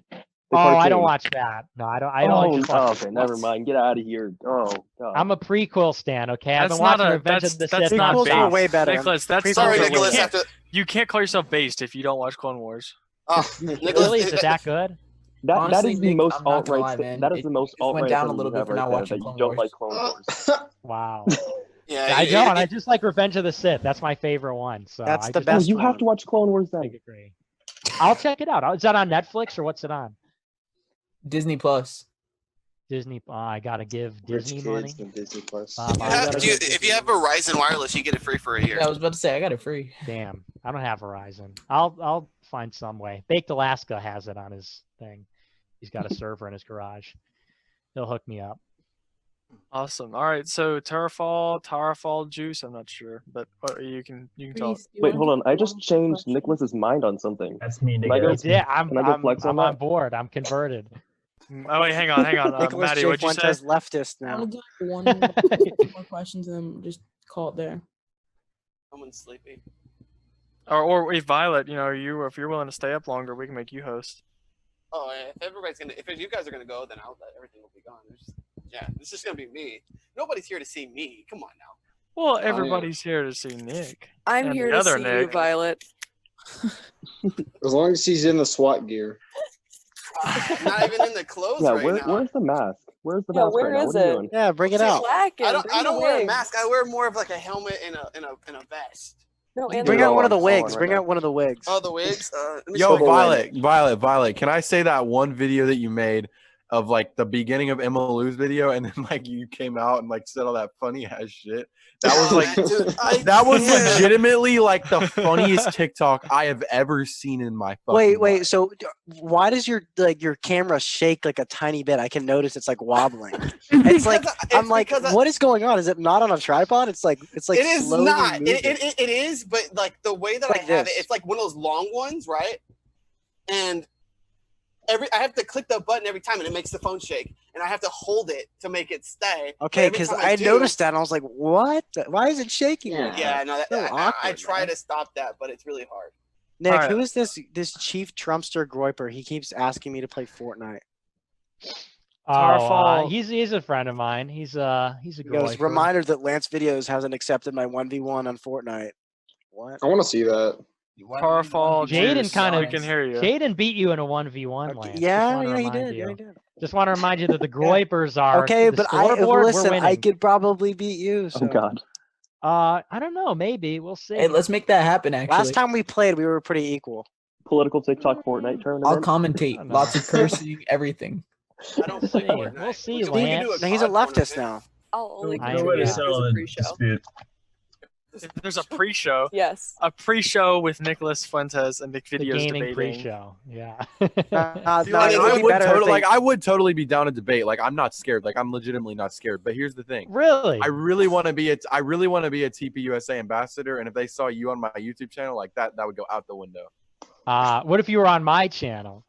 Oh, I don't watch that. No, I don't. I don't just watch okay, never mind. Get out of here. Oh, God. I'm a prequel stan, okay? I've That's been not watching a Revenge of the that's Sith not nonstop. based. way better. Nicholas, that's Prequels Sorry, are way Nicholas. better. you can't call yourself based if you don't watch Clone Wars. Really? Is it that good? That Honestly, is the Nick, most I'm not gonna lie, alt-right. man. That is the most just went alt-right down a thing little you bit have for right not there, watching that you Clone don't Wars. like Clone Wars. Wow. Yeah, I don't. I just like Revenge of the Sith. That's my favorite one. So That's I the just, best You one. have to watch Clone Wars I then. agree. I'll check it out. Is that on Netflix or what's it on? Disney Plus. Disney. I gotta give Rich Disney kids money. and Disney Plus. if you have Verizon Wireless, you get it free for a year. Yeah, I was about to say I got it free. Damn, I don't have Verizon. I'll find some way. Baked Alaska has it on his thing. He's got a server in his garage. He'll hook me up. Awesome. All right, so Tarafall juice. I'm not sure, but you can tell. Wait, hold on. I just changed Nicholas's mind on something. That's me, Can I go, nigga. Yeah, I'm can I go flex I'm on on that? board. I'm converted. Oh wait, hang on. Nicholas Maddie, J. what'd you say? Fuentes leftist now. I'll do one more questions and then just call it there. Someone's sleepy. Or if Violet, if you're willing to stay up longer, we can make you host. Oh, yeah, if you guys are gonna go, then everything will be gone. This is gonna be me. Nobody's here to see me. Come on now. Well, everybody's here to see Nick. I'm and here the to other see Nick. you, Violet. As long as he's in the SWAT gear. I'm not even in the clothes Yeah, right now. where's the mask? Where's the Yeah, mask where right now? is What are you it? doing? Yeah, bring it out. I don't wear a mask. I wear more of like a helmet and a vest. No, Bring out one of the wigs. Bring out one of the wigs. Oh, the wigs. Let me Yo, see. Violet, can I say that one video that you made of like the beginning of Emma Lou's video, and then like you came out and like said all that funny ass shit? That was like that was legitimately like the funniest TikTok I have ever seen in my fucking Wait. So why does your camera shake like a tiny bit? I can notice it's like wobbling. It's like I'm like, what is going on? Is it not on a tripod? It's like It is slowly not. moving. It is, but like the way that I have it, it's like one of those long ones, right? And I have to click the button every time, and it makes the phone shake, and I have to hold it to make it stay. Okay, because I noticed that and I was like, what? Why is it shaking? like that? No, So I awkward, try man. to stop that, but it's really hard. Nick, Alright. who is this Chief Trumpster Groiper? He keeps asking me to play Fortnite. Oh, he's a friend of mine. He's a He goes, groiper. reminder that Lance Videos hasn't accepted my 1v1 on Fortnite. What? I want to see that. Powerful Jaden juice, kind we of can hear you. Jaden beat you in a 1v1 Lance. Yeah, he did. Yeah, he did. Just want to remind you that the groipers are Okay, the but scoreboard. listen, we're winning. I could probably beat you. So. Oh God. I don't know. Maybe we'll see. Hey, let's make that happen. Actually, Last time we played, we were pretty equal. Political TikTok Fortnite tournament. I'll commentate. Lots of cursing, everything. I don't play Fortnite. We'll see, We can do Lance. He's a leftist now. I'll only I contribute am, if yeah. there's a pre-show. If there's a pre-show. Yes. A pre-show with Nicholas Fuentes and Nick The Videos gaming debating. pre-show. Yeah. I would totally be down to debate. Like I'm not scared. Like I'm legitimately not scared. But here's the thing. Really? I really want to be a TPUSA ambassador, and if they saw you on my YouTube channel, like that would go out the window. What if you were on my channel?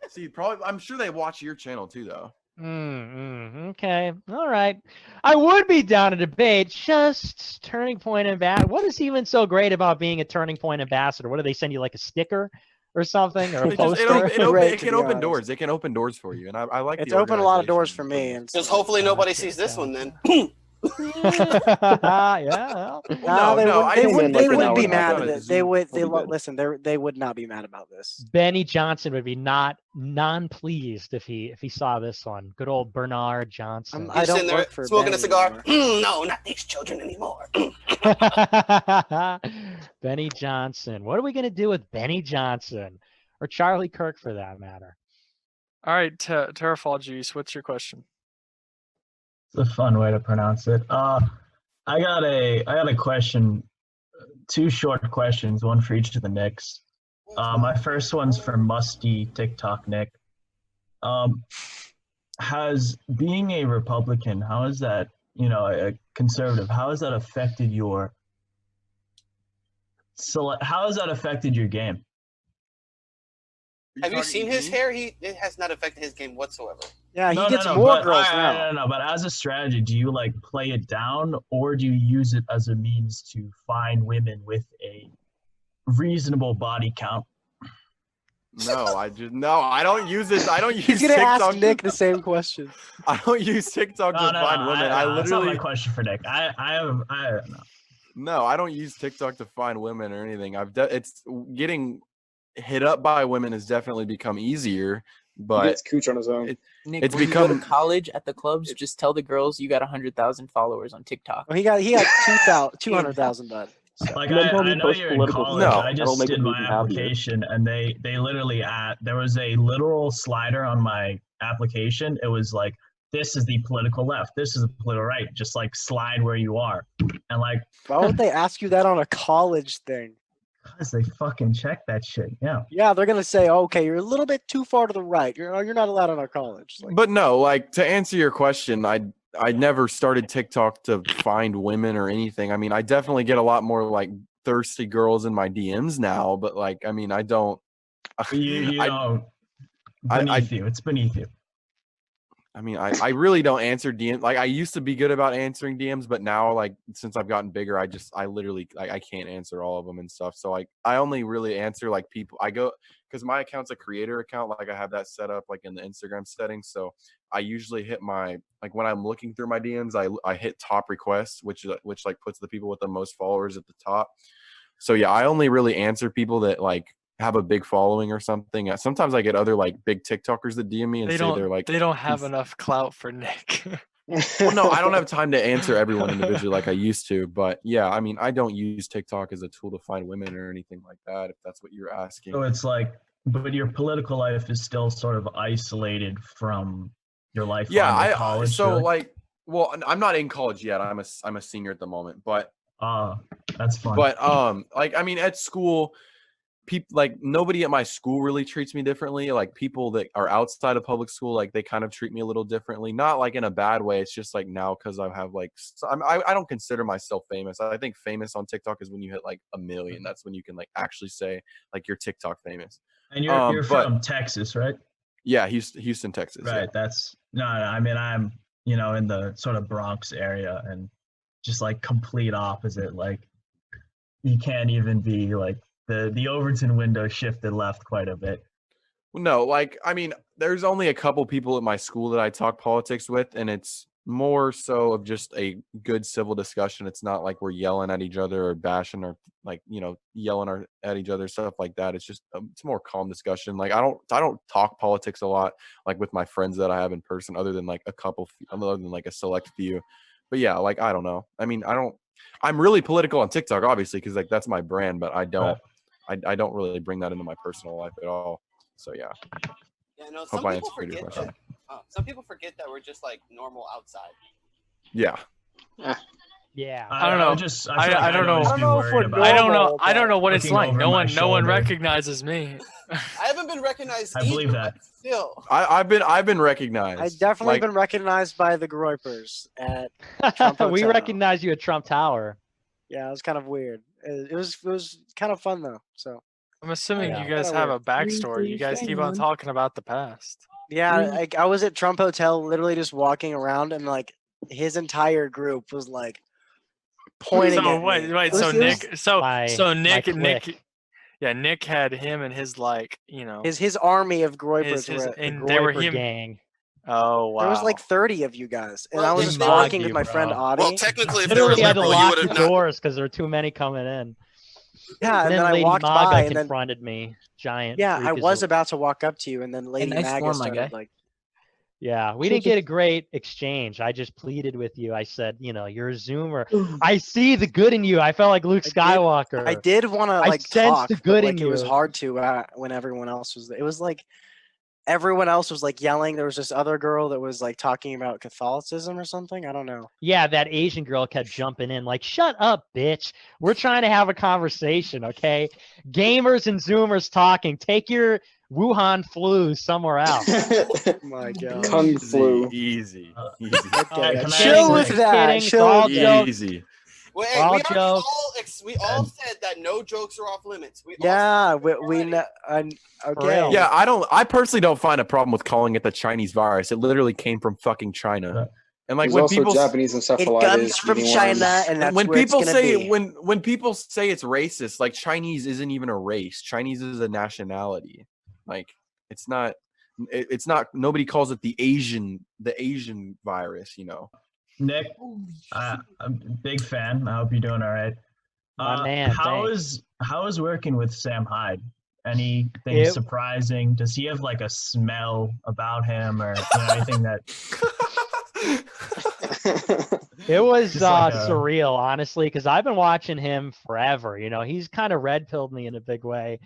See, probably I'm sure they watch your channel too, though. Okay. All right. I would be down to debate. Just Turning Point ambassador. What is even so great about being a Turning Point ambassador? What do they send you, like a sticker or something, or a poster? It can open doors. It can open doors for you, and I like. It's opened a lot of doors for me. And Just hopefully nobody sees this one then. Yeah. They wouldn't be mad about at it. They would. Listen. They would not be mad about this. Benny Johnson would be non-pleased if he saw this one. Good old Bernard Johnson. I don't sitting there work for smoking Benny a cigar. anymore. No, not these children anymore. Benny Johnson. What are we gonna do with Benny Johnson or Charlie Kirk for that matter? All right, Terrafall Juice, what's your question? It's a fun way to pronounce it. I got a question, two short questions, one for each of the Nicks. My first one's for Musty TikTok Nick. Has being a Republican, how has that, a conservative, how has that affected your game? Have you seen his hair? It has not affected his game whatsoever. Yeah, No, more girls now. No, but as a strategy, do you like play it down, or do you use it as a means to find women with a reasonable body count? No, I don't use it. I don't use He's gonna TikTok. ask Nick the same question. I don't use TikTok to find women. I literally. That's not my question for Nick. I don't know. No, I don't use TikTok to find women or anything. It's getting hit up by women has definitely become easier, but He gets cooch on his own. Nick, it's when you go become to college at the clubs. Just tell the girls you got 100,000 followers on TikTok. Well, he got 200,000, bud. So. Like I know you're in college. No, I just did my application, and they literally there was a literal slider on my application. It was like, this is the political left, this is the political right. Just like slide where you are, and like. Why would they ask you that on a college thing? Because they fucking check that shit. Yeah. Yeah, they're gonna say, okay, you're a little bit too far to the right. You're not allowed on our college. Like, But no, like to answer your question, I never started TikTok to find women or anything. I mean, I definitely get a lot more like thirsty girls in my DMs now, but like, I mean, I don't. You know, beneath you. It's beneath you. I mean, I really don't answer DMs. Like I used to be good about answering DMs, but now like since I've gotten bigger, I literally like I can't answer all of them and stuff. So like I only really answer like people I go because my account's a creator account. Like I have that set up like in the Instagram settings. So I usually hit my like when I'm looking through my DMs, I hit top requests, which like puts the people with the most followers at the top. So yeah, I only really answer people that like have a big following or something. Sometimes I get other like big TikTokers that DM me and say they're like they don't have enough clout for Nick. well, no, I don't have time to answer everyone individually like I used to. But yeah, I mean, I don't use TikTok as a tool to find women or anything like that, if that's what you're asking. So it's like, but your political life is still sort of isolated from your life. Yeah, college. So really? like, well, I'm not in college yet. I'm a senior at the moment, but that's fun. But like I mean, at school, people like nobody at my school really treats me differently. Like people that are outside of public school, like they kind of treat me a little differently. Not like in a bad way. It's just like now because I have like I don't consider myself famous. I think famous on TikTok is when you hit like 1 million. That's when you can like actually say like you're TikTok famous. And you're from Texas, right? Yeah, Houston, Texas. Right. Yeah. That's no. I mean, I'm in the sort of Bronx area, and just like complete opposite. Like you can't even be like. The Overton window shifted left quite a bit. No, like I mean, there's only a couple people at my school that I talk politics with, and it's more so of just a good civil discussion. It's not like we're yelling at each other or bashing or like yelling at each other, stuff like that. It's just it's more calm discussion. Like I don't talk politics a lot like with my friends that I have in person, other than like other than like a select few. But yeah, like I don't know. I mean, I'm really political on TikTok, obviously, because like that's my brand, but I don't. I don't really bring that into my personal life at all. So yeah. Yeah, no. Hope I answered your question. Some people forget that we're just like normal outside. Yeah. Yeah. I don't know. I don't know. I don't know what it's like. No one recognizes me. I haven't been recognized. I believe that. Still. I've been recognized. I definitely been recognized by the Groypers at Trump Hotel. We recognize you at Trump Tower. Yeah, it was kind of weird. It was kind of fun though. So I'm assuming you guys have a backstory. You guys keep on talking about the past. Yeah, I was at Trump Hotel, literally just walking around, and like his entire group was like pointing. So at me. wait. So Nick. Yeah, Nick had him and his his army of Groypers they were him. Gang. Oh wow! There was like 30 of you guys, and I was just walking with my friend Audie. Well, technically, if literally they were had to liberal, lock you the would have doors because there were too many coming in. Yeah, and then I Lady walked Maga by, and then confronted me. Giant. yeah, I was freakazoid. about to walk up to you, and then Lady nice Maga form, my started guy. like. Yeah, we didn't get a great exchange. I just pleaded with you. I said, you're a Zoomer. I see the good in you. I felt like Luke Skywalker. I did want to like sensed talk, the but good like in it was you. hard to when everyone else was there. It was like everyone else was like yelling. There was this other girl that was like talking about Catholicism or something. I don't know. Yeah, that Asian girl kept jumping in like, shut up, bitch. We're trying to have a conversation, okay? Gamers and Zoomers talking. Take your Wuhan flu somewhere else. My God. Kung flu. Easy. Okay, I'm chill kidding, with I'm that. kidding. It's Chill all with that. jokes. Easy. Well, All hey, jokes. we all said that no jokes are off limits. Yeah, we know. Okay. Yeah, I personally don't find a problem with calling it the Chinese virus. It literally came from fucking China. And like There's when also people Japanese It encephalitis. comes from eating China, worms. and that's when where people it's gonna say be. when people say it's racist, like Chinese isn't even a race. Chinese is a nationality. Like it's not nobody calls it the Asian virus, Nick, I'm a big fan. I hope you're doing all right. My man, how thanks. is working with Sam Hyde? Anything surprising? Does he have like a smell about him, or anything that? It was Just like surreal, honestly, because I've been watching him forever. He's kind of red-pilled me in a big way.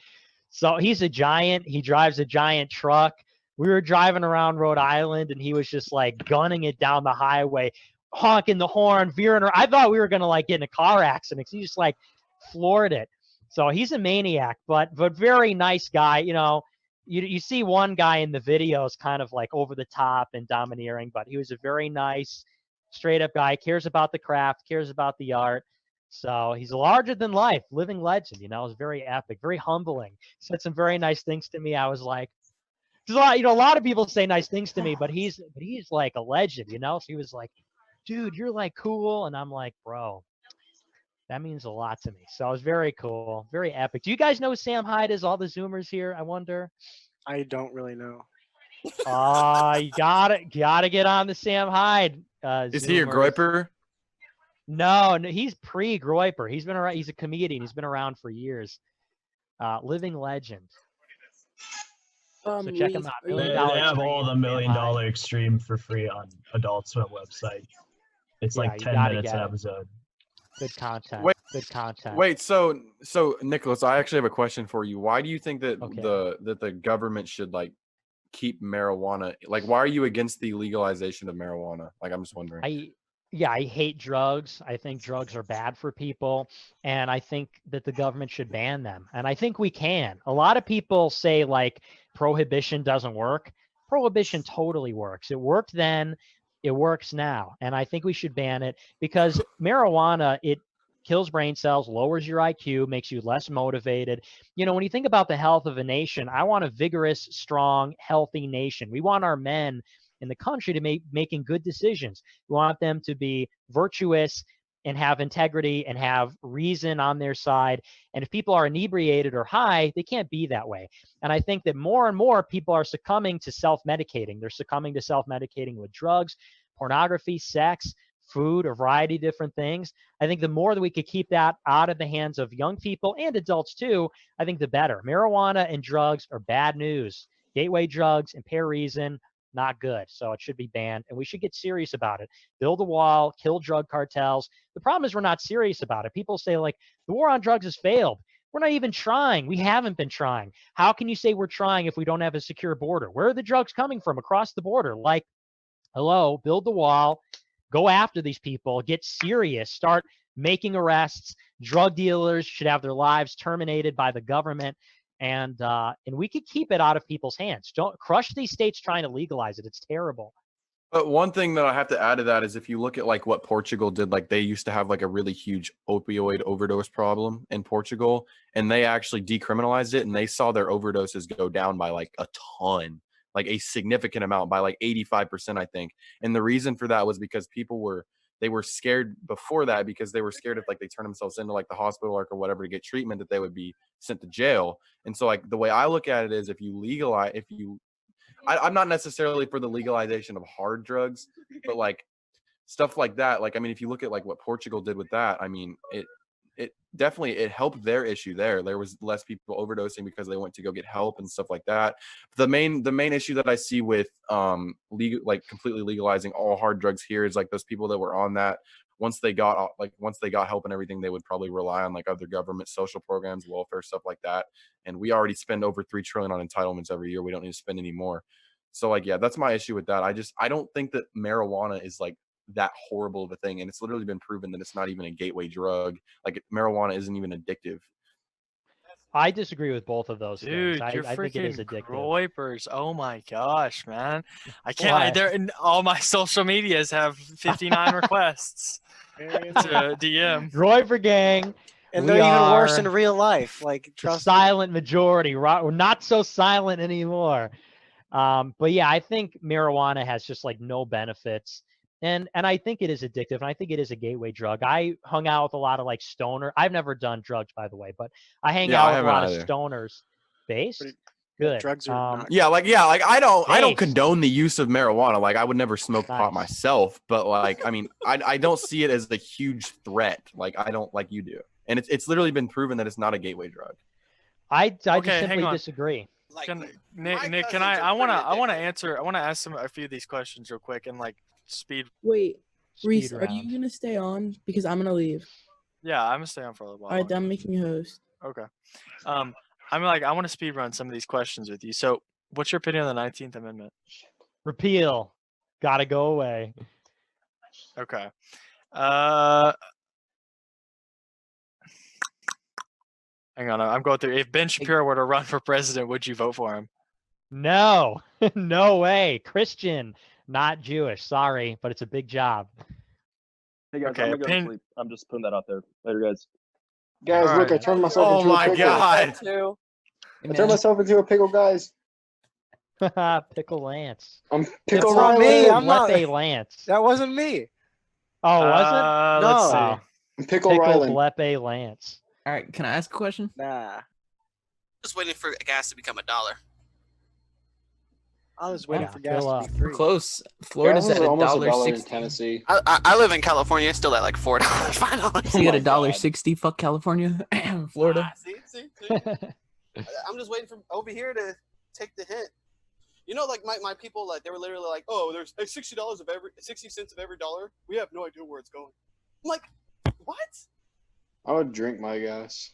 So he's a giant. He drives a giant truck. We were driving around Rhode Island, and he was just like gunning it down the highway, honking the horn, veering. I thought we were gonna like get in a car accident. 'Cause he just like floored it. So he's a maniac, but very nice guy. You see one guy in the videos kind of like over the top and domineering, but he was a very nice, straight up guy. Cares about the craft, cares about the art. So he's a larger than life, living legend. It was very epic, very humbling. Said some very nice things to me. I was like, a lot of people say nice things to me, but he's like a legend, So he was like, dude, you're like cool. And I'm like, bro, that means a lot to me. So it was very cool, very epic. Do you guys know who Sam Hyde is? All the Zoomers here, I wonder. I don't really know. You gotta get on the Sam Hyde. Is he a Zoomers. groiper? No, he's pre-groiper. He's been around. He's a comedian. He's been around for years. Living legend. So check him out. They have all the $1 Million Extreme for free on Adult Swim website. It's like 10 minutes an episode. Good content. Wait, Good content. Wait, so Nicholas, I actually have a question for you. Why do you think that the government should like keep marijuana? Like, why are you against the legalization of marijuana? Like, I'm just wondering. I hate drugs. I think drugs are bad for people, and I think that the government should ban them. And I think we can. A lot of people say like prohibition doesn't work. Prohibition totally works. It worked then, it works now. And I think we should ban it because marijuana, it kills brain cells, lowers your IQ, makes you less motivated. When you think about the health of a nation, I want a vigorous, strong, healthy nation. We want our men in the country to making good decisions. We want them to be virtuous and have integrity and have reason on their side. And if people are inebriated or high, they can't be that way. And I think that more and more people are succumbing to self-medicating. They're succumbing to self-medicating with drugs, pornography, sex, food, a variety of different things. I think the more that we could keep that out of the hands of young people and adults too, I think the better. Marijuana and drugs are bad news. Gateway drugs, impair reason, not good. So it should be banned, and we should get serious about it. Build a wall, kill drug cartels. The problem is we're not serious about it. People say like the war on drugs has failed. We're not even trying. We haven't been trying. How can you say we're trying if we don't have a secure border? Where are the drugs coming from across the border? Like, hello, build the wall, go after these people, get serious, start making arrests. Drug dealers should have their lives terminated by the government. And we could keep it out of people's hands. Don't crush these states trying to legalize it. It's terrible. But one thing that I have to add to that is if you look at like what Portugal did, like they used to have like a really huge opioid overdose problem in Portugal, and they actually decriminalized it, and they saw their overdoses go down by like a ton, like a significant amount, by like 85%, I think. And the reason for that was because they were scared before that, because they were scared if like they turn themselves into like the hospital or whatever to get treatment, that they would be sent to jail. And so like the way I look at it is I'm not necessarily for the legalization of hard drugs, but like stuff like that. Like, I mean, if you look at like what Portugal did with that, I mean, it definitely, it helped their issue there. There was less people overdosing because they went to go get help and stuff like that. The main issue that I see with completely legalizing all hard drugs here is like those people that were on that, once they got help and everything, they would probably rely on like other government social programs, welfare, stuff like that. And we already spend over $3 trillion on entitlements every year. We don't need to spend any more. So like, yeah, that's my issue with that. I don't think that marijuana is like that horrible of a thing, and it's literally been proven that it's not even a gateway drug. Like marijuana isn't even addictive. I disagree with both of those Dude, things. you're I think it is freaking addictive. groipers. Oh my gosh, man. I Why? can't. They're in all my social medias have 59 requests to DM. Groiper gang. And they're even worse in real life. Like, the silent majority. We're not so silent anymore. But yeah, I think marijuana has just like no benefits. And I think it is addictive, and I think it is a gateway drug. I hung out with a lot of like stoner. I've never done drugs, by the way, but I hang out with a lot of stoners. Based? Good. Drugs are not I don't condone the use of marijuana. Like I would never smoke pot myself, but like I mean, I don't see it as a huge threat. Like I don't like you do. And it's literally been proven that it's not a gateway drug. I just simply disagree. Nick, can I want to ask a few of these questions real quick and like speed. Wait, Reese, are round. you gonna stay on? Because I'm gonna leave. Yeah, I'm gonna stay on for a little while. All right, then I'm making you host. Okay. I want to speed run some of these questions with you. So, what's your opinion on the 19th Amendment? Repeal. Gotta go away. Okay. Hang on, I'm going through. If Ben Shapiro were to run for president, would you vote for him? No, no way. Christian, not Jewish. Sorry, but it's a big job. Hey guys, Okay, I'm gonna go to sleep. I'm just putting that out there. Later, guys. Guys, All look, I right. turned myself into a pickle. God. I turned myself into a pickle, guys. Pickle Lance. That's Pickle not me. I'm not. Blepe Lance. That wasn't me. Oh, was it? Let's No. see. Pickle Ryland. Blepe Lance. All right, can I ask a question? Nah. Just waiting for gas to become $1. I was waiting Yeah, for gas fill to up. be free. Close. Florida's Gas at is almost $1.60. in Tennessee. I live in California, it's still at like $4, $5. So you got $1.60. Fuck California, Florida. See. I'm just waiting for over here to take the hit. You know, like my people, like they were literally like, "Oh, there's like $60 of every 60 cents of every dollar. We have no idea where it's going." I'm like, "What?" I would drink my gas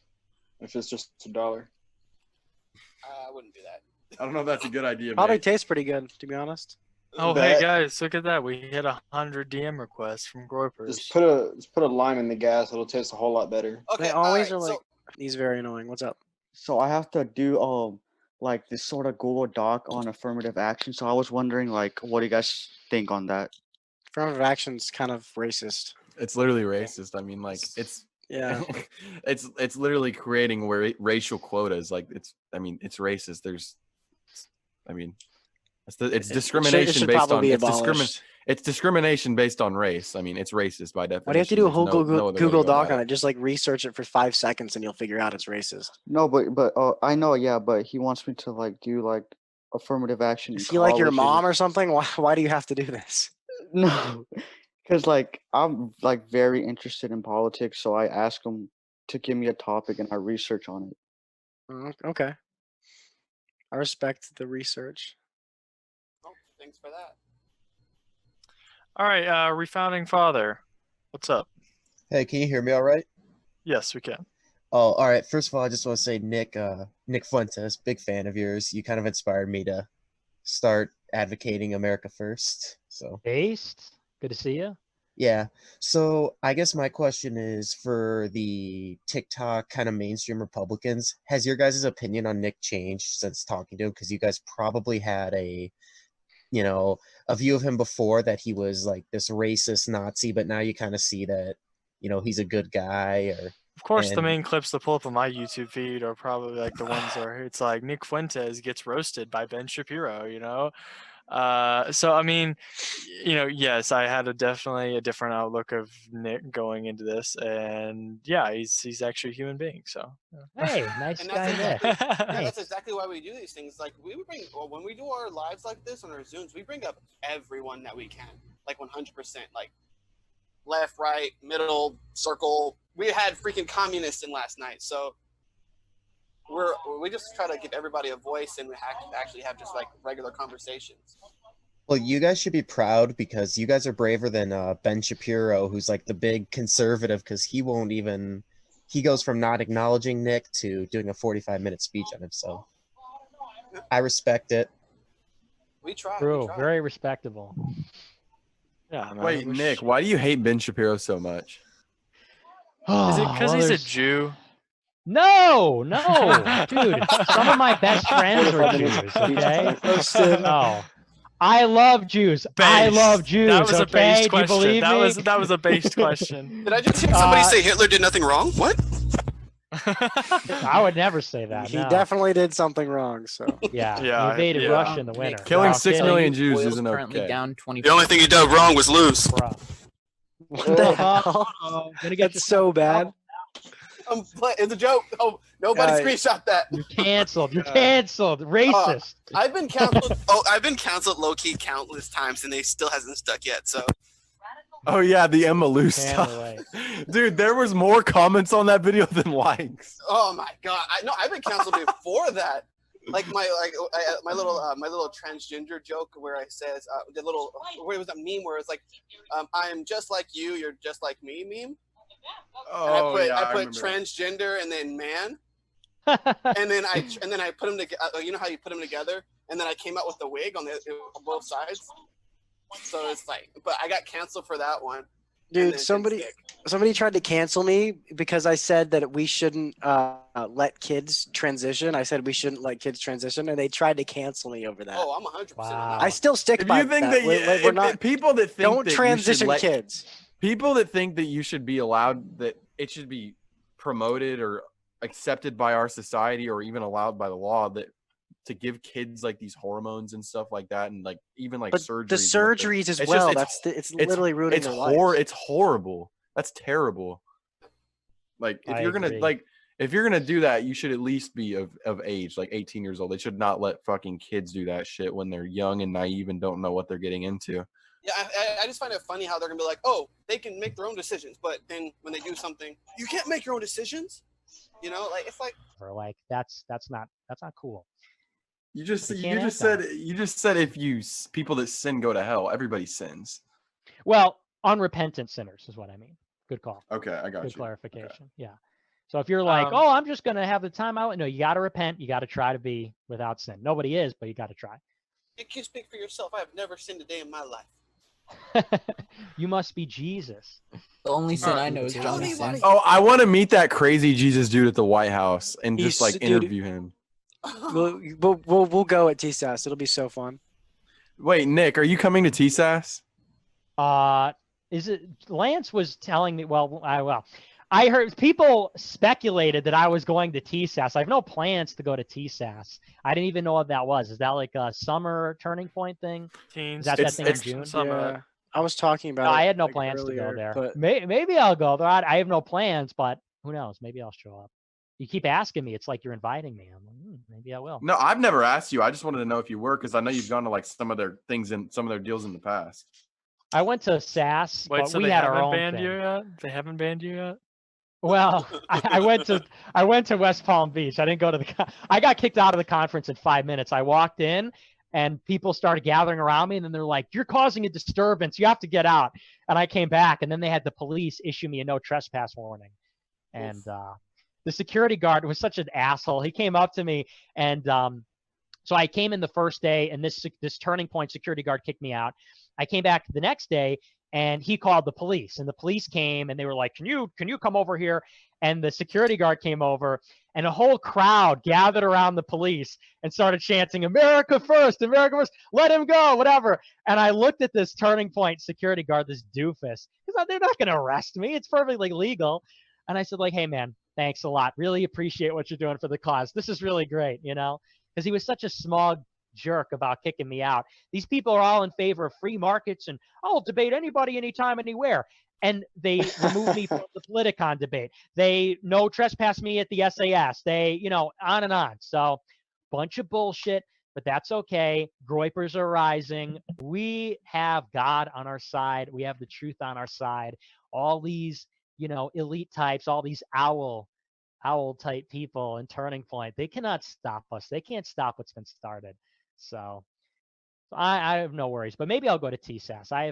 if it's just $1. I wouldn't do that. I don't know if that's a good idea. Probably Mate. tastes pretty good, to be honest. Oh, hey guys, look at that. We hit 100 DM requests from Groypers. Just put a lime in the gas. It'll taste a whole lot better. Okay, They always all right, are like, he's very annoying. What's up? So I have to do like this sort of Google Doc on affirmative action. So I was wondering, like, what do you guys think on that? Affirmative action's kind of racist. It's literally racist. I mean, like it's Yeah. it's literally creating racial quotas. Like it's racist. It's discrimination based on it's discrimination based on race. I mean, it's racist by definition. Why do you have to do a whole There's no other way to Google go Doc about on it? Just like research it for 5 seconds and you'll figure out it's racist. No, but I know, yeah, but he wants me to like do like affirmative action. Is he like your mom or something? Why do you have to do this? No, because like I'm like very interested in politics, so I ask him to give me a topic and I research on it. Okay. I respect the research. Oh, thanks for that. All right, refounding father, what's up? Hey, can you hear me all right? Yes, we can. Oh, all right. First of all, I just want to say, Nick Fuentes, big fan of yours. You kind of inspired me to start advocating America first. So Based. Good to see you. yeah. So I guess my question is for the TikTok kind of mainstream Republicans, has your guys' opinion on Nick changed since talking to him? Because you guys probably had a view of him before that he was like this racist Nazi, but now you kind of see that, he's a good guy. Of course, the main clips that pull up on my YouTube feed are probably like the ones where it's like Nick Fuentes gets roasted by Ben Shapiro, So I mean, yes, I had definitely a different outlook of Nick going into this, and yeah, he's actually a human being. So hey, nice And guy that's Nick. exactly, yeah, Hey. that's exactly why we do these things. Like when we do our lives like this on our Zooms, we bring up everyone that we can, like 100%, like left, right, middle, circle. We had freaking communists in last night, so we just try to give everybody a voice, and we actually have just like regular conversations. Well, you guys should be proud because you guys are braver than Ben Shapiro, who's like the big conservative, because he goes from not acknowledging Nick to doing a 45-minute speech on himself. I respect it. We try. True, very respectable. Yeah. Man, Wait, Nick, why do you hate Ben Shapiro so much? Is it because Well, he's a there's- Jew? No, dude. Some of my best friends are Jews. Okay. Oh, I love Jews. I Based. love Jews. That was a okay? based Do you question. believe me? That was a based question. Did I just hear somebody say Hitler did nothing wrong? What? I would never say that. He no. definitely did something wrong. So Yeah, Yeah, he invaded yeah. Russia in the winter. Killing No, 6 kidding. million Jews Oil's isn't currently okay. down 20. The only thing he did wrong was lose. what the hell? Gonna get That's so bad. It's a joke. Oh, nobody screenshot that. You're canceled. You're canceled. Racist. I've been canceled. I've been canceled low key countless times, and they still hasn't stuck yet. So Oh yeah, the Emma Lou Can't stuff. relate. Dude, there was more comments on that video than likes. oh my god, I've been canceled before that. Like my little transgender joke where I says where it was a meme where it's like, I'm just like you, you're just like me meme. Oh, and yeah, I put remember that. transgender and then man. and then I put them together. You know how you put them together, and then I came out with the wig on both sides. So it's like, but I got canceled for that one. Dude, somebody tried to cancel me because I said that we shouldn't let kids transition. I said we shouldn't let kids transition, and they tried to cancel me over that. Oh, I'm 100% on that. I still stick If by you think that. that We're not people that think don't that you should transition let- kids. People that think that you should be allowed, that it should be promoted or accepted by our society or even allowed by the law that to give kids like these hormones and stuff like that, and like even like But surgeries. the surgeries as well. It's literally ruining their lives. It's horrible. That's terrible. Like if I you're gonna agree. if you're gonna do that, you should at least be of age, like 18 years old. They should not let fucking kids do that shit when they're young and naive and don't know what they're getting into. Yeah, I just find it funny how they're gonna be like, oh, they can make their own decisions, but then when they do something, you can't make your own decisions. You know, like it's like, or like that's not cool. You just They can't said have if people that sin go to hell, everybody sins. Well, unrepentant sinners is what I mean. Good call. Okay, I got Good you. clarification. Okay. Yeah. So if you're like, oh, I'm just gonna have the time out, no, you got to repent. You got to try to be without sin. Nobody is, but you got to try. you can speak for yourself. I have never sinned a day in my life. You must be Jesus. The only sin I know is Johnny's sin. Oh, I want to meet that crazy Jesus dude at the White House and just like Dude. interview him. We'll go at TSAS. It'll be so fun. Wait, Nick, are you coming to TSAS? Is it Lance was telling me? Well, I heard people speculated that I was going to TSAS. I have no plans to go to TSAS. I didn't even know what that was. Is that like a summer turning point thing? Teens. Is that thing in June? Yeah, I was talking about. No, it, I had no like, plans earlier, to go there. but Maybe I'll go there. I have no plans, but who knows? Maybe I'll show up. You keep asking me. It's like you're inviting me. I'm like, maybe I will. No, I've never asked you. I just wanted to know if you were, because I know you've gone to like some of their things and some of their deals in the past. I went to SAS, Wait, but so we they had our haven't own banned thing. you yet? They haven't banned you yet? Well, I went to West Palm Beach. I didn't go to I got kicked out of the conference in 5 minutes. I walked in and people started gathering around me and then they're like, you're causing a disturbance. You have to get out. And I came back and then they had the police issue me a no trespass warning. And the security guard was such an asshole. He came up to me and so I came in the first day and this turning point security guard kicked me out. I came back the next day and he called the police and the police came and they were like, can you come over here? And the security guard came over and a whole crowd gathered around the police and started chanting, America first, let him go, whatever. And I looked at this turning point security guard, this doofus, because they're not going to arrest me. It's perfectly legal. And I said like, hey man, thanks a lot. Really appreciate what you're doing for the cause. This is really great, you know, because he was such a small jerk about kicking me out. These people are all in favor of free markets and I'll debate anybody, anytime, anywhere. And they removed me from the Politicon debate. They no trespass me at the SAS. They, you know, on and on. So bunch of bullshit, but that's okay. Groypers are rising. We have God on our side. We have the truth on our side. All these, you know, elite types, all these owl type people in Turning Point, they cannot stop us. They can't stop what's been started. So I have no worries, but maybe I'll go to TSAS. I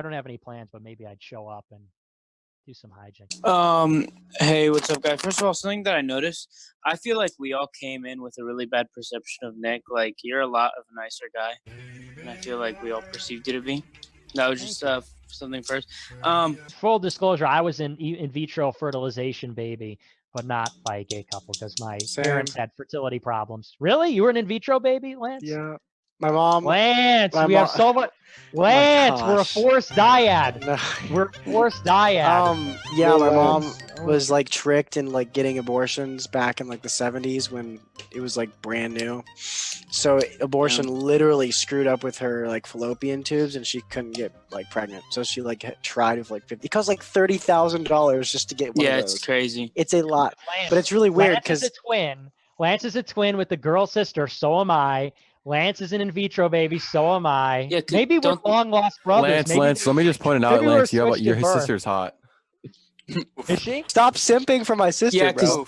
don't have any plans, but maybe I'd show up and do some hijinks. Hey, what's up, guys? First of all, something that I noticed, I feel like we all came in with a really bad perception of Nick. Like, you're a lot of a nicer guy, and I feel like we all perceived you to be. That was just something first. Full disclosure, I was in vitro fertilization, baby, but not by a gay couple because my parents had fertility problems. Really? You were an in vitro baby, Lance? Yeah. My mom. Lance, we have so much. Lance, we're a forced dyad. We're a forced dyad. Yeah, my mom was like tricked in like getting abortions back in like the 70s when it was like brand new. So abortion literally screwed up with her like fallopian tubes and she couldn't get like pregnant. So she like tried with like 50. It cost like $30,000 just to get one of those. It's crazy. It's a lot, but it's really weird because Lance is a twin. Lance is a twin with the girl sister. So am I. Lance is an in vitro baby, so am I. Yeah, maybe we're long lost brothers. Lance, let me just point it out, Lance, his sister's hot. Is she? Stop simping for my sister, Yeah, bro.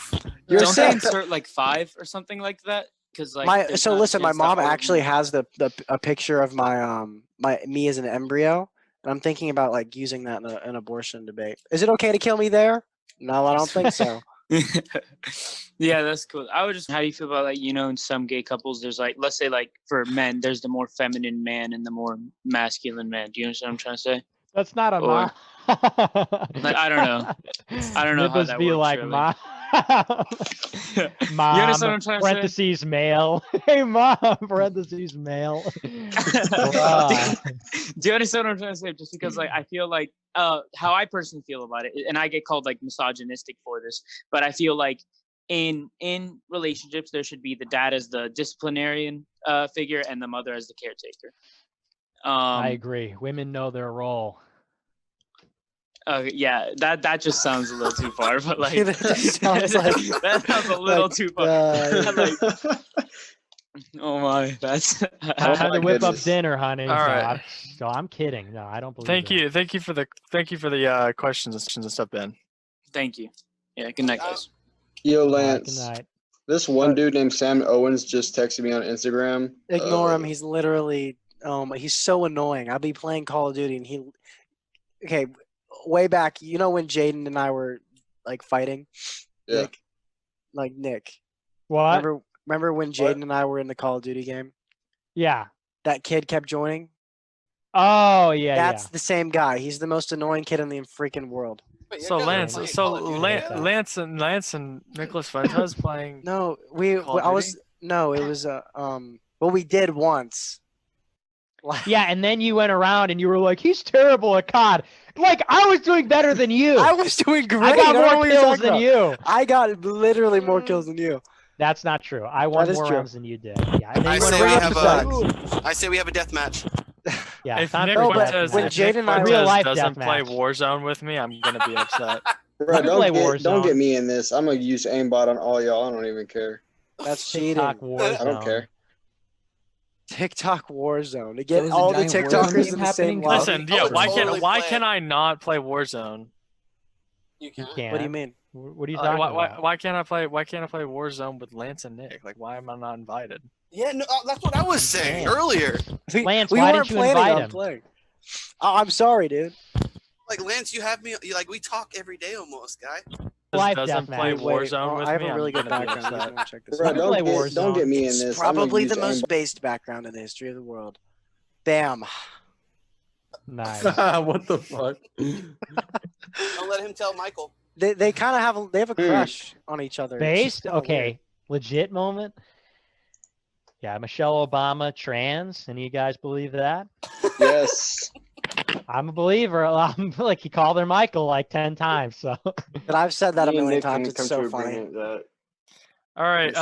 You're You're saying sick. insert like 5 or something like that? Because like listen, my mom actually has a picture of me as an embryo, and I'm thinking about like using that in an abortion debate. Is it okay to kill me there? No, I don't think so. Yeah, that's cool. I would just, how do you feel about like, you know, in some gay couples, there's like, let's say like for men, there's the more feminine man and the more masculine man. Do you understand what I'm trying to say? That's not a Or, like, I don't know. I don't know how Nipples that be works, like really. mom. You understand what I'm trying to say? Parentheses male. Hey mom. Parentheses male. Do you understand what I'm trying to say? Just because like I feel like how I personally feel about it, and I get called like misogynistic for this, but I feel like in relationships, there should be the dad as the disciplinarian figure and the mother as the caretaker. I agree. Women know their role. Yeah, that just sounds a little too far, but like That just sounds like that sounds a little like, too far. Oh my, that's I had to whip up dinner, honey. All so right. I'm kidding. No, I don't believe Thank that. you. Thank you for the questions and stuff, Ben. Thank you. Yeah, good night, guys. Yo, All right, Lance. good night. This one dude named Sam Owens just texted me on Instagram. Ignore him. He's literally he's so annoying. I'll be playing Call of Duty and okay, way back, you know when Jaden and I were like fighting? Yeah. Nick. What? Remember when Jaden and I were in the Call of Duty game? Yeah. That kid kept joining? Oh, yeah, That's the same guy. He's the most annoying kid in the freaking world. So Lance and Nicholas Fuentes playing. No, Call of Duty? it was well, we did once. Yeah, and then you went around and you were like, he's terrible at COD. Like, I was doing better than you. I was doing great. I I don't know got more what you're kills talking than about. you. I got literally more kills than you. That's not true. I won That is more true. rounds than you did. Yeah, and then I you went say we around have and I say we have a death match. Yeah, If time Nick for Fuentes, when if Jaden Nick and I- Fuentes Real life doesn't play deathmatch. Warzone with me, I'm gonna be upset. Bro, play don't Warzone. get me in this. I'm gonna use aimbot on all y'all. I don't even care. That's cheating. TikTok Warzone. I don't care. TikTok Warzone. To So get is a all the giant Warzone TikTokers game in the same happening? lobby. Listen, yeah, would totally why play can it. I not play Warzone? You can. Can. What do you mean? What are you Like, talking why, about? why can't I play Warzone with Lance and Nick? Like, why am I not invited? Yeah, no, that's what I was saying earlier. Lance, we why weren't didn't you planning invite on him? playing. Oh, I'm sorry, dude. Like Lance, you have me. Like we talk every day almost, guy. Life Doesn't play deathmatch. Warzone with I have me. a really I'm good gonna be background. If you upset. want to check this Bro, out. play don't get me in It's this. I'm gonna probably use the most aimbot. based background in the history of the world. Bam. Nice. What the fuck? Don't let him tell Michael. They kind of have a crush on each other. It's just Based? kinda Okay. weird. Legit moment? Yeah, Michelle Obama trans. Any of you guys believe that? Yes. I'm a believer. I'm like, he called her Michael like 10 times. So But I've said that a Me and million Nick can times. It's come so to funny. agreement that All right.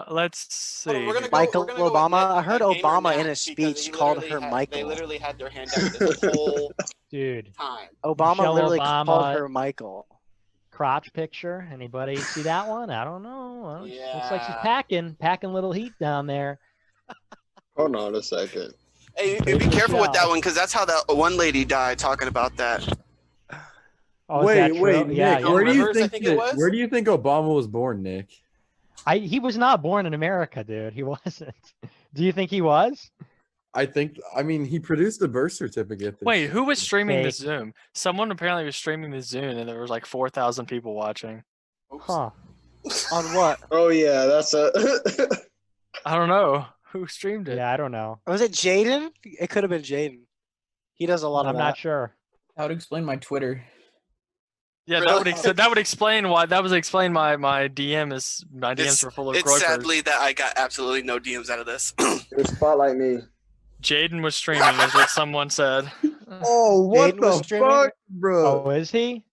Let's Hold on, see. we're gonna Michael we're gonna go with Obama. Nick, I heard Gamer Obama in Nat, a because speech he called literally her They Michael. literally had their hand out this whole dude, time. Obama Michelle literally called Obama. her Michael. crotch picture. Anybody see that one? I don't know. Well, looks like she's Yeah. packing little heat down there. Hold on a second. Hey, Big be careful with that Michelle. one because that's how that one lady died talking about that. Oh, is that true? Wait, Yeah, Nick. yeah. Where do you Rivers, I think think it was? where do you think Obama was born, Nick? He was not born in America, dude. He wasn't. Do you think he was? I mean, he produced a birth certificate. Wait, who was streaming this Fake. Zoom? Someone apparently was streaming this Zoom, and there was like 4,000 people watching. Huh. On what? Oh yeah, that's a. I don't know who streamed it. Yeah, I don't know. Was it Jaden? It could have been Jaden. He does a lot of I'm that. not sure. How to explain my Twitter? Yeah, that would explain why. That would explain my DMs were full of It's gropers. sadly that I got absolutely no DMs out of this. Spotlight me. Jaden was streaming, is what someone said. Oh, what Jaden was the streaming? fuck, bro? Oh, is he?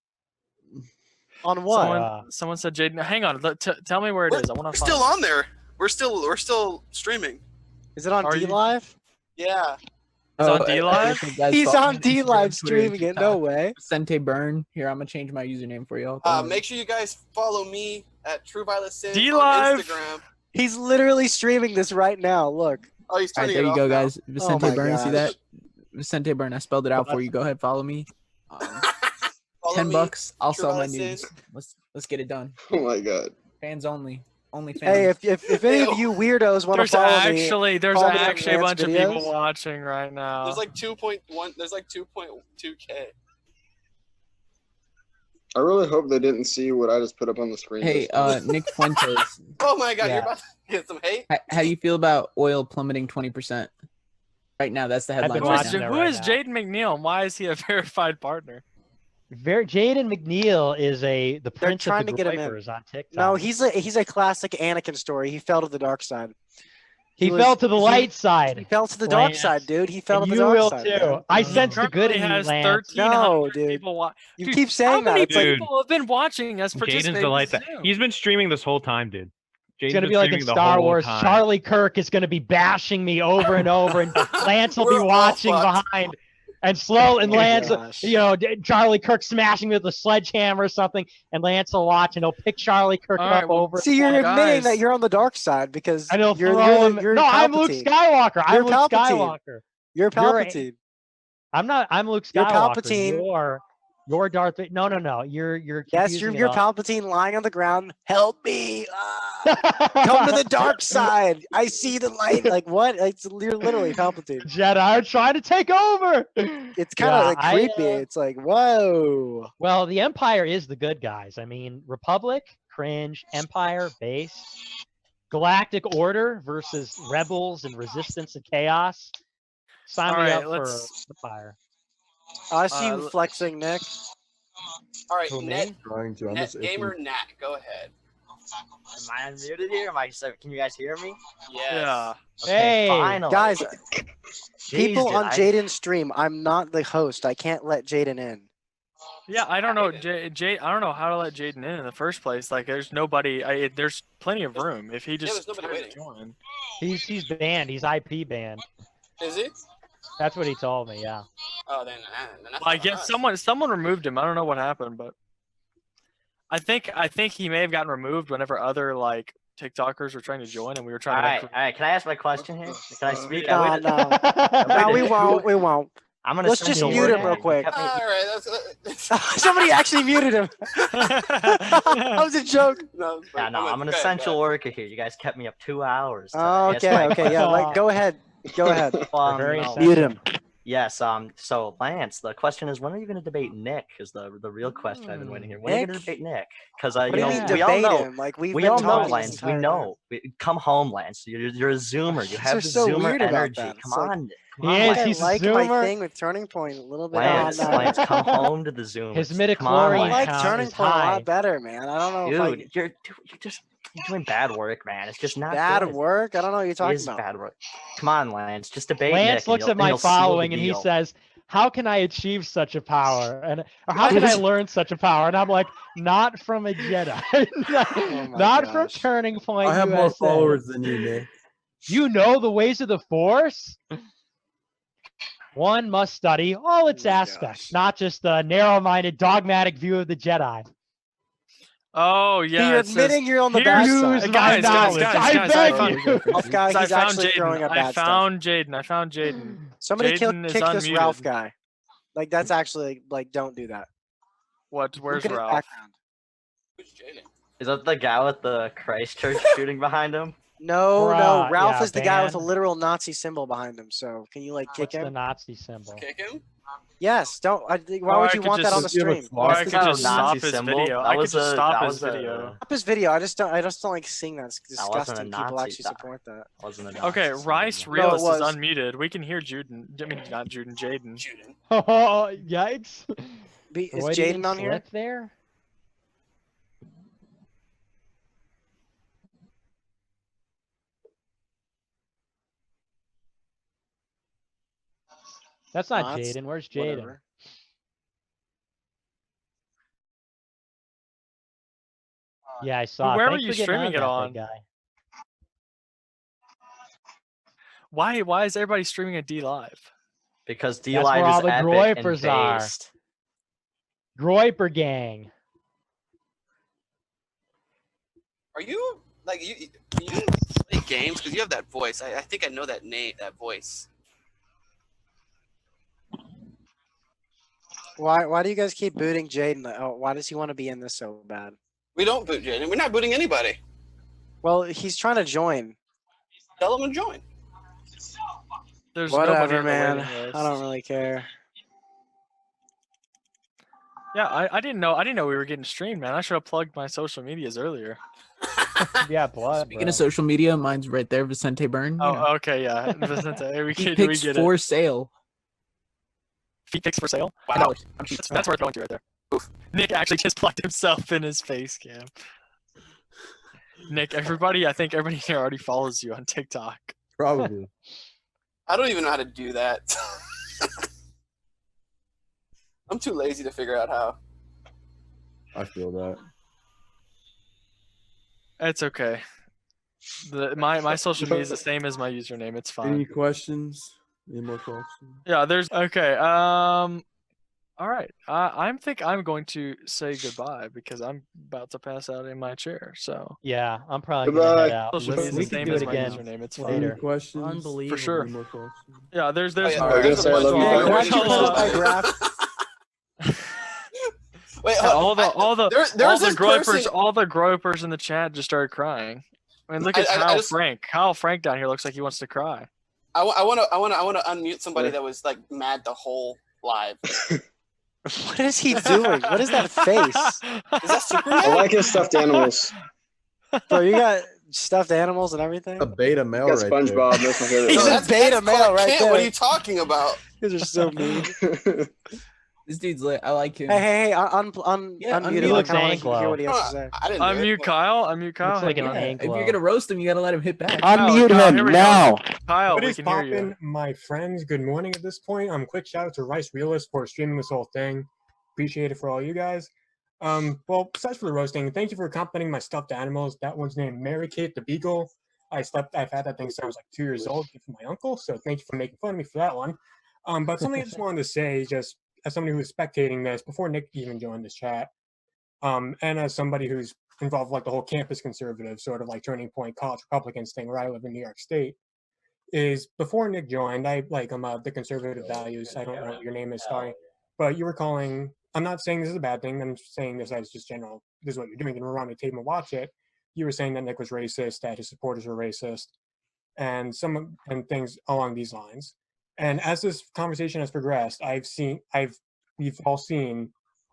On what? Someone said Jaden. Hang on, tell me where it is. I want We're to still find. on there. We're still streaming. Is it on Are D you? Live? Yeah. It's on D Live? He's on D Live streaming it. No way. Vicente Burn. Here, I'm gonna change my username for y'all. Make sure you guys follow me at True Violet Sin D on Live. Instagram. He's literally streaming this right now. Look. Oh, he's All right, turning there it you off go, now. guys. Vicente my Burn, see gosh. that? Vicente Burn. I spelled it out for you. Go ahead, follow me. Follow me, $10. I'll True sell my Violet news. Sin. Let's get it done. Oh my god. Fans only. Only fans. Hey, if any of you weirdos want to There's follow actually me, there's follow me on actually a Lance bunch of videos. people watching right now. There's like 2.1. There's like 2.2K. I really hope they didn't see what I just put up on the screen. Hey, Nick Fuentes. Oh my god, Yeah. you're about to get some hate. How do you feel about oil plummeting 20%? Right now, that's the headline. Right now. Who is Jaden McNeil and why is he a verified partner? Jaden McNeil is the They're prince trying of to the get him in. groypers on TikTok. No, he's a classic Anakin story. He fell to the dark side. He fell to the light side. He fell to the dark Lance. side, dude. He fell And to the you dark will side. too. Man. I sense the good in Currently you, has Lance. 1,300 No, dude. people You Dude, keep saying how many that. It's like people have been watching us participate Jaden's the in light this side. Zoom? He's been streaming this whole time, dude. It's Jaden's gonna been be like in streaming the Star whole Wars. time. Charlie Kirk is gonna be bashing me over and over, and Lance will be We're all watching fucked. behind. And slow, and Oh my Lance, gosh. Charlie Kirk smashing me with a sledgehammer or something, and Lance will watch, and he'll pick Charlie Kirk All up right, well, over. See, you're admitting guys. that you're on the dark side because And he'll you're throw him. you're No, I'm Luke Palpatine. Skywalker. I'm You're Luke Palpatine. Skywalker. You're You're- Palpatine. I'm not. I'm Luke You're Skywalker. Palpatine. You're Darth Vader. No. You're Yes, confusing you're it all. Palpatine lying on the ground. Help me! Come to the dark side. I see the light. Like what? You're literally Palpatine. Jedi are trying to take over. It's kind of like creepy. It's like whoa. Well, the Empire is the good guys. I mean, Republic, cringe. Empire, base. Galactic Order versus Rebels and Resistance and Chaos. Sign me up for Empire. I see you flexing, Nick. All right, Who, me? Net Trying to. I'm just Gamer Nat, go ahead. Am I unmuted here? Can you guys hear me? Yes. Yeah. Okay, Hey, finally. Guys, people Jeez, on dude, Jaden's stream, I'm not the host. I can't let Jaden in. Yeah, I don't know, I don't know how to let Jaden in the first place. Like, there's nobody. There's plenty of room. If he just there's nobody tries to waiting. join. He's banned. He's IP banned. Is he? That's what he told me. Yeah. Oh, then that's Well, I not guess us. someone removed him. I don't know what happened, but I think he may have gotten removed whenever other like TikTokers were trying to join, and we were trying All to. right, all right. Can I ask my question here? Can I speak? No, no, we won't. We won't. I'm gonna Let's send just you a mute him word. real You quick. kept me- All right, that's Somebody actually muted him. That was a joke. no. Yeah, no, I'm an okay, essential worker here. You guys kept me up 2 hours. to Oh, ask okay, my okay, yeah. Like, go ahead. Go ahead. Very no. Mute him. Yes. So Lance, the question is, when are you going to debate Nick? Is the real question I've been waiting here. When are you going to debate Nick? Because What do you mean we all debate know. him? Like we've We been all know, talking this Lance. We entire know. Come home, Lance. You're a Zoomer. You Guys have are the so Zoomer weird about energy. that. It's Come like- on. He Come on, is, Lance. I he's a like my Zoomer. thing with Turning Point a little bit. Lance, Oh, no. Lance, come home to the Zoomers. His Come on, midichlorian I Lance. like count Turning is Point a high. lot better, man. I don't know Dude, if you're doing bad work, man. It's just not bad good. work. I don't know what you're It talking is about. bad work. Come on, Lance. Just debate Lance Nick. looks at my following and he says, "How can I achieve such a power? And or how can I learn such a power?" And I'm like, "Not from a Jedi, not from gosh. Turning Point I have more USA. followers than you, Nick. You know the ways of the Force." One must study all its aspects, not just the narrow-minded, dogmatic view of the Jedi. Oh yeah, You're it says, admitting you're on the "Here's- bad Use side. my guys, knowledge. I I beg found, you. Ralph guy, So he's actually throwing up I bad stuff. found Jaden. I found Jaden. Somebody Jaden is kick this unmuted. Ralph guy. Like that's actually like don't do that. What? Where's Look at his Ralph? background. Who's Jaden? Is that the guy with the Christchurch shooting behind him? No, no. Bruh, Ralph yeah, is the guy with a banned. literal Nazi symbol behind him. So can you like kick What's the him? Nazi symbol? Kick him? Yes. Don't. Why Or would I you could want that just- on the stream? Or I That's could not a just stop Nazi his symbol. video. That I could was just a- stop that his was a- video. Stop his video. I just don't like seeing that. It's That wasn't a disgusting. People Nazi. actually support that. Wasn't a Nazi Okay, symbol. Rice No, it Realist is was. unmuted. We can hear Juden. I mean, not Juden. Jaden. Jaden. Oh, yikes! Is Freudian Jaden on here? slip there? That's not Nah, it's Jaden. Where's Jaden? whatever. Yeah, I saw. it. Where were Thanks you for getting streaming it that, on? big guy. Why is everybody streaming a D Live? Because D That's where Live all is the epic and groypers are. based. Groiper gang. Are you like you play games? Because you have that voice. I think I know that name, that voice. Why do you guys keep booting Jaden? Oh, why does he want to be in this so bad? We don't boot Jaden. We're not booting anybody. Well, he's trying to join. Tell him to join. There's nobody Whatever, on the man. waiting list. I don't really care. Yeah, I didn't know. I didn't know we were getting streamed, man. I should have plugged my social medias earlier. Yeah, blood. Speaking of social media, mine's right there, Vicente Byrne. you know. Oh, okay, yeah. Vicente, we He get picks it. for sale. Feet picks for sale. Wow. Wow, that's worth going to right there. Oof. Nick actually just plugged himself in his face cam. Nick, I think everybody here already follows you on TikTok. Probably. I don't even know how to do that. I'm too lazy to figure out how. I feel that. It's okay. My social media is the same as my username. It's fine. Any questions? Any more questions? Yeah, there's okay. All right. I'm going to say goodbye because I'm about to pass out in my chair. So Yeah, I'm probably gonna head out. social media is the We can same do as it my again username. It's Any fine. questions? Unbelievable. For sure. Any more questions? Yeah, there's Oh, yeah. I was gonna say I love you. Wait, Can I keep it up, my graph? Wait, Yeah, all the this gropers, person. all the gropers in the chat just started crying. I mean, look at Kyle Frank. Kyle Frank down here looks like he wants to cry. I want to unmute somebody that was like mad the whole live. What is he doing? What is that face? Is that Superman? I like his stuffed animals. Bro, you got stuffed animals and everything? A beta male Got right SpongeBob. there. That's my favorite. He's a beta male right there. What are you talking about? You guys are so mean. This dude's lit. I like him. Hey, unmute He him. looks I want to Anglo. hear what he has to say. I didn't do it. Unmute Kyle. Unmute Kyle. Looks like an Hang on. Anglo. If you're gonna roast him, you gotta let him hit back. Unmute Kyle, him here we go. now. Kyle, What we is can hear you. poppin', my friends? Good morning at this point. Quick shout out to Rice Realist for streaming this whole thing. Appreciate it for all you guys. Well, besides for the roasting, thank you for accompanying my stuffed animals. That one's named Mary Kate the Beagle. I've had that thing since I was like 2 years old from my uncle, so thank you for making fun of me for that one. But something I just wanted to say, just as somebody who was spectating this before Nick even joined this chat, and as somebody who's involved with, like, the whole campus conservative sort of like Turning Point college Republicans thing where I live in New York State, is before Nick joined, I'm the conservative values. I don't know what your name is, sorry, but you were calling. I'm not saying this is a bad thing. I'm saying this as just general. This is what you're doing. And we're around the table and watch it. You were saying that Nick was racist, that his supporters were racist, and things along these lines. And as this conversation has progressed, we've all seen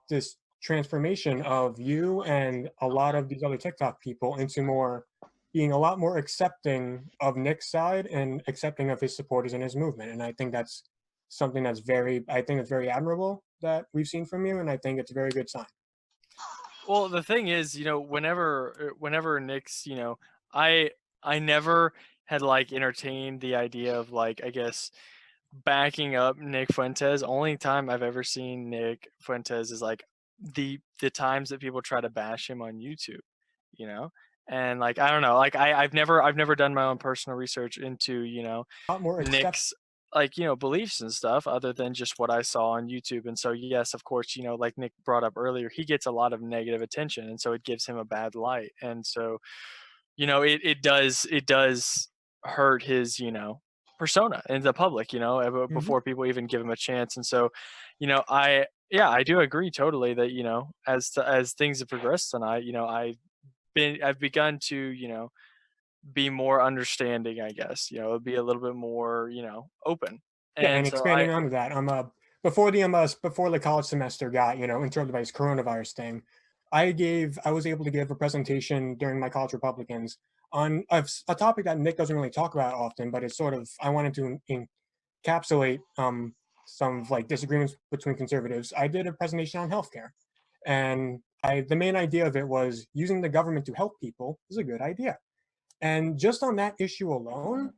this transformation of you and a lot of these other TikTok people into being a lot more accepting of Nick's side and accepting of his supporters and his movement. And I think that's something that's very admirable that we've seen from you, and I think it's a very good sign. Well, the thing is, whenever Nick's, I never had like entertained the idea of like, I guess, backing up Nick Fuentes. Only time I've ever seen Nick Fuentes is like the times that people try to bash him on YouTube, and like I don't know, like I've never done my own personal research into A lot more Nick's like beliefs and stuff other than just what I saw on YouTube. And so yes, of course, like Nick brought up earlier, he gets a lot of negative attention, and so it gives him a bad light. And so it does hurt his persona in the public, before people even give him a chance. And so I do agree totally that as things have progressed tonight, I've begun to be more understanding, I guess, be a little bit more open. And so expanding onto that, before the college semester got interrupted by this coronavirus thing, I was able to give a presentation during my college Republicans on a topic that Nick doesn't really talk about often, but it's sort of, I wanted to encapsulate some like disagreements between conservatives. I did a presentation on healthcare, and the main idea of it was using the government to help people is a good idea. And just on that issue alone,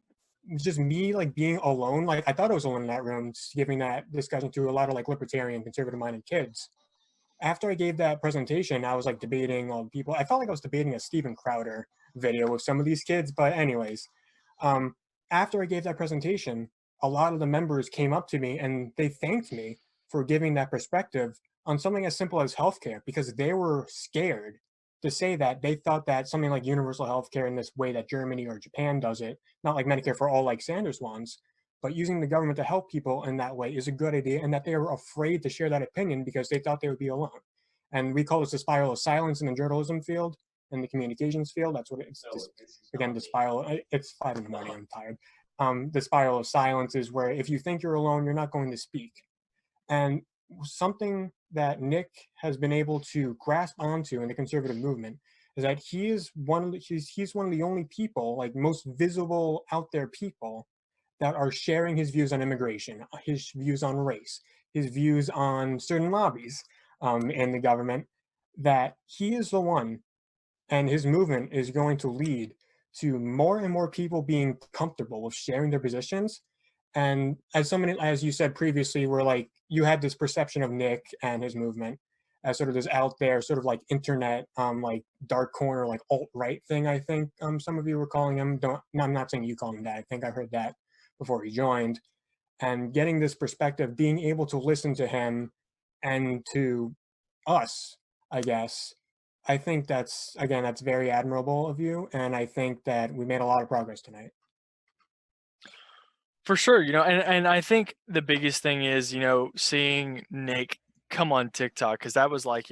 just me like being alone, like I thought I was alone in that room, giving that discussion to a lot of like libertarian, conservative-minded kids. After I gave that presentation, I was like debating on people. I felt like I was debating a Steven Crowder video with some of these kids. But anyways, after I gave that presentation, a lot of the members came up to me and they thanked me for giving that perspective on something as simple as healthcare, because they were scared to say that. They thought that something like universal healthcare in this way that Germany or Japan does it, not like Medicare for all like Sanders wants, but using the government to help people in that way is a good idea, and that they were afraid to share that opinion because they thought they would be alone. And we call this the spiral of silence in the journalism field and the communications field. That's what it's, again, the spiral. It's 5 a.m, I'm tired. The spiral of silence is where if you think you're alone, you're not going to speak. And something that Nick has been able to grasp onto in the conservative movement is that he's one of the only people, like most visible out there people, that are sharing his views on immigration, his views on race, his views on certain lobbies in the government, that he is the one, and his movement is going to lead to more and more people being comfortable with sharing their positions. And as someone, as you said previously, where like you had this perception of Nick and his movement as sort of this out there, sort of like internet, like dark corner, like alt-right thing, I think some of you were calling him. No, I'm not saying you call him that. I think I heard that before he joined. And getting this perspective, being able to listen to him and to us, I guess, I think that's, again, that's very admirable of you. And I think that we made a lot of progress tonight. For sure, and I think the biggest thing is, seeing Nick come on TikTok, because that was like,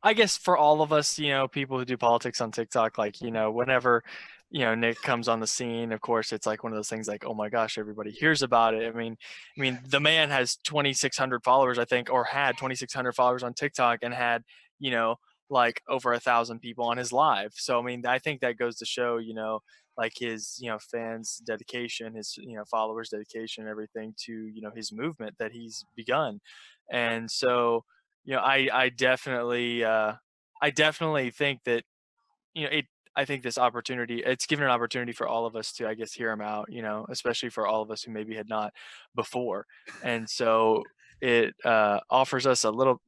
I guess for all of us, people who do politics on TikTok, like, whenever, Nick comes on the scene, of course, it's like one of those things like, oh my gosh, everybody hears about it. I mean, the man has 2,600 followers, I think, or had 2,600 followers on TikTok and had, like over 1,000 people on his live. So, I mean, I think that goes to show, like his fans dedication, his followers dedication, everything to his movement that he's begun. And so I definitely think that I think this opportunity, it's given an opportunity for all of us to, I guess, hear him out, especially for all of us who maybe had not before. And so it offers us a little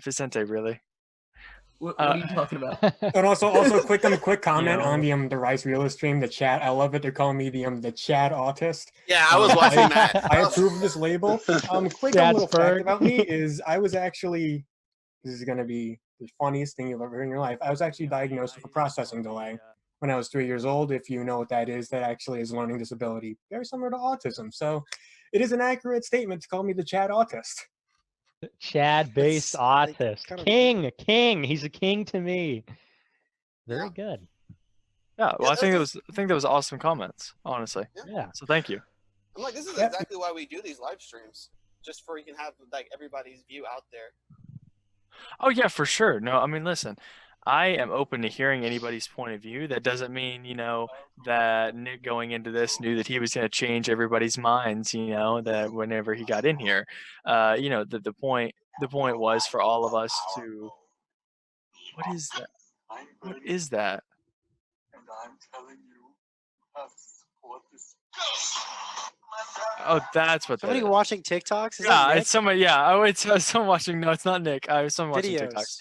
Vicente, really. What are you talking about? And also quick comment on the Rice Realist stream, the chat. I love it. They're calling me the Chad Autist. Yeah, I was watching that. I approve of this label. Quick little fact about me is I was actually, this is gonna be the funniest thing you've ever heard in your life. I was actually diagnosed with a processing delay when I was 3 years old. If you know what that is, that actually is learning disability, very similar to autism. So it is an accurate statement to call me the Chad Autist. Chad-based autist. King. He's a king to me. Very good. Yeah, well, I think that was awesome comments, honestly. Yeah. So thank you. I'm like, this is exactly why we do these live streams, just for you can have like everybody's view out there. Oh yeah, for sure. No, I mean, listen, I am open to hearing anybody's point of view. That doesn't mean, that Nick going into this knew that he was going to change everybody's minds, that whenever he got in here, the point was for all of us to, what is that? What is that? And I'm telling you, support this. Oh, that's what Somebody that is. watching TikToks? Is Yeah, that Nick? it's somebody. Yeah, oh, it's someone watching. No, it's not Nick. I was someone watching TikToks.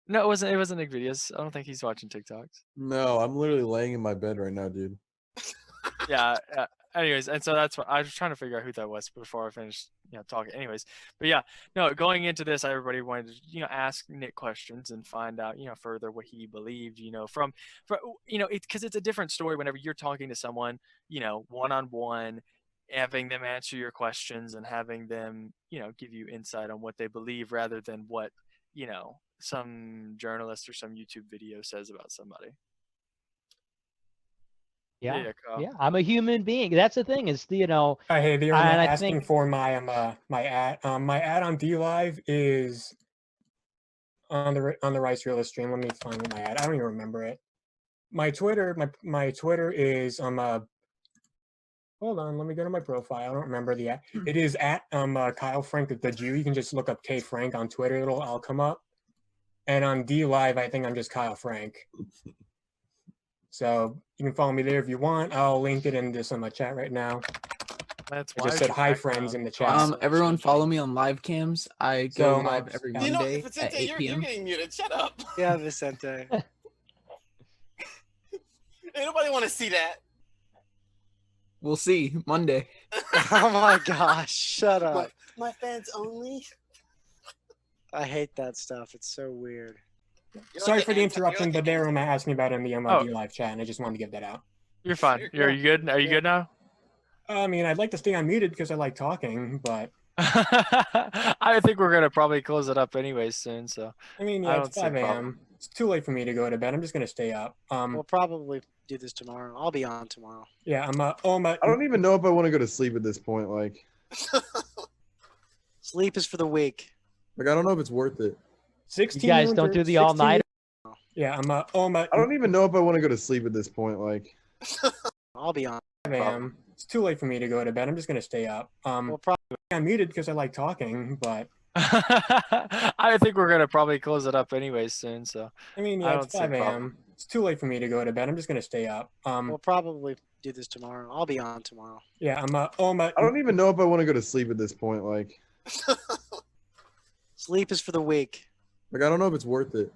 No, it wasn't Nick videos. I don't think he's watching TikToks. No, I'm literally laying in my bed right now, dude. Yeah. Anyways, and so that's what I was trying to figure out who that was before I finished, talking. Anyways, but yeah, no, going into this, everybody wanted to, ask Nick questions and find out, further what he believed, from because it's a different story whenever you're talking to someone, one-on-one, having them answer your questions and having them, give you insight on what they believe rather than what, some journalist or some YouTube video says about somebody. Yeah, I'm a human being. That's the thing is, Hey, they're and I asking think for my my ad. My ad on DLive is on the Rice Realist stream. Let me find my ad. I don't even remember it. My Twitter, my Twitter is hold on, let me go to my profile. I don't remember the ad. It is at Kyle Frank the Jew. You can just look up K Frank on Twitter. I'll come up. And on DLive, I think I'm just Kyle Frank. So you can follow me there if you want. I'll link it in this on my chat right now. That's I just said hi, friends, in the chat. Everyone follow me on live cams. I go live every Monday Vicente, at 8 p.m. You're getting muted. Shut up. Yeah, Vicente. Ain't nobody want to see that. We'll see Monday. Oh my gosh, shut up. My fans only. I hate that stuff. It's so weird. Sorry for the interruption, but they were asking about it in the MID live chat, and I just wanted to get that out. You're fine. Are you good? Are you good now? I mean, I'd like to stay unmuted because I like talking, but I think we're gonna probably close it up anyways soon. So I mean, yeah, it's 5 a.m. It's too late for me to go to bed. I'm just gonna stay up. We'll probably do this tomorrow. I'll be on tomorrow. Yeah, I don't even know if I want to go to sleep at this point. Like, sleep is for the weak. Like, I don't know if it's worth it. 16. You guys don't do the all-nighter. Yeah, I don't even know if I want to go to sleep at this point. Like, I'll be on. 5 a.m. It's too late for me to go to bed. I'm just gonna stay up. We'll probably unmuted because I like talking, but I think we're gonna probably close it up anyways soon. So I mean, I yeah, don't it's see a 5 problem. a.m. It's too late for me to go to bed. I'm just gonna stay up. We'll probably do this tomorrow. I'll be on tomorrow. Yeah, I'm. I don't even know if I want to go to sleep at this point. Like Sleep is for the weak. I don't know if it's worth it.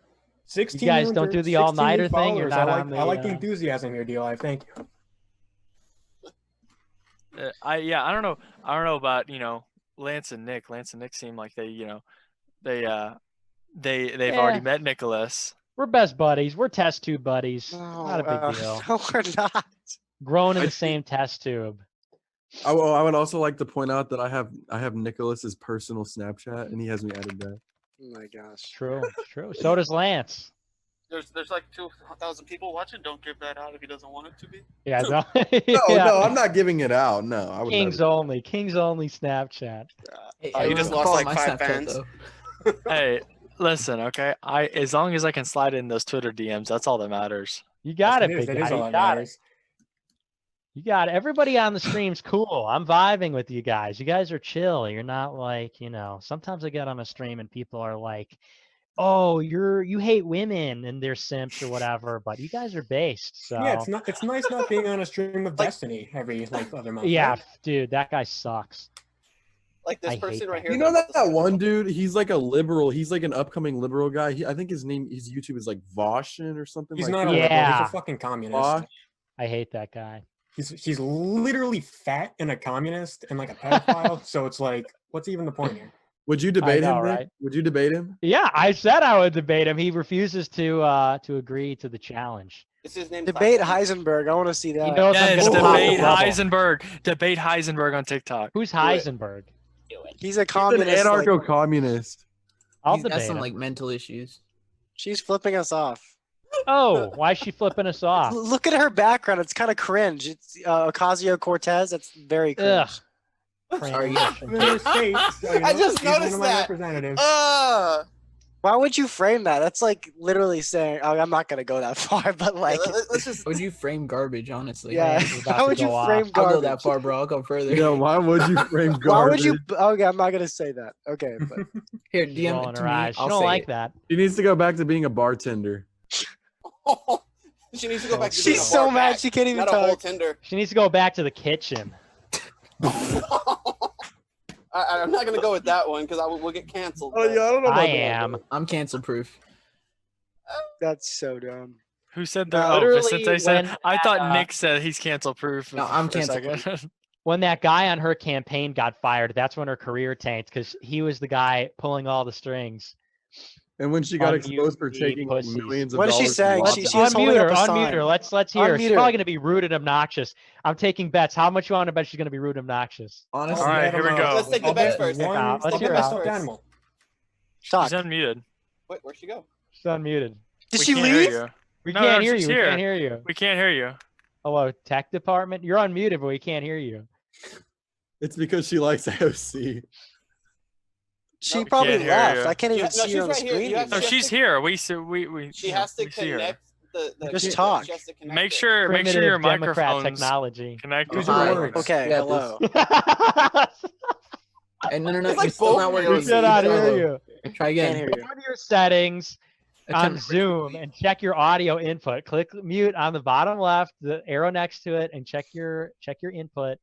16 You guys don't do the 16 all-nighter thing? You're followers. not on I like the the, enthusiasm here, DLI. Thank you. I don't know about Lance and Nick. Lance and Nick seem like they've already met Nicholas. We're best buddies. We're test tube buddies. Not a big deal. No, we're not. Grown in the same test tube. I would also like to point out that I have Nicholas's personal Snapchat and he has me added back. Oh my gosh. True. So does Lance. There's like 2,000 people watching. Don't give that out if he doesn't want it to be. Yeah, No, yeah. no, I'm not giving it out. No, I would Kings never. only Snapchat. You just lost like 5 fans. Hey, listen, okay. As long as I can slide in those Twitter DMs, that's all that matters. You got it, That big is guy. all You that got it. matters. You got it. Everybody on the stream's cool. I'm vibing with you guys. You guys are chill. You're not like, sometimes I get on a stream and people are like, oh, you hate women and they're simps or whatever, but you guys are based. So Yeah, it's nice not being on a stream of Destiny every other month. yeah, right? dude, that guy sucks. Like this I hate person right that. here. You know that one dude? He's like a liberal. He's like an upcoming liberal guy. I think his YouTube is like Voshin or something. He's like not that. a liberal. He's Yeah. a fucking communist. Vosh. I hate that guy. He's literally fat and a communist and like a pedophile. So it's like, what's even the point here? Would you debate know, him? Nick? right? Would you debate him? Yeah, I said I would debate him. He refuses to agree to the challenge. Is his name Debate Heisenberg. I want to see that. He knows I'm Yes, gonna pop debate the bubble. Heisenberg. Debate Heisenberg on TikTok. Who's Heisenberg? He's a He's an communist. like- anarcho-communist. I'll He's got debate some him. like mental issues. she's flipping us off. Oh, why is she flipping us off? Look at her background. It's kind of cringe. It's Ocasio-Cortez. That's very cringe. Sorry, In the States, so, I just he's one noticed of my that. representatives. Why would you frame that? That's like literally saying, oh, I'm not going to go that far, but like. Let's just. Would you frame garbage, honestly? Yeah. He's about How to would you go frame off. I'll garbage? go that far, bro. I'll go further. Yeah, why would you frame garbage? Why would you? Okay, I'm not going to say that. Okay. But Here, She's DM rolling it to her me. eyes. She I'll don't say like it. that. She needs to go back to being a bartender. She needs to go back to she's being a so bar mad back, she can't even not a whole talk. Tinder. She needs to go back to the kitchen. I'm not gonna go with that one because we'll get canceled. Oh yeah, I don't know about I that. am. I'm cancel proof. that's so dumb. Who said that? No, Oh, literally Vicente said. when I thought that, Nick said he's cancel proof. No, I'm for a cancel second. When that guy on her campaign got fired, that's when her career tanked because he was the guy pulling all the strings. And when she got Unmute exposed for the taking like, pussies. millions of What is she dollars. saying? from She lobbies. was holding up a Unmute sign. her. Let's hear her. She's Unmute her. probably gonna be rude and obnoxious. I'm taking bets. How much you want to bet she's gonna be rude and obnoxious? Honestly, All right, here we go. Let's take the I'll bets bet first. one Let's Let's hear take the her bets out. stuffed first. animal. Talk. She's unmuted. Wait, where'd she go? She's unmuted. Did We she can't hear leave? you. We No, can't no, hear she's you. We here. can't hear you. We can't hear you. Hello, tech department. You're unmuted, but we can't hear you. It's because she likes AOC. She we probably can't hear left. you. I can't even No, see she's her on the right here. screen. You have No, She has she's to- here. She has to we see her. connect the Just she talk. has to connect Make it. sure Primitive your Democrat microphone's technology. connected. Use Hi. your words. Okay, Yeah, hello. And no, It's like it's still both not of working. We yours. cannot Hello. hear you. Try Can't again. hear you. Go to your settings on Attempt Zoom and check your audio input. Click mute on the bottom left, the arrow next to it, and check your input.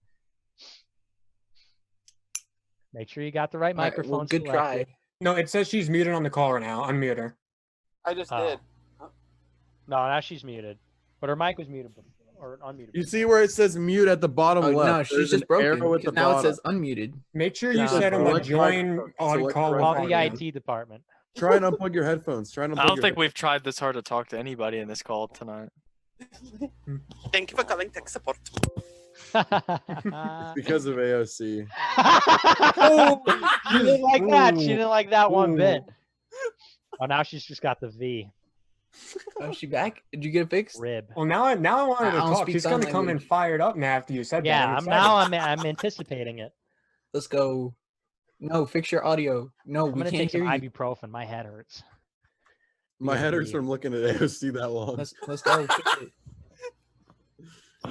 Make sure you got the right All right, microphone. well, good selected. try. No, it says she's muted on the call right now. Unmute her. I just Oh. did. No, now she's muted, but her mic was muted before, or unmuted. You see where it says mute at the bottom Oh, left? no, she's There's just an broken. arrow at the Because now it bottom. says unmuted. Make sure you No. set him a Select join microphone. on Select call with Call the audio. IT department. Try and unplug your headphones. Try and unplug I don't your think we've tried this hard to talk to anybody in this call tonight. Thank you for calling tech support. headphones. Because of AOC. Oh, she didn't like that. She Ooh. didn't like that one Ooh. bit. Oh, now she's just got the V. Oh, is she back? Did you get it fixed? Rib. Well, now I want her I to don't talk. speak She's sign gonna come in language. fired up now after you said Yeah, that. I'm now. I'm anticipating it. Let's go. No, fix your audio. No, I'm we gonna can't take some hear you. ibuprofen. My head hurts. My head hurts Yeah. from looking at AOC that long. Let's go. Fix it.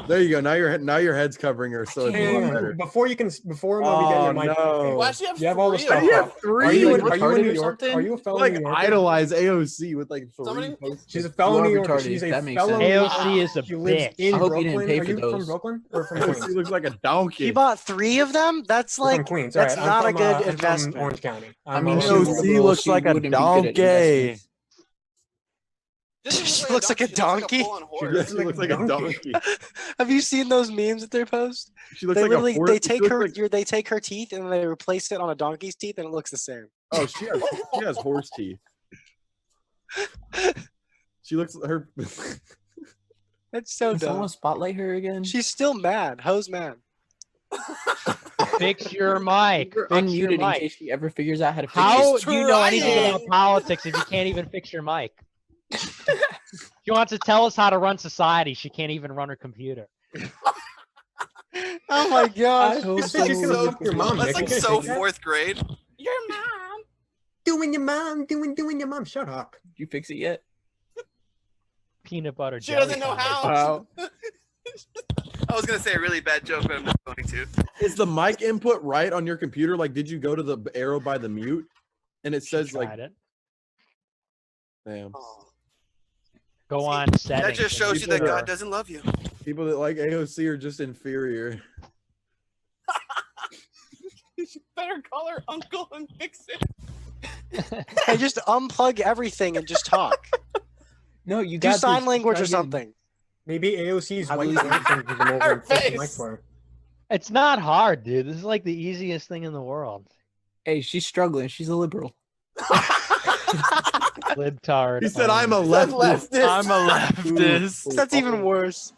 There you go. Now your head's covering her, so it's a lot better. Before we get your Oh, mic, no. Why does she have you have all the three stuff. of You them? have three. Are you in Retarded New or York? something? Are you a fellow Like New Yorker? idolize AOC with like three Somebody- posts. She's a fellow You are New Yorker. retarded, She's a that makes fellow sense. New AOC Yorker. is a She lives bitch. in I hope you Brooklyn. didn't pay Are for you from those. Brooklyn or from Queens? She looks like a donkey. He bought 3 of them. That's You're from like Queens. that's All right. not I'm a from, good I'm from investment. Orange County. I mean, I'm, she's AOC liberal, looks she like a wouldn't be good at donkey. investments. She looks like a donkey. She looks like a donkey. Have you seen those memes that they post? She looks They like a literally horse. they She take looks her like- they take her teeth and they replace it on a donkey's teeth and it looks the same. Oh, she has horse teeth. She looks her. That's so Can dumb. someone spotlight her again? She's still mad. Ho's mad. Fix your mic. You're Fix your unmuted in mic. case she ever figures out how to fix How it. do you know anything trying. about politics if you can't even fix your mic? She wants to tell us how to run society. She can't even run her computer. Oh my gosh. I hope You said she's gonna so. fuck your mom, That's Nick. like You can't so say that. 4th grade. Your mom. Doing your mom. Shut up. Did you fix it yet? Peanut butter She jelly doesn't know sandwich. how. I was gonna say a really bad joke, but I'm not going to. Is the mic input right on your computer? Like, did you go to the arrow by the mute, and it says like, Tried it. damn. Go on settings. That just and shows you that sure. God doesn't love you. People that like AOC are just inferior. You better call her uncle and fix it. Hey, just unplug everything and just talk. No, you Do got sign this. language or Try again. something. Maybe AOC's I white believe you. boyfriend can come over and fix the mic for her. It's not hard, dude. This is like the easiest thing in the world. Hey, she's struggling. She's a liberal. Libtard. He said, "I'm a leftist." I'm a leftist. That's even worse.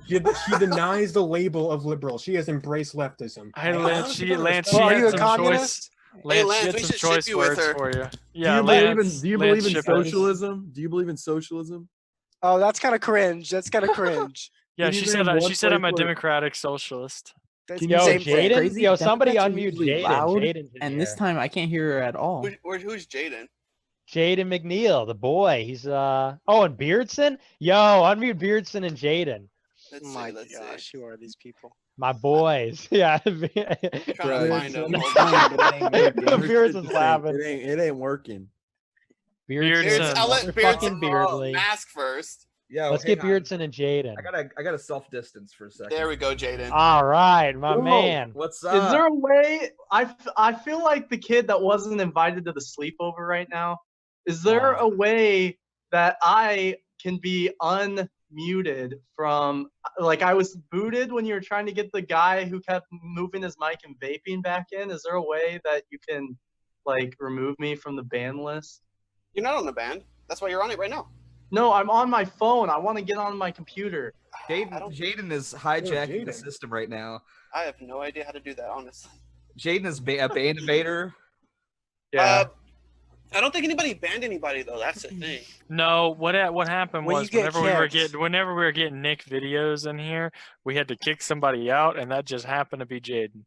She denies the label of liberal. She has embraced leftism. Hey, Lance, she Well, had are you a some communist? choice. Lance, Lance, she we had some should ship choice you with words her. for you. Do Yeah, you Lance. believe in Lance socialism? shippers. Do you believe in socialism? Oh, that's kind of cringe. That's kind of cringe. Yeah, Can she you said. name one She said I'm a place where- democratic socialist. That's Can the you Yo, same thing. Jaden. Crazy. Yo, somebody Democrats are unmute usually Jaden. loud, Jaden's in and here. this time I can't hear her at all. Who's Jaden? Jaden McNeil, the boy. He's Oh, and Beardson. Yo, unmute Beardson and Jaden. Oh my gosh, who are these people? My boys. Yeah. Trying to find him. Beardson's laughing. It ain't working. Beardson. I'll let Fucking Beardson Beardly. mask first. Yeah, Let's get Beardson and Jaden. I gotta self distance for a second. There we go, Jaden. All right, my Whoa, man. What's Is there a way? I feel like the kid that wasn't invited to the sleepover right now. Is there a way that I can be unmuted from? Like I was booted when you were trying to get the guy who kept moving his mic and vaping back in. Is there a way that you can like remove me from the ban list? You're not on the band. That's why you're on it right now. No, I'm on my phone. I want to get on my computer. Jaden is hijacking the system right now. I have no idea how to do that, honestly. Jaden is a ban invader. I don't think anybody banned anybody though. That's the thing. No, what happened When was you get whenever we were getting Nick videos in here, we had to kick somebody out, and that just happened to be Jaden.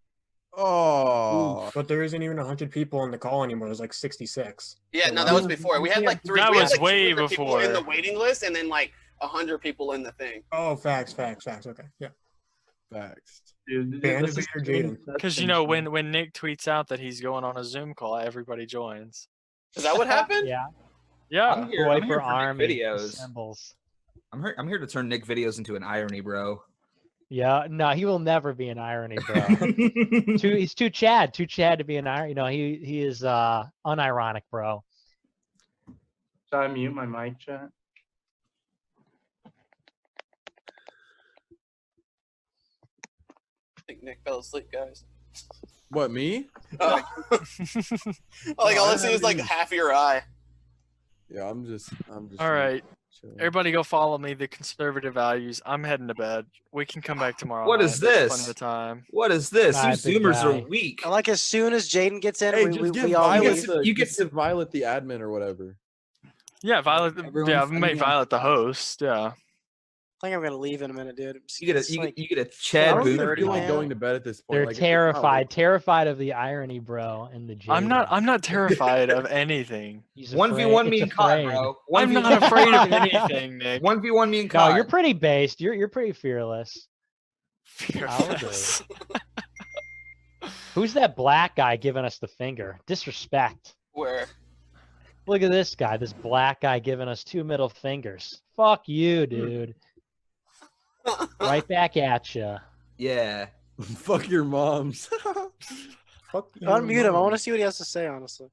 Oh, but there isn't even 100 people in the call anymore. There's like 66. Yeah, no, that was before. We had like three. That we had, was like, way 200 people before. in the waiting list, and then like 100 people in the thing. Oh, facts. Okay, yeah. Facts. Dude, Ban this is invader Jaden. Because you know when Nick tweets out that he's going on a Zoom call, everybody joins. Is that what happened? Yeah. Yeah. I'm here, Boy I'm here for for army. Nick videos. Symbols. I'm here to turn Nick videos into an irony, bro. Yeah, no, he will never be an irony, bro. He's too Chad to be an irony. You know, he is unironic, bro. Should I mute my mic, chat? I think Nick fell asleep, guys. What, me? Like all I see is like half your eye. Yeah, I'm just. All right. Everybody go follow me, the conservative values. I'm heading to bed. We can come back tomorrow. What night. is There's this? Plenty of time. What is this? Bye, These big Zoomers guy. are weak. And like as soon as Jaden gets in, Hey, we just give we all Violet. leave. You get give Violet the admin or whatever. Yeah, Violet. Everyone Yeah, I've send made me Violet the host. Yeah. I think I'm gonna leave in a minute, dude. You get a It's you, like get- you get a Chad I don't even 12:30, feel like man. going to bed at this point. They're Like, it's terrified of the irony, bro, and the J. I'm not terrified of anything. He's 1v1 me it's and COD, afraid. bro. I'm not afraid of anything, Nick. 1v1 me and No, COD. you're pretty based. You're pretty fearless. I'll agree. Fearless. Who's that black guy giving us the finger? Disrespect. Where? Look at this guy, this black guy giving us 2 middle fingers. Fuck you, dude. Right back at you. Yeah. Fuck your moms. Fuck your Unmute him. I want to moms. see what he has to say. Honestly,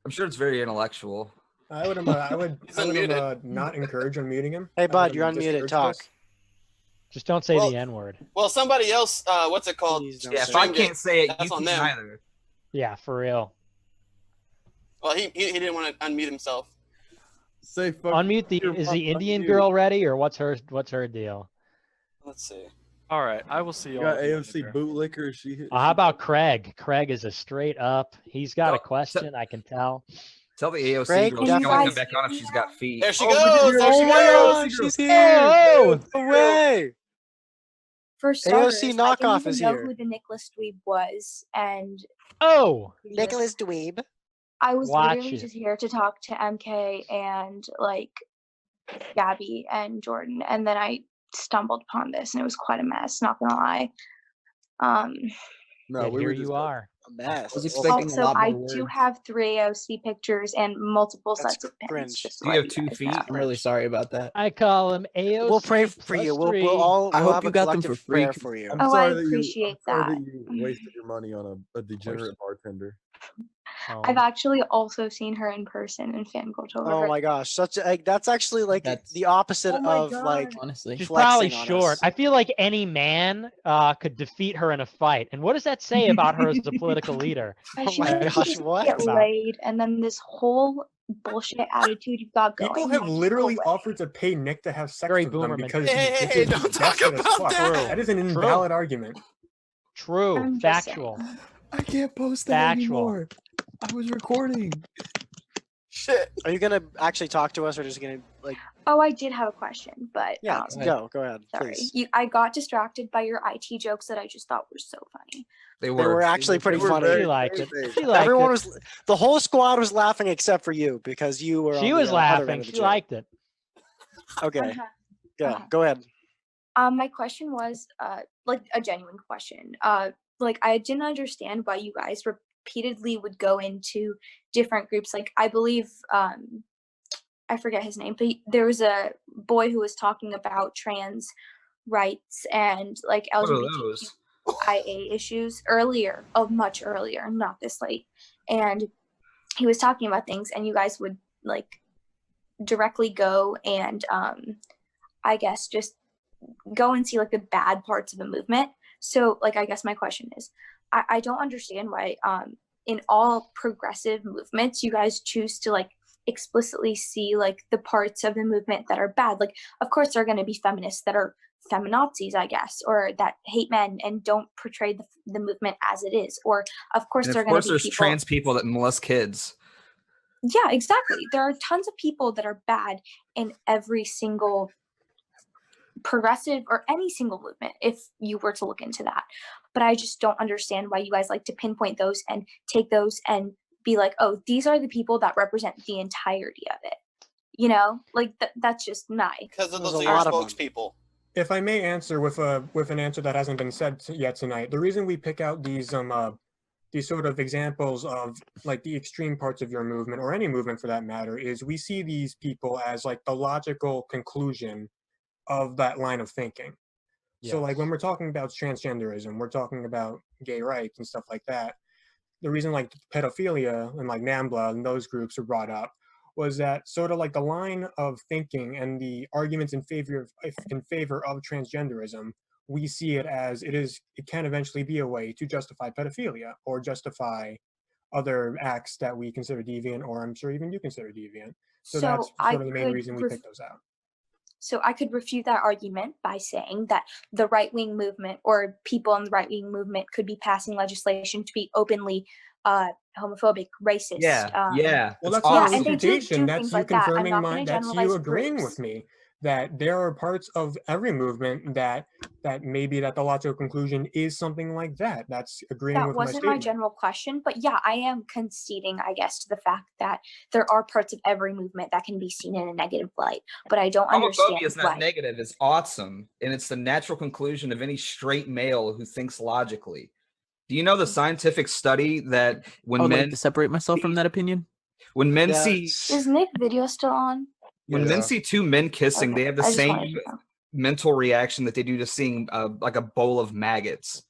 I'm sure it's very intellectual. I would not encourage unmuting him. hey I bud, would you're unmuted. discourage Talk. this. Just don't say Well- the N word. Well, somebody else, what's it called? Please don't Yeah, if say I Streamed can't say it, That's you on can't them. either. Yeah, for real. Well, he didn't want to unmute himself. Say fuck. Unmute the. your Is fuck the Indian unmute. girl ready, or what's her deal? Let's see. All right, I will see You you. got AOC bootlicker. She. How about Craig? Craig is a straight up. He's got a No, question. I can tell. Tell the AOC Greg, girl can she's you going guys back on if she's got feet. There she Oh, goes. There she Oh my goes. gosh, she's here! Oh, No way! For starters, AOC I knockoff didn't is even know here. who the Nicholas Dweeb was, and oh, Nicholas Dweeb. I was Watch literally it. just here to talk to MK and like Gabby and Jordan, and then I stumbled upon this, and it was quite a mess. Not gonna lie. No, Yet we here were just you are. A mess. I was expecting a Also, lot I more do words. have 3 AOC pictures and multiple That's sets of pins. cringe. Just to Do you let have 2 guys feet? know. I'm really sorry about that. I call him AOC. We'll pray for you. plus 3. We'll all. I We'll hope have you a got them collective for free, prayer 'cause for you. I'm Oh, sorry I that appreciate I'm sorry that. that you wasted your money on a degenerate bartender. I've actually also seen her in person and fangirled over Oh her. my gosh, that's actually like That's- the opposite Oh my of like. Honestly. She's probably flexing on short. us. I feel like any man could defeat her in a fight. And what does that say about her as a political leader? And Oh she my just gosh, needs to what? get laid, and then this whole bullshit attitude you've got going. People have needs to literally go away. offered to pay Nick to have sex Very with them boomer because mentality. he's Hey, wicked don't talk desperate as about fuck. that. That is an invalid argument. True. I'm just Factual. saying. I can't post that Factual. anymore. I was recording. Shit. Are you gonna actually talk to us, or just gonna like? Oh, I did have a question, but Yeah, go ahead, sorry. please. I got distracted by your IT jokes that I just thought were so funny. They They were actually pretty funny. She liked it. She liked Everyone it. was, the whole squad was laughing except for you because you were. She on was the other laughing. end of the She joke. liked it. Okay, Uh-huh. yeah, Uh-huh. go ahead. My question was like a genuine question. Like I didn't understand why you guys repeatedly would go into different groups. Like I believe I forget his name, but there was a boy who was talking about trans rights and like What are LGBTQIA issues earlier, much earlier, not this late. And he was talking about things, and you guys would like directly go and I guess just go and see like the bad parts of a movement. So like I guess my question is, I don't understand why in all progressive movements you guys choose to like explicitly see like the parts of the movement that are bad. Like of course there are going to be feminists that are feminazis, I guess, or that hate men and don't portray the movement as it is, or of course And there of are going course, to be there's people. trans people that molest kids. Yeah, exactly. There are tons of people that are bad in every single progressive or any single movement if you were to look into that. But I just don't understand why you guys like to pinpoint those and take those and be like, oh, these are the people that represent the entirety of it. You know, like that's just nice. Because of There's those a are lot your of them. spokespeople. If I may answer with an answer that hasn't been said yet tonight, the reason we pick out these sort of examples of like the extreme parts of your movement or any movement for that matter is we see these people as like the logical conclusion of that line of thinking. So like when we're talking about transgenderism, we're talking about gay rights and stuff like that. The reason like pedophilia and like NAMBLA and those groups are brought up was that sort of like the line of thinking and the arguments in favor of transgenderism, we see it as it can eventually be a way to justify pedophilia or justify other acts that we consider deviant, or I'm sure even you consider deviant. So that's I sort of the main could reason we pick those out. So I could refute that argument by saying that the right-wing movement or people in the right-wing movement could be passing legislation to be openly homophobic, racist. Yeah. Well, that's yeah, not a and they do refutation. That's things you like that. I'm confirming not gonna that's you generalize agreeing groups. with me. that there are parts of every movement that maybe that the logical conclusion is something like that. That's agreeing That with my wasn't my statement. general question, but yeah, I am conceding, I guess, to the fact that there are parts of every movement that can be seen in a negative light, but I don't understand Homophobia is not why. negative, it's awesome, and it's the natural conclusion of any straight male who thinks logically. Do you know the scientific study that when I would men like to separate myself from that opinion. when men Yeah, see Is Nick video still on? when men see two men kissing, Okay, they have the I just wanted same to know. mental reaction that they do to seeing like a bowl of maggots.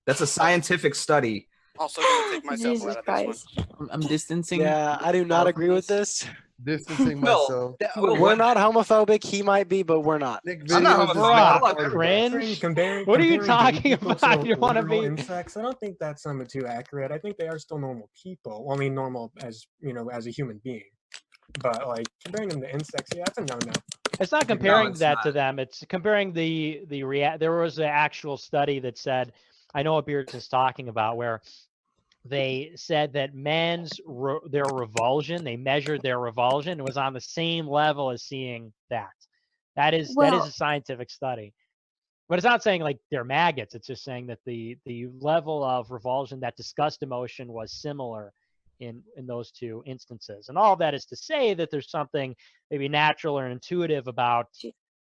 That's a scientific study. Also gonna take myself Jesus out of this Christ. I'm distancing. Yeah, I do not agree with this. Distancing Will, myself. Will, We're not homophobic. He might be, but we're not. Nick I'm not videos is homophobic. I not love part of cringe. Comparing What are you gay talking people about? to You want to literal be? insects? I don't think that's too accurate. I think they are still normal people. Well, I mean, normal as as a human being. But like comparing them to insects, yeah, that's a no-no. It's not No, comparing it's that not. to them. It's comparing the There was an actual study that said, I know what Beard is talking about, where they said that their revulsion, they measured their revulsion, was on the same level as seeing that. That is a Well, scientific study. But it's not saying like they're maggots. It's just saying that the level of revulsion, that disgust emotion, was similar in those two instances. And all of that is to say that there's something maybe natural or intuitive about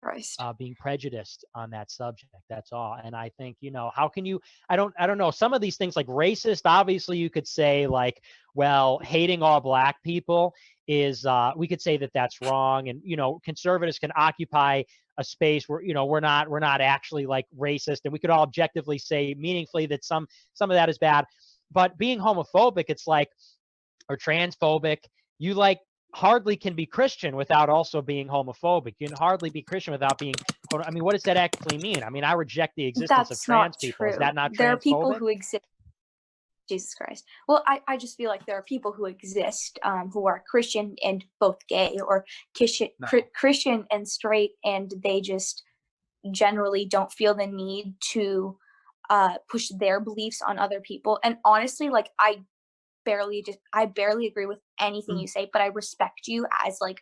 Christ. being prejudiced on that subject. That's all. And I think, how can you, I don't know, some of these things like racist, obviously you could say like, well, hating all black people is, we could say that that's wrong. And, conservatives can occupy a space where, we're not actually like racist. And we could all objectively say meaningfully that some of that is bad. But being homophobic, it's like, or transphobic, you like hardly can be Christian without also being homophobic. You can hardly be Christian without being, I mean, what does that actually mean? I mean, I reject the existence of That's trans not people. Is true. that not There are people transphobic? who exist. Jesus Christ. Well, I just feel like there are people who exist who are Christian and both gay, or Christian and straight, and they just generally don't feel the need to push their beliefs on other people. And honestly, like I barely agree with anything you say, but I respect you as like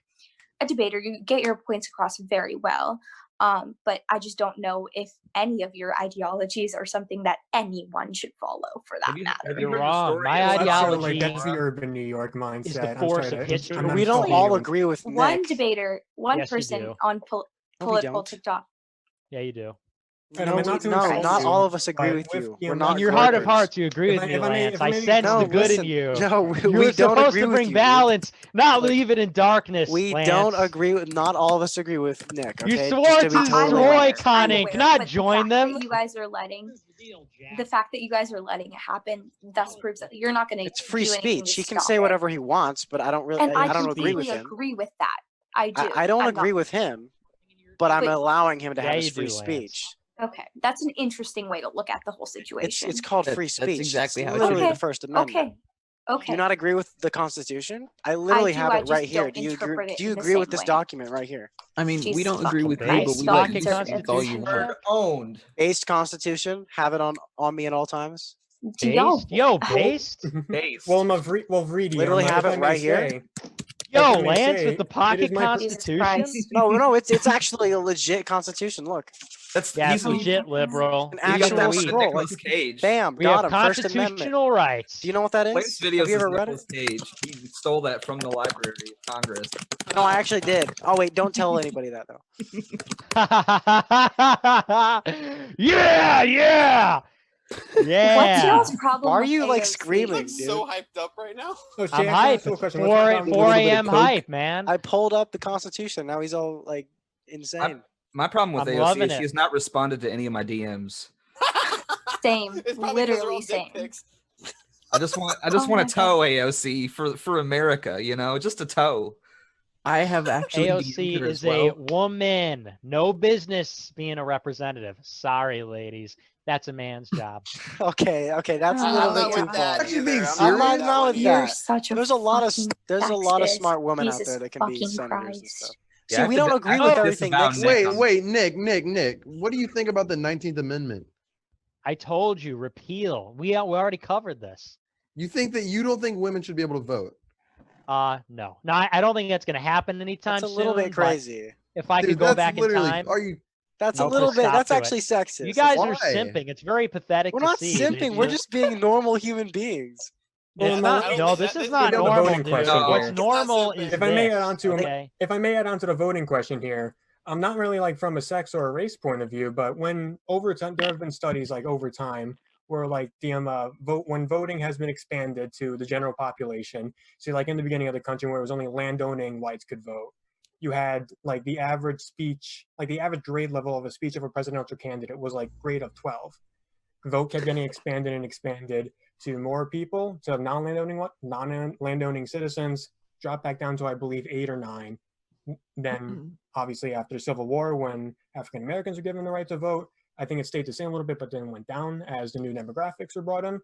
a debater. You get your points across very well. But I just don't know if any of your ideologies are something that anyone should follow, for that matter. You're wrong. My That's ideology that's the urban New York mindset. is the I'm force sorry of to- history. I'm We don't sorry all to- agree with One Nick. debater, one Yes, you person do. on No, we political don't. TikTok. Yeah, you do. And I No, mean, not to no, insult not you, all of us agree but with with you. the We're amount not In your heart of garbage. hearts, you agree If with I- me, if I may- Lance. if I I may sense No, the good listen. in you. No, You we were don't supposed agree to with bring you, dude. balance, not Like, leave it in darkness, We Lance. don't agree with. Not all of us agree with Nick. You Okay, swore just to to be totally destroy honest. Con I'm Inc., aware, not but join the fact them. that you guys are letting it happen, thus proves that you're not going to It's free do anything speech. to He can stop say it. whatever he wants, but I don't really. And I I don't agree with completely him. agree with that. I do. I don't I'm agree not, with him, but I'm But- allowing him to have Yeah, his you free do, Lance. speech. Okay, that's an interesting way to look at the whole It's situation. called That- free that's speech. exactly it's how it literally should the be. First Amendment. Do Okay. you not agree with the Constitution? I literally do, have I it just right here. don't Do you agree? interpret it Do you in the agree with same this way. document right here? I mean, we Jesus don't agree with you, Christ, but we so let you conservative. speak all you want. Owned. Based Constitution. Have it on me at all times. Do y'all- Based? Yo, based? Based. Well, Mavridi, Literally have if it I may right here. say, Yo, if I may Lance say, with the it is pocket my Jesus constitution? Christ. No, it's actually a legit Constitution. Look, That's Yeah, it's he's legit liberal. an he got actual that from scroll. Like, Nicolas Cage. bam, We got have him. First Amendment. constitutional rights. Do you know what that Lance is? videos Have you is ever read it? Nicolas Cage. He stole that from the Library of Congress. No, I actually did. Oh wait, don't tell anybody that though. Yeah, yeah. Yeah. What's y'all's problem Why are with you like AOC? screaming, I'm dude? so hyped up right now. Oh, Shay, I'm I can hype. ask you a It's question. 4, What's your problem 4 with- a.m. hype, man. I pulled up the Constitution. Now he's all like insane. My problem with I'm AOC loving is it. she has not responded to any of my DMs. Same. It's probably 'cause they're all Literally dick same. pics. I just want Oh my to tow AOC for America, just a tow. I have actually AOC DM'd her is as well. a woman. No business being a representative. Sorry, ladies. That's a man's job. Okay, that's a I'm little not bit with too that far. Actually either. being I'm serious? I'm not with You're that. such a There's a lot of fucking sexist. smart women out Jesus there that can be fucking senators and Christ. stuff. Yeah, See, I we have don't to- agree I with have to everything disavow Nick Nick says. Wait, Nick, what do you think about the 19th Amendment? I told you, repeal. We already covered this. You don't think women should be able to vote? No, I don't think that's going to happen anytime That's a soon. little bit but crazy. if I Dude, could go that's back in literally. time. Are you? That's a Nope, little just bit. stop That's to it. actually sexist. You guys Why? are simping. It's very pathetic We're to not see. that simping. We're you- just being normal human beings. Well, It's no, not. let me- No, this is Let not me build a normal, voting dude. question What's here. normal is If I may add this. on to Okay. if I may add on to the voting question here, I'm not really like from a sex or a race point of view, but when over time there have been studies like over time where like the vote when voting has been expanded to the general population. So like in the beginning of the country where it was only landowning whites could vote, you had like the average speech, like the average grade level of a speech of a presidential candidate was like grade of 12. Vote kept getting expanded and expanded to more people, to non-landowning citizens, dropped back down to I believe 8 or 9. Then obviously after the Civil War, when African Americans were given the right to vote, I think it stayed the same a little bit, but then went down as the new demographics were brought in.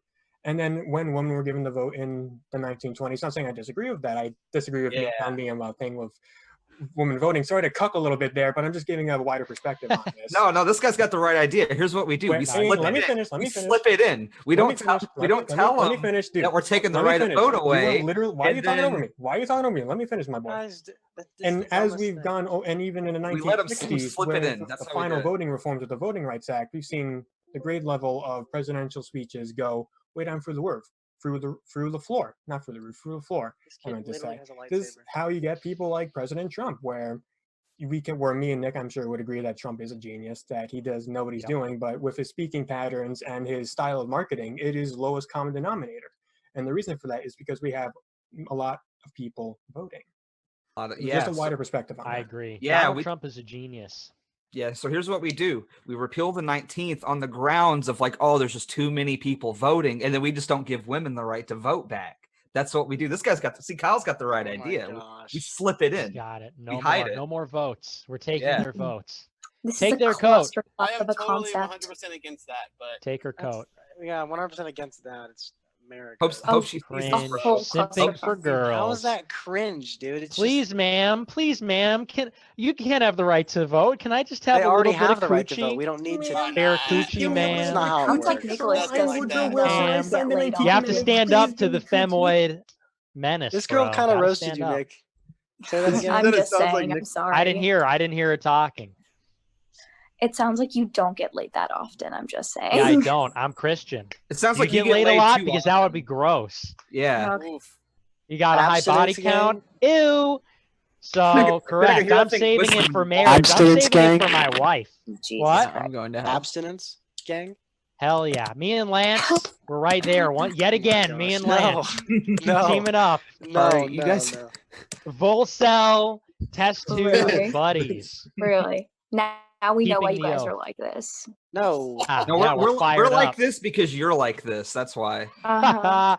And then when women were given the vote in the 1920s, not saying I disagree with that. I disagree with Nick on the thing with women voting. Sorry to cuck a little bit there, but I'm just giving a wider perspective on this. No, this guy's got the right idea. Here's what we do: we slip let me it in. finish. We slip it in. We don't tell them that we're taking the right to vote away. Why are you talking over me? Why are you talking over me? Let me finish, my boy. And as we've gone, and even in the We let 'em 1960s, slip it with in. That's the how we final do it. voting reforms of the Voting Rights Act, we've seen the grade level of presidential speeches go way down through the roof, through the floor, not through the roof, through the floor. I meant to say. This is how you get people like President Trump, where me and Nick, I'm sure, would agree that Trump is a genius, that he does know what he's doing, but with his speaking patterns and his style of marketing, it is lowest common denominator. And the reason for that is because we have a lot of people voting. Just a wider perspective on that. I agree. Yeah, Donald Trump is a genius. Yeah, so here's what we do. We repeal the 19th on the grounds of like, oh, there's just too many people voting, and then we just don't give women the right to vote back. That's what we do. This guy's got Kyle's got the right idea. We slip it in. Got it. We hide it. No more votes. We're taking their votes. This Take is a their coat. I am of a totally concept. 100% against that, but Take her coat. Yeah, 100% against that. It's America. Hope she cringe. Simping for girls. How is that cringe, dude? It's Please, ma'am. Please, ma'am. You can't have the right to vote. Can I just have They a already little bit have of the right to coochie? vote. We don't need to. Fair coochie, ma'am. That's not how it Sounds like works. Nicholas doesn't You have to stand up to the femoid menace. This girl bro. kind of Gotta roasted stand you, up. Nick. Say that again. I'm just saying, I'm sorry. I didn't hear her talking. It sounds like you don't get laid that often. I'm just saying. Yeah, I don't. I'm Christian. It sounds you like you get get laid a laid lot too because that would be gross. Yeah. You got a high body Abstinence count. Ew. So correct. hear I'm that thing saving it whistling. for marriage. Abstinence I'm saving it gang. for my wife. Jesus What? I'm going to hell. Abstinence gang. Hell yeah. Me and Lance, we're right there. Yet again, me and Lance. No. Teaming up. No, you guys. no. Volcel test tube Really? buddies. Really? Now we know why you Keeping the guys oath. are like this. No. No, Yeah, we're fired like up. this because you're like this. That's why.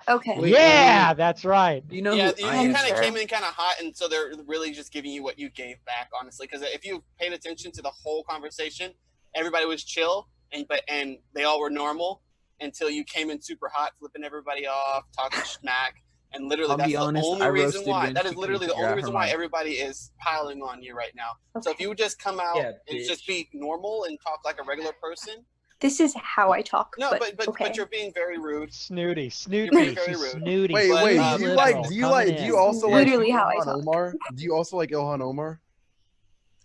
Okay. Yeah, that's right. You know yeah, who you I am, kind of sir? came in kind of hot, and so they're really just giving you what you gave back, honestly. Because if you paid attention to the whole conversation, everybody was chill, and they all were normal until you came in super hot, flipping everybody off, talking smack, and literally I'll that's be honest, the only I reason roasted why. when That she is literally the couldn't only figure out reason her why mind. everybody is piling on you right now. So if you would just come out Yeah, and just be normal and talk like a regular person. This is how I talk. No, but okay. but you're being very rude. Snooty. You're being very She's rude. snooty. Wait, But, wait. um, Do you Coming in. also like Literally how I Ilhan talk. Omar? Do you also like Ilhan Omar?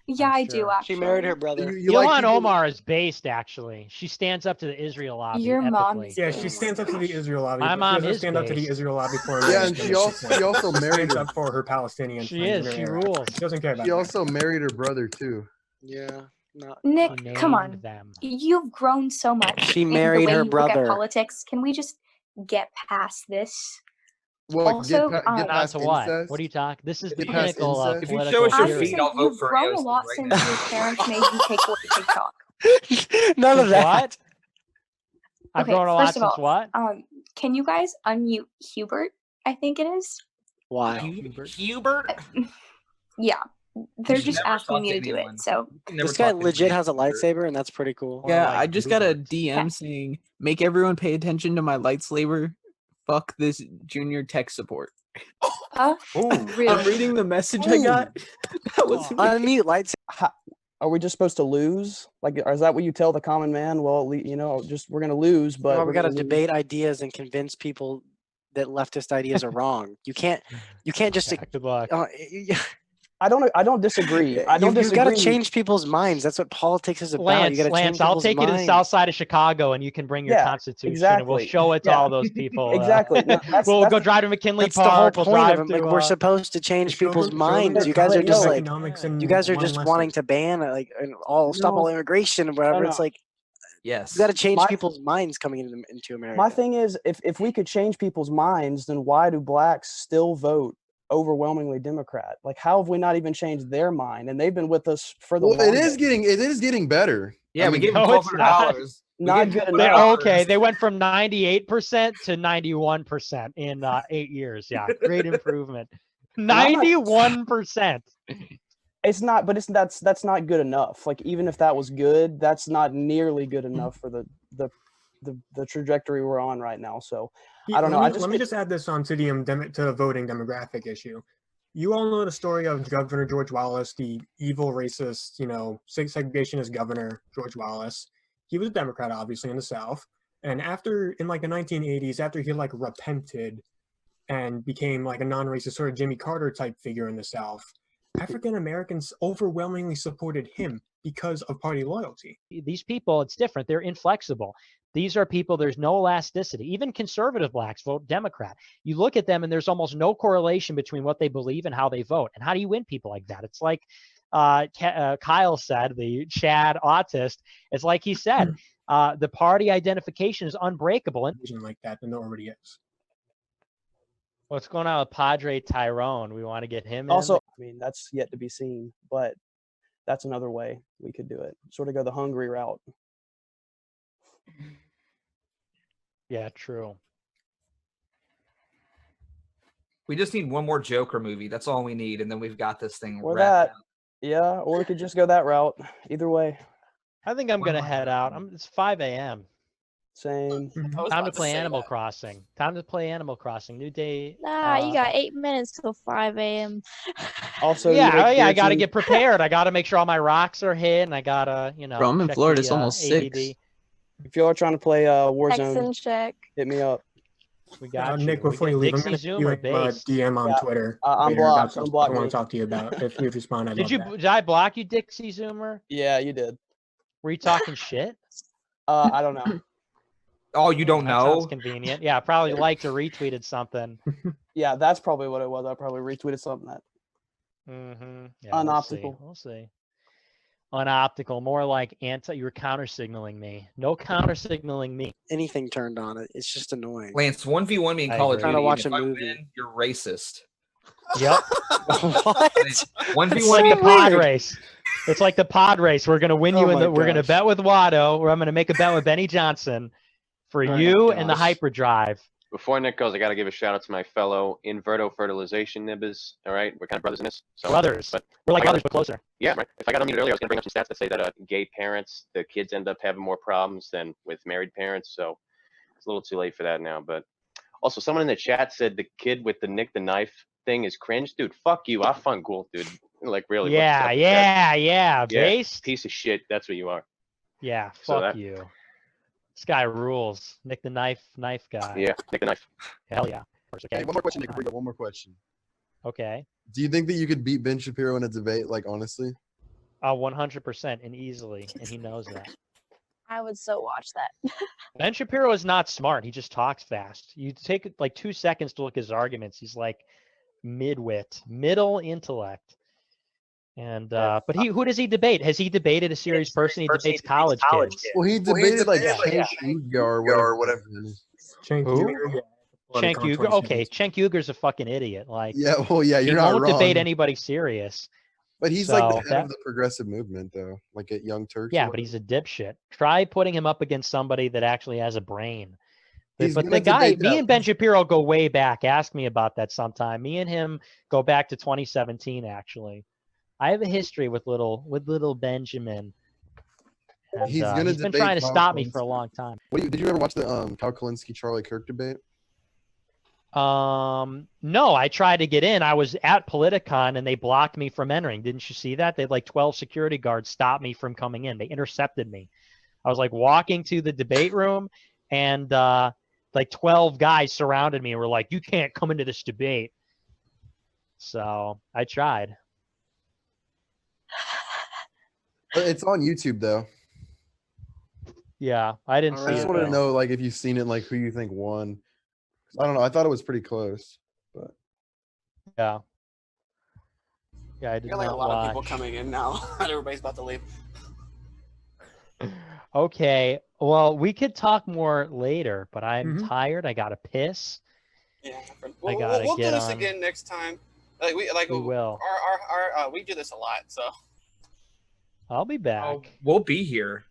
Yeah, I do actually. She married her brother. You like Ilhan people- Omar is based, actually. She stands up to the Israel lobby. Your mom ethically. is Yeah, she stands up to the Israel lobby. My but mom she doesn't is stand up to the based. Israel lobby for Yeah, and she also married stands her. up for her Palestinian She friends is. in her She era. rules. She doesn't care about She that. also married her brother too. Yeah. Not Nick, come on. Named them. You've grown so much. She in married the way her you look at brother. politics. Can we just get past this? Well, Also, get Not past to what? incest. What are you talking? This is the Get past pinnacle of incest. If you political show us your theory. feet, I'll vote You've for grown a Aosis lot right since now. your parents made you take away TikTok. None of Since that. what? I've Okay, grown a lot first of since all, what? can you guys unmute Hubert? I think it is. Why? Hubert? Yeah, they're should just never asking talk me to to do anyone. it. So Never This guy talk to legit anybody. has a lightsaber, and that's pretty cool. Or Yeah, like I just got a Hubert. DM saying, "Make everyone pay attention to my lightsaber. Fuck this junior tech support." really, I'm reading the message I got. That was Unmute lightsaber. Are we just supposed to lose? Like, is that what you tell the common man? Well, we're gonna lose, but Well, we're we got to gonna lose. debate ideas and convince people that leftist ideas are wrong. You can't just. Good luck. I don't disagree. I don't You disagree. got to change people's minds. That's what politics is about. You got to change I'll people's take you to the minds. south side of Chicago, and you can bring your Yeah, Constitution, and we'll exactly. show it to Yeah. all those people. Exactly. No, we'll go drive to McKinley That's the whole Park. We'll point drive of it. to. Like, we're supposed to change people's children minds. You guys taught are just like, economics and you guys are one just lesson. wanting to ban like stop all immigration and whatever. No, It's no. like, yes, you got to change My- people's minds coming into America. My thing is, if we could change people's minds, then why do blacks still vote overwhelmingly Democrat? Like, how have we not even changed their mind? And they've been with us for the Well, longest. it is getting better. Yeah, I we mean, gave them No, it's $1,200. Not good They, enough. okay, they went from 98% to 91% in 8 years. Yeah, great improvement. I'm not- 91%. It's not, but that's not good enough. Like, even if that was good, that's not nearly good enough for the trajectory we're on right now. So I don't know. Let me just add this on to the voting demographic issue. You all know the story of Governor George Wallace, the evil racist, segregationist governor George Wallace. He was a Democrat, obviously, in the South. And in like the 1980s, after he like repented and became like a non-racist sort of Jimmy Carter type figure in the South, African Americans overwhelmingly supported him because of party loyalty. These people, it's different. They're inflexible. These are people, there's no elasticity. Even conservative blacks vote Democrat. You look at them and there's almost no correlation between what they believe and how they vote. And how do you win people like that? It's like Kyle said, the Chad autist, it's like he said, the party identification is unbreakable. And like that, and there already is. What's going on with Padre Tyrone? We want to get him in. Also, I mean, that's yet to be seen, but that's another way we could do it. Sort of go the hungry route. Yeah, true. We just need one more Joker movie. That's all we need, and then we've got this thing Or wrapped that. Yeah, or we could just go that route. Either way. I think I'm going to head out. It's 5 a.m. Same. Time to play Animal Crossing. Time to play Animal Crossing. New day. Nah, you got 8 minutes till 5 a.m. Also, I got to get prepared. I got to make sure all my rocks are hit, and I got to, Bro, I'm in check Florida. the, It's almost ABB. 6. If y'all are trying to play Text Warzone, and check. hit me up. We got Nick, before you leave, I'm going to send you a DM on Twitter. I'm later blocked. about something Unblock I want me. to talk to you about. If you respond, I'd love that. Did I block you, Dixie Zoomer? Yeah, you did. Were you talking shit? I don't know. Oh, you don't That know? sounds convenient. Yeah, probably liked or retweeted something. Yeah, that's probably what it was. I probably retweeted something that Mm-hmm. Yeah, unoptical. We'll see. Unoptical, more like you were counter signaling me. No counter signaling me. Anything turned on, it's just annoying. Lance, 1v1 me in I Call of agree. Duty. Trying to watch If a I movie. win, you're racist. Yep. What? 1v1 It's like me the in pod race. It's like the pod race. We're gonna win Oh you in my the. We're gonna gosh. bet with Watto, or I'm gonna make a bet with Benny Johnson for Oh my you and the gosh. hyperdrive. Before Nick goes, I got to give a shout out to my fellow inverto fertilization nibbers. All right, we're kind of brothers in this. So, Brothers. but We're like I got- brothers, but closer. Yeah, right. If I got unmuted earlier, I was going to bring up some stats that say that gay parents, the kids end up having more problems than with married parents. So it's a little too late for that now. But also, someone in the chat said the kid with the Nick the Knife thing is cringe. Dude, fuck you. I fun cool, dude. Like, really. what's Yeah, up with that? yeah, Yeah, Based. piece of shit. That's what you are. Yeah, So fuck that- you. This guy rules. Nick the knife guy. Yeah, Nick the Knife. Hell yeah. Of course, okay. Hey, one more question, Nick. Before you go, one more question. Okay. Do you think that you could beat Ben Shapiro in a debate? Like, honestly? 100% and easily, and he knows that. I would so watch that. Ben Shapiro is not smart. He just talks fast. You take like 2 seconds to look at his arguments. He's like midwit, middle intellect. And but who does he debate? Has he debated a serious person? He debates college kids. Well, he debated like Cenk Uygur or whatever. Who? Cenk Uygur. Okay, Cenk Uygur's a fucking idiot. Like, Yeah, well, yeah, you're he not won't wrong. debate anybody serious. But he's So like the head that- of the progressive movement, though. Like at Young Turks. or Yeah, but he's a dipshit. Try putting him up against somebody that actually has a brain. He's But gonna the guy, debate me that- and Ben Shapiro go way back. Ask me about that sometime. Me and him go back to 2017. Actually, I have a history with little Benjamin. And, He's gonna he's been debate trying to Kyle stop me for a Kalinske. long time. Did you ever watch the Kyle Kalinske Charlie Kirk debate? No, I tried to get in. I was at Politicon and they blocked me from entering. Didn't you see that? They had like 12 security guards stop me from coming in. They intercepted me. I was like walking to the debate room and like 12 guys surrounded me and were like, "You can't come into this debate." So I tried. It's on YouTube though. Yeah, I didn't I see just it. wanted to though. know like if you've seen it, like who you think won. I don't know. I thought it was pretty close, but Yeah. Yeah, I We did got like a not lot watch. of people coming in now. And everybody's about to leave. Okay, well, we could talk more later, but I'm Mhm. tired. I gotta piss. Yeah. I We'll, gotta we'll do get this on. again next time. Like We will. we do this a lot, so. I'll be back. We'll be here.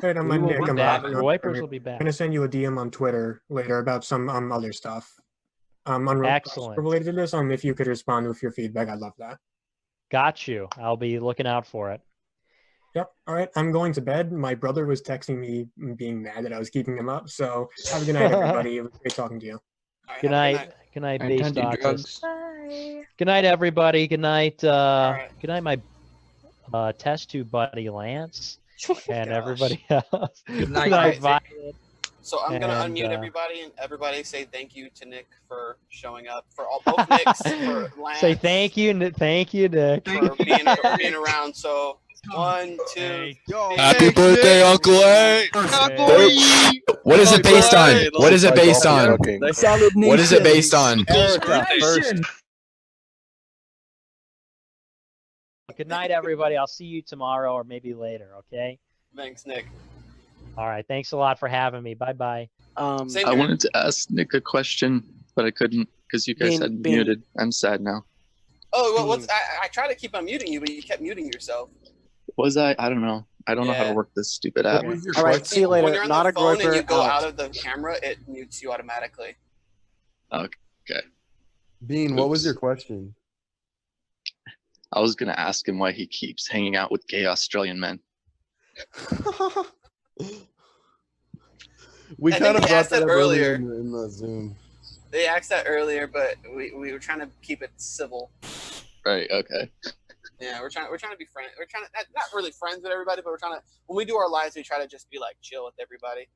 Hey, I'm We will Nick. be I'm back. on The Wipers Twitter. will be I'm back. gonna send you a DM on Twitter later about some other stuff. Excellent. Related to this, if you could respond with your feedback, I'd love that. Got you. I'll be looking out for it. Yep. All right. I'm going to bed. My brother was texting me being mad that I was keeping him up. So have a good night, everybody. It was great talking to you. Good night. Good night, And base don't do autist. drugs. Bye. Good night, everybody. Good night. Good night, my test tube buddy Lance, and everybody else. Good night, night. Violet. So I'm gonna And, unmute everybody, and everybody say thank you to Nick for showing up. For both Nicks, for Lance, Say thank you, Nick. for being around. So 1, 2. Happy birthday, Uncle A! What is it based on? What is it based on? What is it based on? Good night, everybody. I'll see you tomorrow or maybe later. Okay. Thanks, Nick. All right. Thanks a lot for having me. Bye bye. I wanted to ask Nick a question, but I couldn't because you guys had me muted. I'm sad now. Oh, well, I tried to keep unmuting you, but you kept muting yourself. Was I? I don't know. I don't know how to work this stupid app. All right, see you later. When you're on Not the a phone and groper you go out. out of the camera, it mutes you automatically. Okay. Bean, what was your question? I was gonna ask him why he keeps hanging out with gay Australian men. We I kind think of he brought asked that that up earlier earlier. in the Zoom. They asked that earlier, but we were trying to keep it civil. Right. Okay. Yeah, we're trying to be friends. We're trying to not really friends with everybody, but we're trying to when we do our lives, we try to just be like chill with everybody.